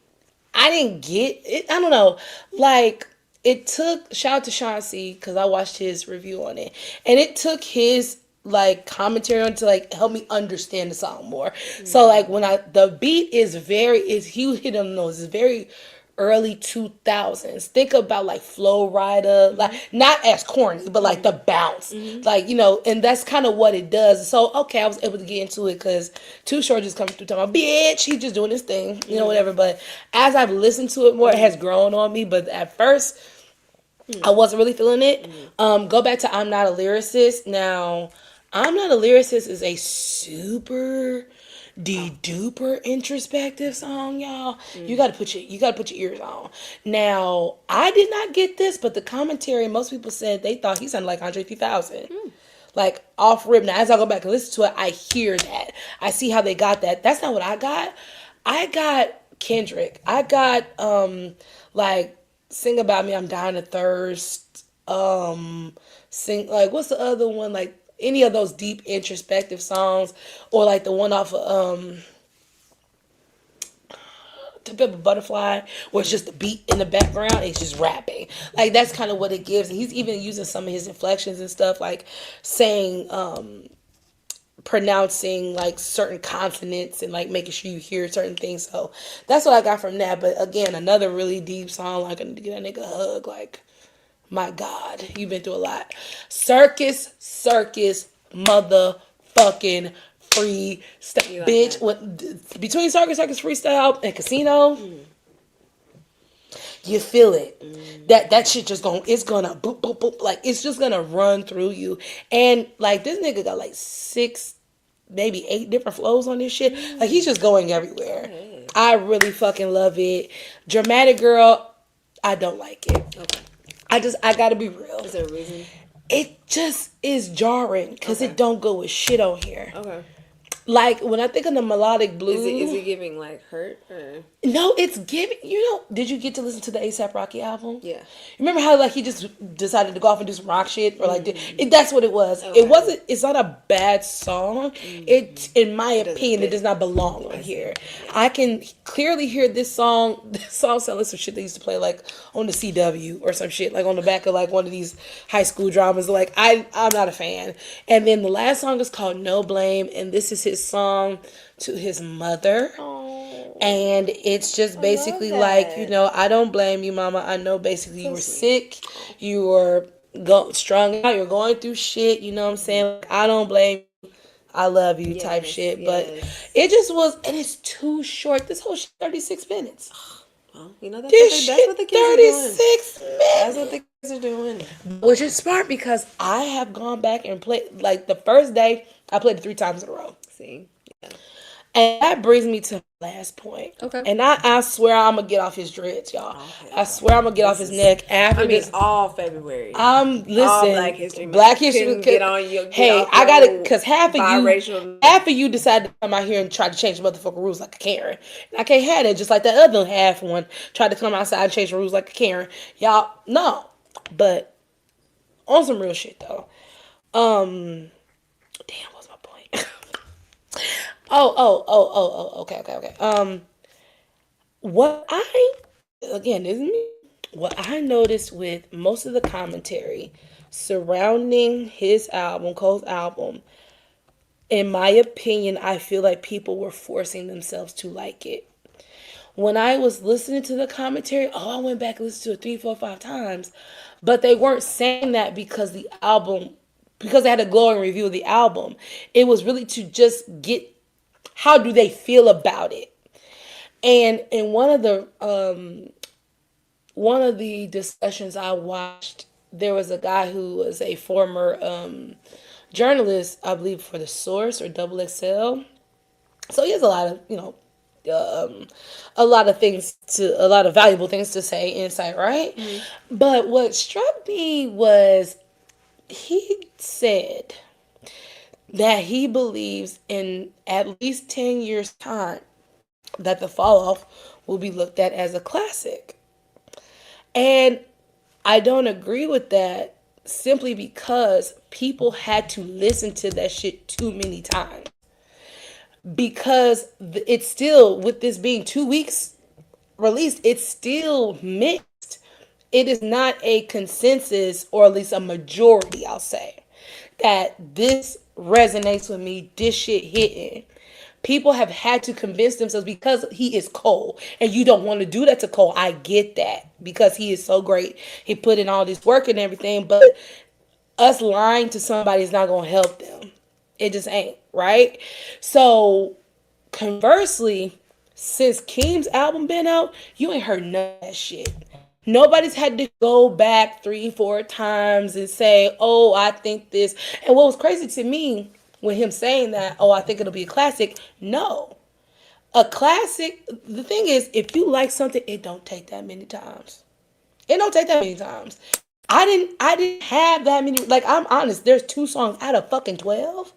B: get it. I don't know. Like, it took, shout out to Sean C, because I watched his review on it. And it took his, like, commentary on to, like, help me understand the song more. So, like, the beat is he hit on those, it's very early 2000s. Think about like Flow Rida, like not as corny, but like the bounce, like and that's kind of what it does. So okay, I was able to get into it because Too Short just comes through talking about bitch, he just doing his thing, whatever. But as I've listened to it more, it has grown on me. But at first, I wasn't really feeling it. Go back to I'm Not a Lyricist. Now, I'm Not a Lyricist is a super duper introspective song, y'all. You gotta put your ears on. Now, I did not get this, but the commentary, most people said they thought he sounded like Andre 3000. Like off rip. Now, as I go back and listen to it, I hear that. I see how they got that. That's not what I got. I got Kendrick. I got like Sing About Me, I'm Dying of Thirst. Sing, like, what's the other one? Like any of those deep introspective songs, or like the one off of To Pimp a Butterfly, where it's just the beat in the background, it's just rapping. Like that's kind of what it gives. And he's even using some of his inflections and stuff, like saying pronouncing like certain consonants and like making sure you hear certain things. So that's what I got from that. But again, another really deep song. Like I need to get that nigga a hug. Like, my God, you've been through a lot. Circus, motherfucking freestyle,
C: like
B: bitch.
C: that.
B: What between circus, freestyle, and casino? You feel it. That shit just it's gonna boop boop boop, like it's just gonna run through you. And like this nigga got like 6, maybe 8 different flows on this shit. Like he's just going everywhere. I really fucking love it. Dramatic Girl, I don't like it.
C: Okay.
B: I gotta be real.
C: Is there a reason?
B: It just is jarring because
C: Okay.
B: it don't go with shit on here.
C: Okay.
B: Like when I think of the melodic blues,
C: Is it giving like hurt or?
B: no, it's giving. Did you get to listen to the ASAP Rocky album?
C: Yeah.
B: Remember how like he just decided to go off and do some rock shit or like that's what it was.
C: Okay.
B: It wasn't. It's not a bad song. It, in my opinion, it does not belong on here. I can clearly hear this song. This song sounds like some shit they used to play like on the CW or some shit like on the back of like one of these high school dramas. Like I'm not a fan. And then the last song is called No Blame, and this is his song to his mother. And it's just basically like, I don't blame you, mama. I know basically you were sick. You were strung out. You're going through shit. You know what I'm saying? Like, I don't blame you. I love you type shit. But it just was, and it's too short. This whole shit, 36 minutes.
C: Well, that's
B: This
C: what the
B: shit,
C: kids
B: 36
C: are doing.
B: minutes.
C: That's what the kids are doing.
B: Which is smart because I have gone back and played, like the first day, I played it 3 times in a row.
C: See? Yeah.
B: And that brings me to my last point.
C: Okay.
B: And I swear I'm going to get off his dreads, y'all. Okay. I swear I'm going to get off his neck after this.
C: All February.
B: Listen.
C: All Black History Month.
B: Black History.
C: Get on your,
B: hey, I got to, because half of you decided to come out here and try to change the motherfucking rules like a Karen. And I can't have it just like that other half one tried to come outside and change the rules like a Karen. Y'all, no. But on some real shit, though. Damn, what's my point? Okay. What I noticed with most of the commentary surrounding his album, Cole's album, in my opinion, I feel like people were forcing themselves to like it. When I was listening to the commentary, I went back and listened to it 3, 4, 5 times, but they weren't saying that because they had a glowing review of the album. It was really to just get how do they feel about it. And in one of the discussions I watched, there was a guy who was a former journalist, I believe, for The Source or Double XL. So he has a lot of, a lot of valuable things to say, insight, right? Mm-hmm. But what struck me was he said that he believes in at least 10 years' time that the fall off will be looked at as a classic. And I don't agree with that simply because people had to listen to that shit too many times. Because it's still, with this being 2 weeks released, it's still mixed. It is not a consensus, or at least a majority, I'll say, that this resonates with me, this shit hitting. People have had to convince themselves because he is Cole, and you don't want to do that to Cole. I get that because he is so great. He put in all this work and everything, but us lying to somebody is not going to help them. It just ain't, right? So conversely, since Keem's album been out, you ain't heard none of that shit. Nobody's had to go back 3, 4 times and say, oh, I think this. And what was crazy to me with him saying that, oh, I think it'll be a classic. No. A classic, the thing is, if you like something, it don't take that many times. It don't take that many times. I didn't have that many, like, I'm honest, there's 2 songs out of fucking 12.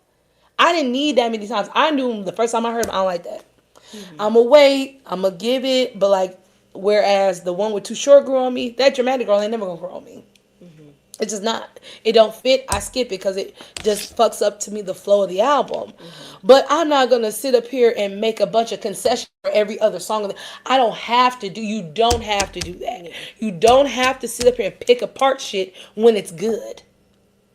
B: I didn't need that many times. I knew the first time I heard him, I don't like that. Mm-hmm. I'm going to wait, I'm going to give it, but like, whereas the one with Too Short grew on me, that Dramatic Girl ain't never going to grow on me. Mm-hmm. It's just not. It don't fit. I skip it because it just fucks up to me the flow of the album. Mm-hmm. But I'm not going to sit up here and make a bunch of concessions for every other song. I don't have to do. You don't have to do that. Mm-hmm. You don't have to sit up here and pick apart shit when it's good.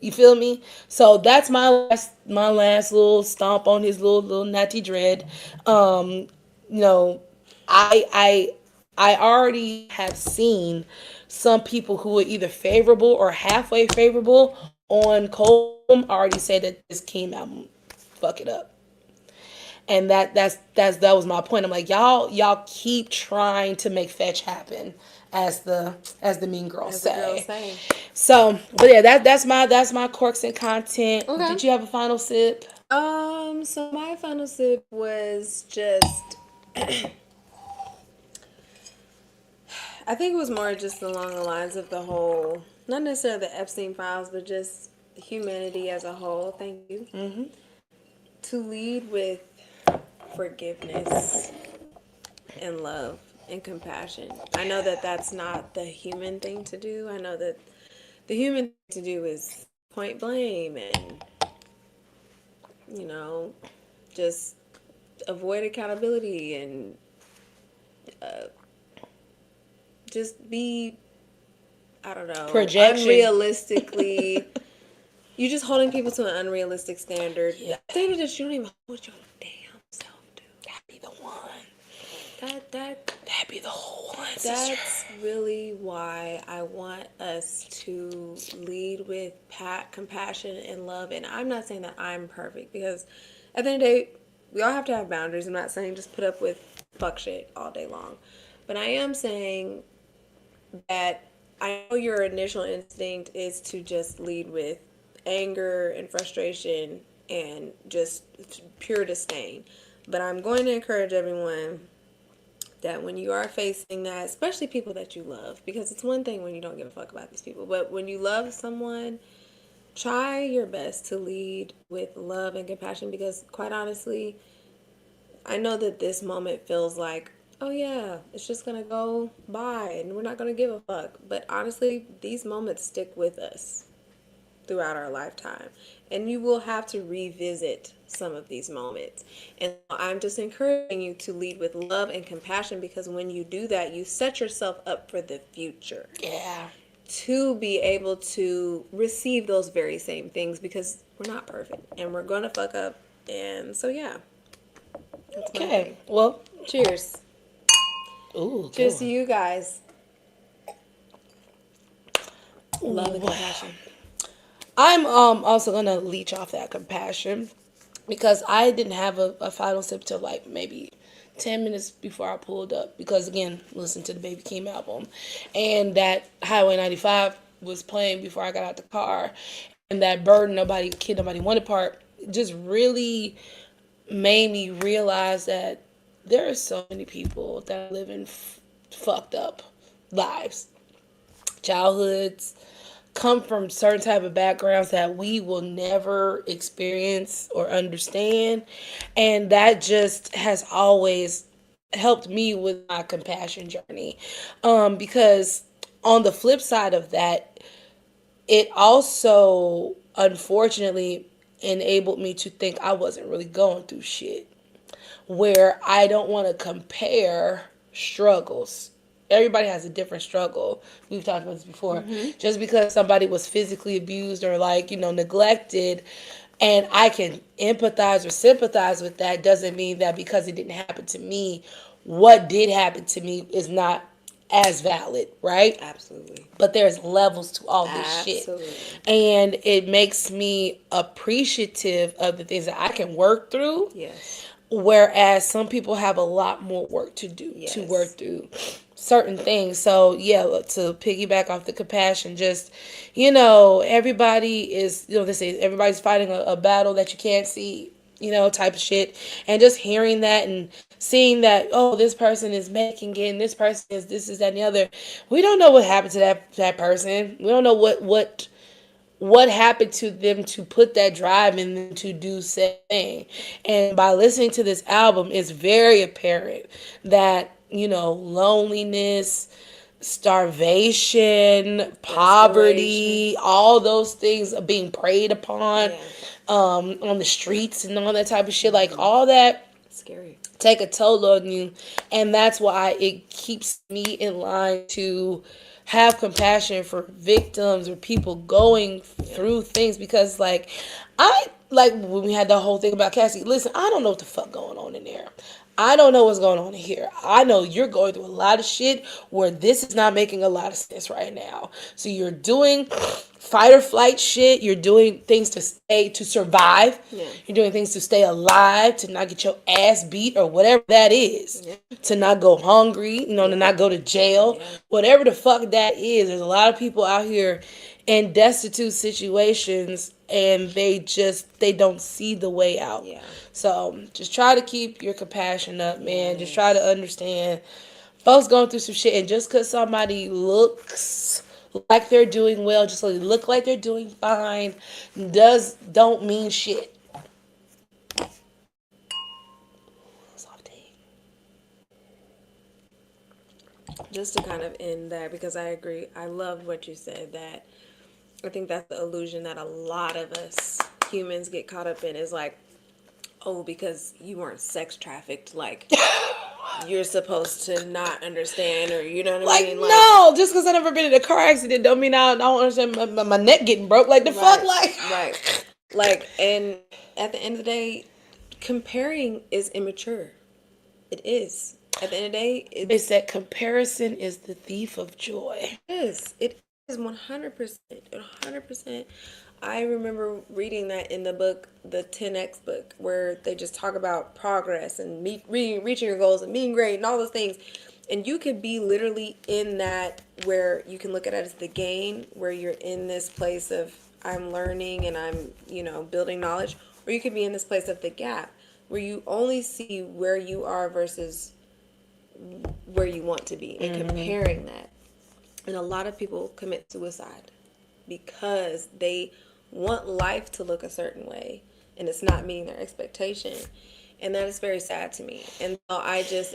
B: You feel me? So that's my last little stomp on his little natty dread. Um, you know, I I already have seen some people who are either favorable or halfway favorable on Cole already say that this King album fuck it up. And that was my point. I'm like, y'all keep trying to make fetch happen, as the mean girls
C: As the girls
B: say.
C: say.
B: So, but yeah, that's my quirks and content.
C: Okay.
B: Did you have a final sip?
C: So my final sip was just, I think it was more just along the lines of the whole, not necessarily the Epstein files, but just humanity as a whole. Thank you. To lead with forgiveness and love and compassion. I know that that's not the human thing to do. I know that the human thing to do is point blame and, you know, just avoid accountability and just be, I don't know,
B: Projection.
C: unrealistically. You just holding people to an unrealistic standard.
B: Yeah.
C: Standard that you don't even hold your damn self to.
B: That'd be the one.
C: That'd
B: be the whole one.
C: That's really why I want us to lead with compassion and love. And I'm not saying that I'm perfect, because at the end of the day, we all have to have boundaries. I'm not saying just put up with fuck shit all day long. But I am saying that I know your initial instinct is to just lead with anger and frustration and just pure disdain. But I'm going to encourage everyone that when you are facing that, especially people that you love, because it's one thing when you don't give a fuck about these people, but when you love someone, try your best to lead with love and compassion, because quite honestly, I know that this moment feels like, oh yeah, it's just gonna go by and we're not gonna give a fuck. But honestly, these moments stick with us throughout our lifetime. And you will have to revisit some of these moments. And I'm just encouraging you to lead with love and compassion, because when you do that, you set yourself up for the future.
B: Yeah.
C: To be able to receive those very same things, because we're not perfect and we're gonna fuck up. And so yeah. That's my
B: Okay.
C: thing.
B: Well.
C: Cheers.
B: Ooh.
C: Cheers to you guys. Love and
B: Ooh.
C: compassion.
B: I'm also gonna leech off that compassion, because I didn't have a final sip till like maybe 10 minutes before I pulled up, because again, listen to the Baby Keem album, and that Highway 95 was playing before I got out the car, and that Burden Nobody Kid Nobody Wanted part just really made me realize that there are so many people that live in fucked up lives, childhoods, come from certain type of backgrounds that we will never experience or understand, and that just has always helped me with my compassion journey, because on the flip side of that, it also unfortunately enabled me to think I wasn't really going through shit, where I don't want to compare struggles. Everybody has a different struggle. We've talked about this before. Just because somebody was physically abused or like, neglected, and I can empathize or sympathize with that, doesn't mean that because it didn't happen to me, what did happen to me is not as valid, right?
C: Absolutely.
B: But there's levels to all this shit.
C: Absolutely.
B: And it makes me appreciative of the things that I can work through.
C: Yes.
B: Whereas some people have a lot more work to do to
C: Yes.
B: work through certain things. So yeah, to piggyback off the compassion, just everybody is, they say everybody's fighting a battle that you can't see, type of shit. And just hearing that and seeing that, oh, this person is making it and this person is this, is that, and the other. We don't know what happened to that person. We don't know what happened to them to put that drive in them to do said thing. And by listening to this album, it's very apparent that, loneliness, starvation, poverty, all those things are being preyed upon,
C: Yeah.
B: on the streets and all that type of shit. Like all that
C: Scary.
B: take a toll on you. And that's why it keeps me in line to have compassion for victims or people going through things, because like when we had the whole thing about Cassie, listen, I don't know what the fuck going on in there. I don't know what's going on in here. I know you're going through a lot of shit where this is not making a lot of sense right now. So you're doing fight or flight shit. You're doing things to survive.
C: Yeah.
B: You're doing things to stay alive, to not get your ass beat or whatever that is.
C: Yeah.
B: To not go hungry, to not go to jail.
C: Yeah.
B: Whatever the fuck that is. There's a lot of people out here in destitute situations, and they don't see the way out.
C: Yeah.
B: So just try to keep your compassion up, man. Yes. Just try to understand folks going through some shit, and just because somebody looks like they're doing well, just so they look like they're doing fine, don't mean shit.
C: Just to kind of end that, because I agree, I love what you said, that I think that's the illusion that a lot of us humans get caught up in, is like, oh, because you weren't sex trafficked, like you're supposed to not understand, or you know what I mean?
B: Like, no, just because I never been in a car accident don't mean I don't understand my neck getting broke. Like, the fuck, like.
C: Right. Like, and at the end of the day, comparing is immature. It is. At the end of the day,
B: they said comparison is the thief of joy.
C: It is 100%. 100%. I remember reading that in the book, the 10X book, where they just talk about progress and reaching your goals and being great and all those things. And you could be literally in that, where you can look at it as the gain, where you're in this place of I'm learning and I'm, building knowledge. Or you could be in this place of the gap, where you only see where you are versus where you want to be, and comparing that. And a lot of people commit suicide because they want life to look a certain way and it's not meeting their expectation. And that is very sad to me. And so I just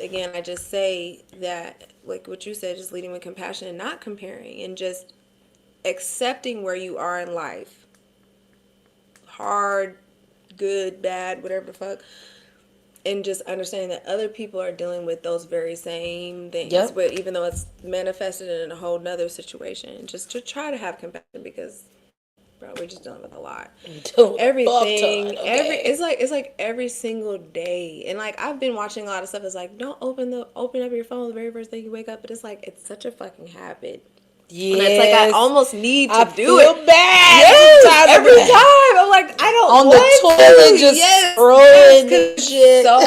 C: say that, like what you said, just leading with compassion and not comparing, and just accepting where you are in life. Hard, good, bad, whatever the fuck. And just understanding that other people are dealing with those very same things, but even though it's manifested in a whole nother situation, just to try to have compassion, because, bro, we're just dealing with a lot. Everything, it's like every single day, and like I've been watching a lot of stuff. It's like, don't open up your phone the very first thing you wake up, but it's like it's such a fucking habit. Yeah, and it's like I almost need to do it.
B: I feel bad.
C: Yes, every time. I'm like, I don't
B: on the toilet, just scrolling shit.
C: So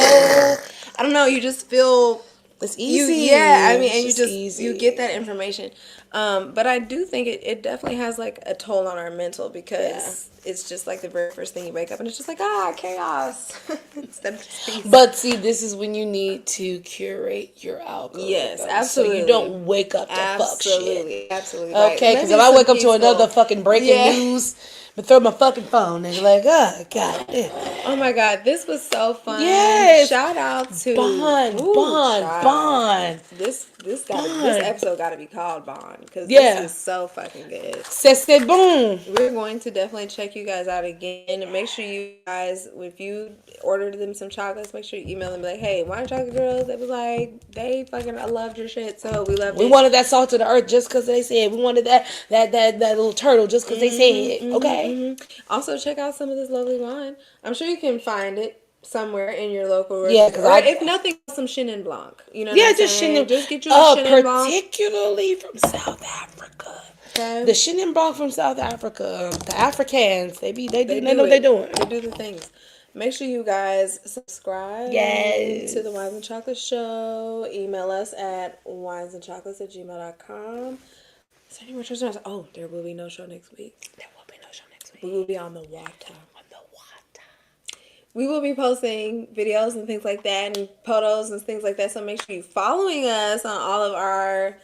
C: I don't know. You just feel
B: it's easy.
C: And you get that information. But I do think it definitely has like a toll on our mental, because it's just like the very first thing you wake up and it's just like, chaos. Instead of just peace.
B: But see, this is when you need to curate your algorithm.
C: Yes, absolutely.
B: So you don't wake up to fuck shit.
C: Absolutely.
B: Okay, because if I wake up to another fucking breaking news, but throw my fucking phone and you're like, oh, God.
C: Oh my God, this was so fun.
B: Yes.
C: Shout out to
B: Bond.
C: This episode got to be called Bond, because this is so fucking good.
B: C'est bon.
C: We're going to definitely check you guys out again. And make sure you guys, if you ordered them some chocolates, make sure you email them, like, hey, Wine Chocolate Girls. It was like, I loved your shit, so we loved it.
B: We wanted that salt to the earth just because they said. We wanted that little turtle just because they said. Okay.
C: Also, check out some of this lovely wine. I'm sure you can find it somewhere in your local.
B: Yeah,
C: if nothing, some Chenin Blanc. You know what I'm
B: just
C: saying? Just get you a Chenin Blanc.
B: Particularly from South Africa. Okay. The Chenin Blanc from South Africa. The Africans, they know what they're doing.
C: They do the things. Make sure you guys subscribe to the Wines and Chocolate Show. Email us at winesandchocolates@gmail.com. Is there any more shows? Oh, there will be no show next week. We will be on the water. We will be posting videos and things like that, and photos and things like that. So make sure you're following us on all of our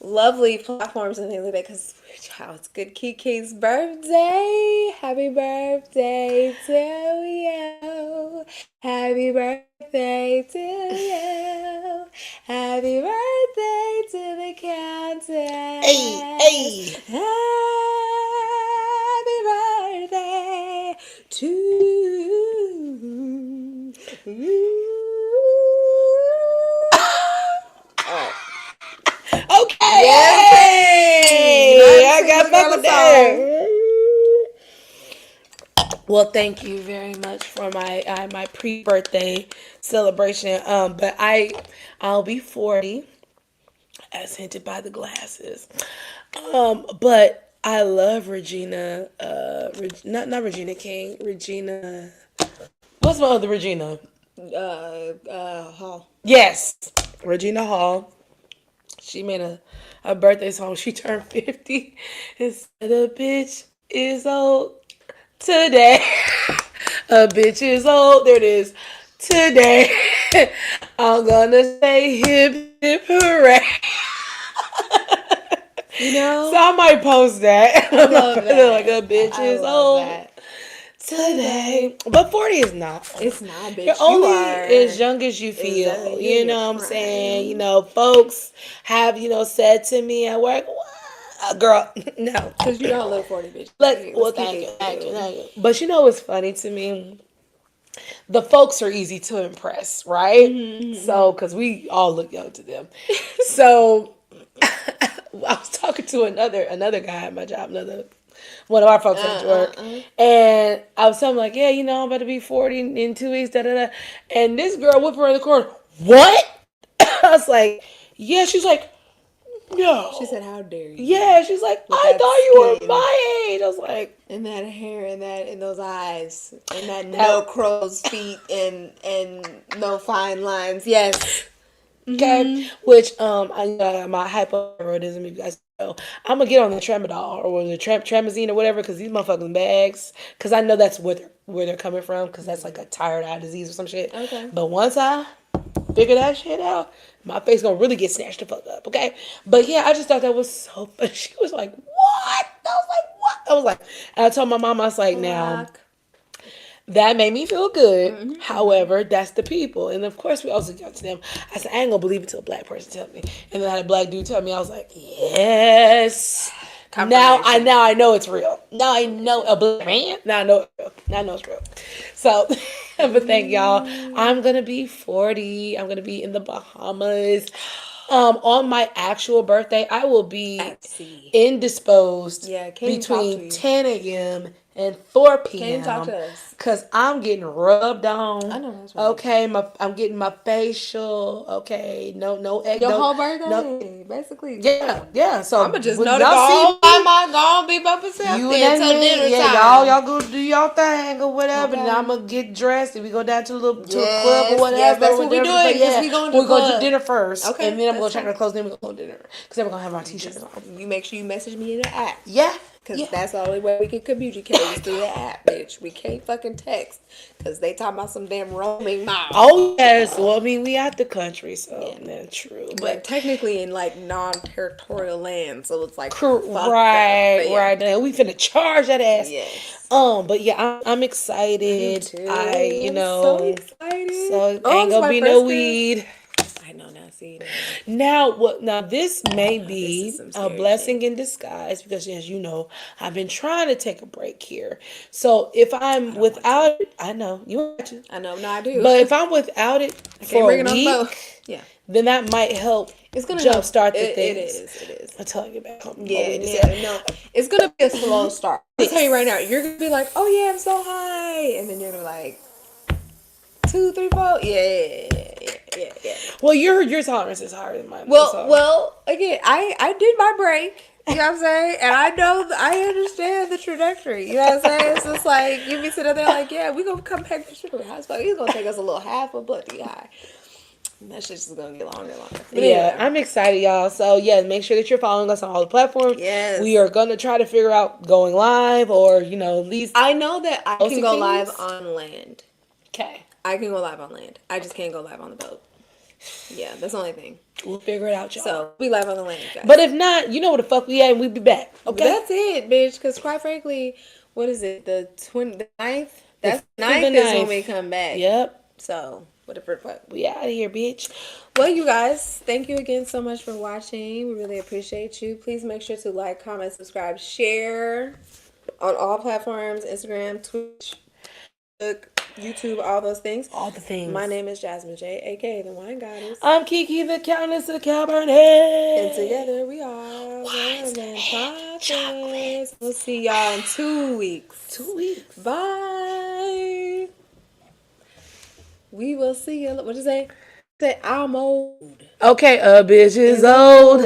C: lovely platforms and things like that, because it's good Kiki's birthday. Happy birthday to you. Happy birthday to you. Happy birthday to the Countess.
B: Hey.
C: Happy birthday to you.
B: Hey, I got fuck with that. Well, thank you very much for my pre-birthday celebration. But I'll be 40, as hinted by the glasses. But I love Regina. Not Regina King. Regina. What's my other Regina?
C: Hall.
B: Yes, Regina Hall. She made a birthday song. She turned 50 and said, "A bitch is old today. A bitch is old." There it is. Today. I'm gonna say hip hip hooray.
C: You know,
B: So I might post that.
C: I love that.
B: Like a bitch
C: I
B: is
C: love
B: old
C: that.
B: today. But 40 is not.
C: It's not, bitch.
B: You're
C: You
B: only
C: are
B: as young as you feel.
C: exactly.
B: You
C: You're
B: know what I'm
C: prime.
B: saying? You know, folks have, said to me at work, "What? Girl, no."
C: Because you don't look 40, bitch.
B: Well,
C: Let's keep
B: thank you,
C: it
B: thank you,
C: real.
B: thank you. But you know what's funny to me? The folks are easy to impress, right? So, because we all look young to them. So, I was talking to another guy at my job, one of our folks at work, and I was telling him like, "Yeah, I'm about to be 40 in 2 weeks." Da da da. And this girl whipped around the corner. What? I was like, "Yeah." She's like, "No."
C: She said, "How dare you?"
B: Yeah, she's like,
C: With
B: "I
C: that
B: thought you
C: skin.
B: were my age." I was like,
C: And that hair and those eyes and that no crow's feet and no fine lines. Yes.
B: okay, which I got my hypothyroidism. If you guys know, I'm gonna get on the tramadol or the tramazine or whatever because these motherfucking bags. Because I know that's where they're coming from. Because that's like a tired eye disease or some shit.
C: Okay.
B: But once I figure that shit out, my face gonna really get snatched the fuck up. Okay. But yeah, I just thought that was so funny. She was like, "What?" I was like, "What?" I was like, and I told my mom, I was like, "Now."
C: Black.
B: That made me feel good. However, that's the people. And of course, we also got to them. I said, I ain't going to believe it till a black person tell me. And then I had a black dude tell me. I was like, yes. Now I know it's real. Now I know a black man. Now I know it's real. Now I know it's real. So, but thank y'all. I'm going to be 40. I'm going to be in the Bahamas. On my actual birthday, I will be
C: At sea.
B: indisposed
C: Yeah, can't even talk to
B: between
C: you.
B: 10 a.m. and 4 p.m.
C: Can't even talk to us.
B: Because I'm getting rubbed on.
C: I know that's right.
B: Okay, I'm getting my facial. Okay, no egg.
C: Your
B: no,
C: whole birthday,
B: no,
C: basically.
B: yeah. So
C: I'ma just
B: when
C: know to
B: y'all
C: go by my gone be by myself
B: you
C: then
B: and
C: till
B: me,
C: dinner
B: yeah,
C: time.
B: y'all go do y'all thing or whatever.
C: Okay.
B: And I'm gonna get dressed and we go down to a club or
C: Yes,
B: whatever.
C: yes, that's what we
B: whatever.
C: doing,
B: But
C: 'cause
B: yeah,
C: we going to
B: we're
C: the
B: going to
C: club.
B: dinner first,
C: Okay,
B: and then I'm gonna
C: that's
B: change
C: fine.
B: our clothes. Then we go to dinner because then we're gonna have our t-shirts on.
C: You make sure you message me in the app.
B: Yeah.
C: Because that's the only way we can communicate is through the app, bitch. We can't fucking text. Because they talking about some damn roaming miles.
B: Oh yes. Well, I mean, we out the country, so that's true.
C: But
B: But
C: technically in like non-territorial land, so it's like
B: right. Now we finna charge that ass.
C: Yes.
B: But yeah, I'm excited.
C: Too.
B: So
C: excited.
B: So
C: Oh,
B: ain't
C: it's
B: gonna
C: my
B: be
C: first
B: no
C: Christmas.
B: weed.
C: I know now. See,
B: Now this may
C: This
B: be
C: is some
B: a
C: scary
B: blessing
C: shit.
B: in disguise because, as you know, I've been trying to take a break here. So if I'm without it, I know you want to.
C: I know. No, I do.
B: But if I'm without it
C: can't
B: for
C: bring
B: a
C: it on the boat.
B: week,
C: Yeah.
B: then that might help.
C: It's gonna
B: jumpstart the
C: It
B: things.
C: is.
B: I'll tell you back home.
C: Yeah. No. It's gonna be a slow start. I'll tell you right now. You're gonna be like, "Oh yeah, I'm so high," and then you're gonna be like, 2, 3, 4. Yeah.
B: Well, your tolerance is higher than mine.
C: Well, again, I did my break. You know what I'm saying? And I understand the trajectory. You know what I'm saying? It's just like, you be sitting there like, yeah, we gonna come back to sugar high spot. It's gonna take us a little half a bloody high. And that shit's just gonna get longer and longer. But
B: yeah,
C: anyway.
B: I'm excited, y'all. So yeah, make sure that you're following us on all the platforms.
C: Yes.
B: We are gonna try to figure out going live or at least
C: I know that I can go
B: things.
C: live on land.
B: Okay.
C: I can go live on land. I just can't go live on the boat. Yeah, that's the only thing.
B: We'll figure it out, y'all.
C: So we live on the land, guys.
B: But if not, you know where the fuck we at and we'll be back. Okay.
C: That's it, bitch. Because quite frankly, what is it? The 9th? That's
B: The
C: 9th is
B: 9th.
C: when we come back.
B: Yep.
C: So whatever the fuck.
B: We out of here, bitch.
C: Well, you guys, thank you again so much for watching. We really appreciate you. Please make sure to like, comment, subscribe, share on all platforms: Instagram, Twitch, Facebook.
A: YouTube, all those things.
B: All the things.
A: My name is Jasmine J, aka the Wine Goddess.
B: I'm Kiki, the Countess of Cabernet.
A: And together we are Wines and Podcast. We'll see y'all in 2 weeks.
B: 2 weeks.
A: Bye. We will see you. What'd you say? Say I'm old.
B: Okay, a bitch is old.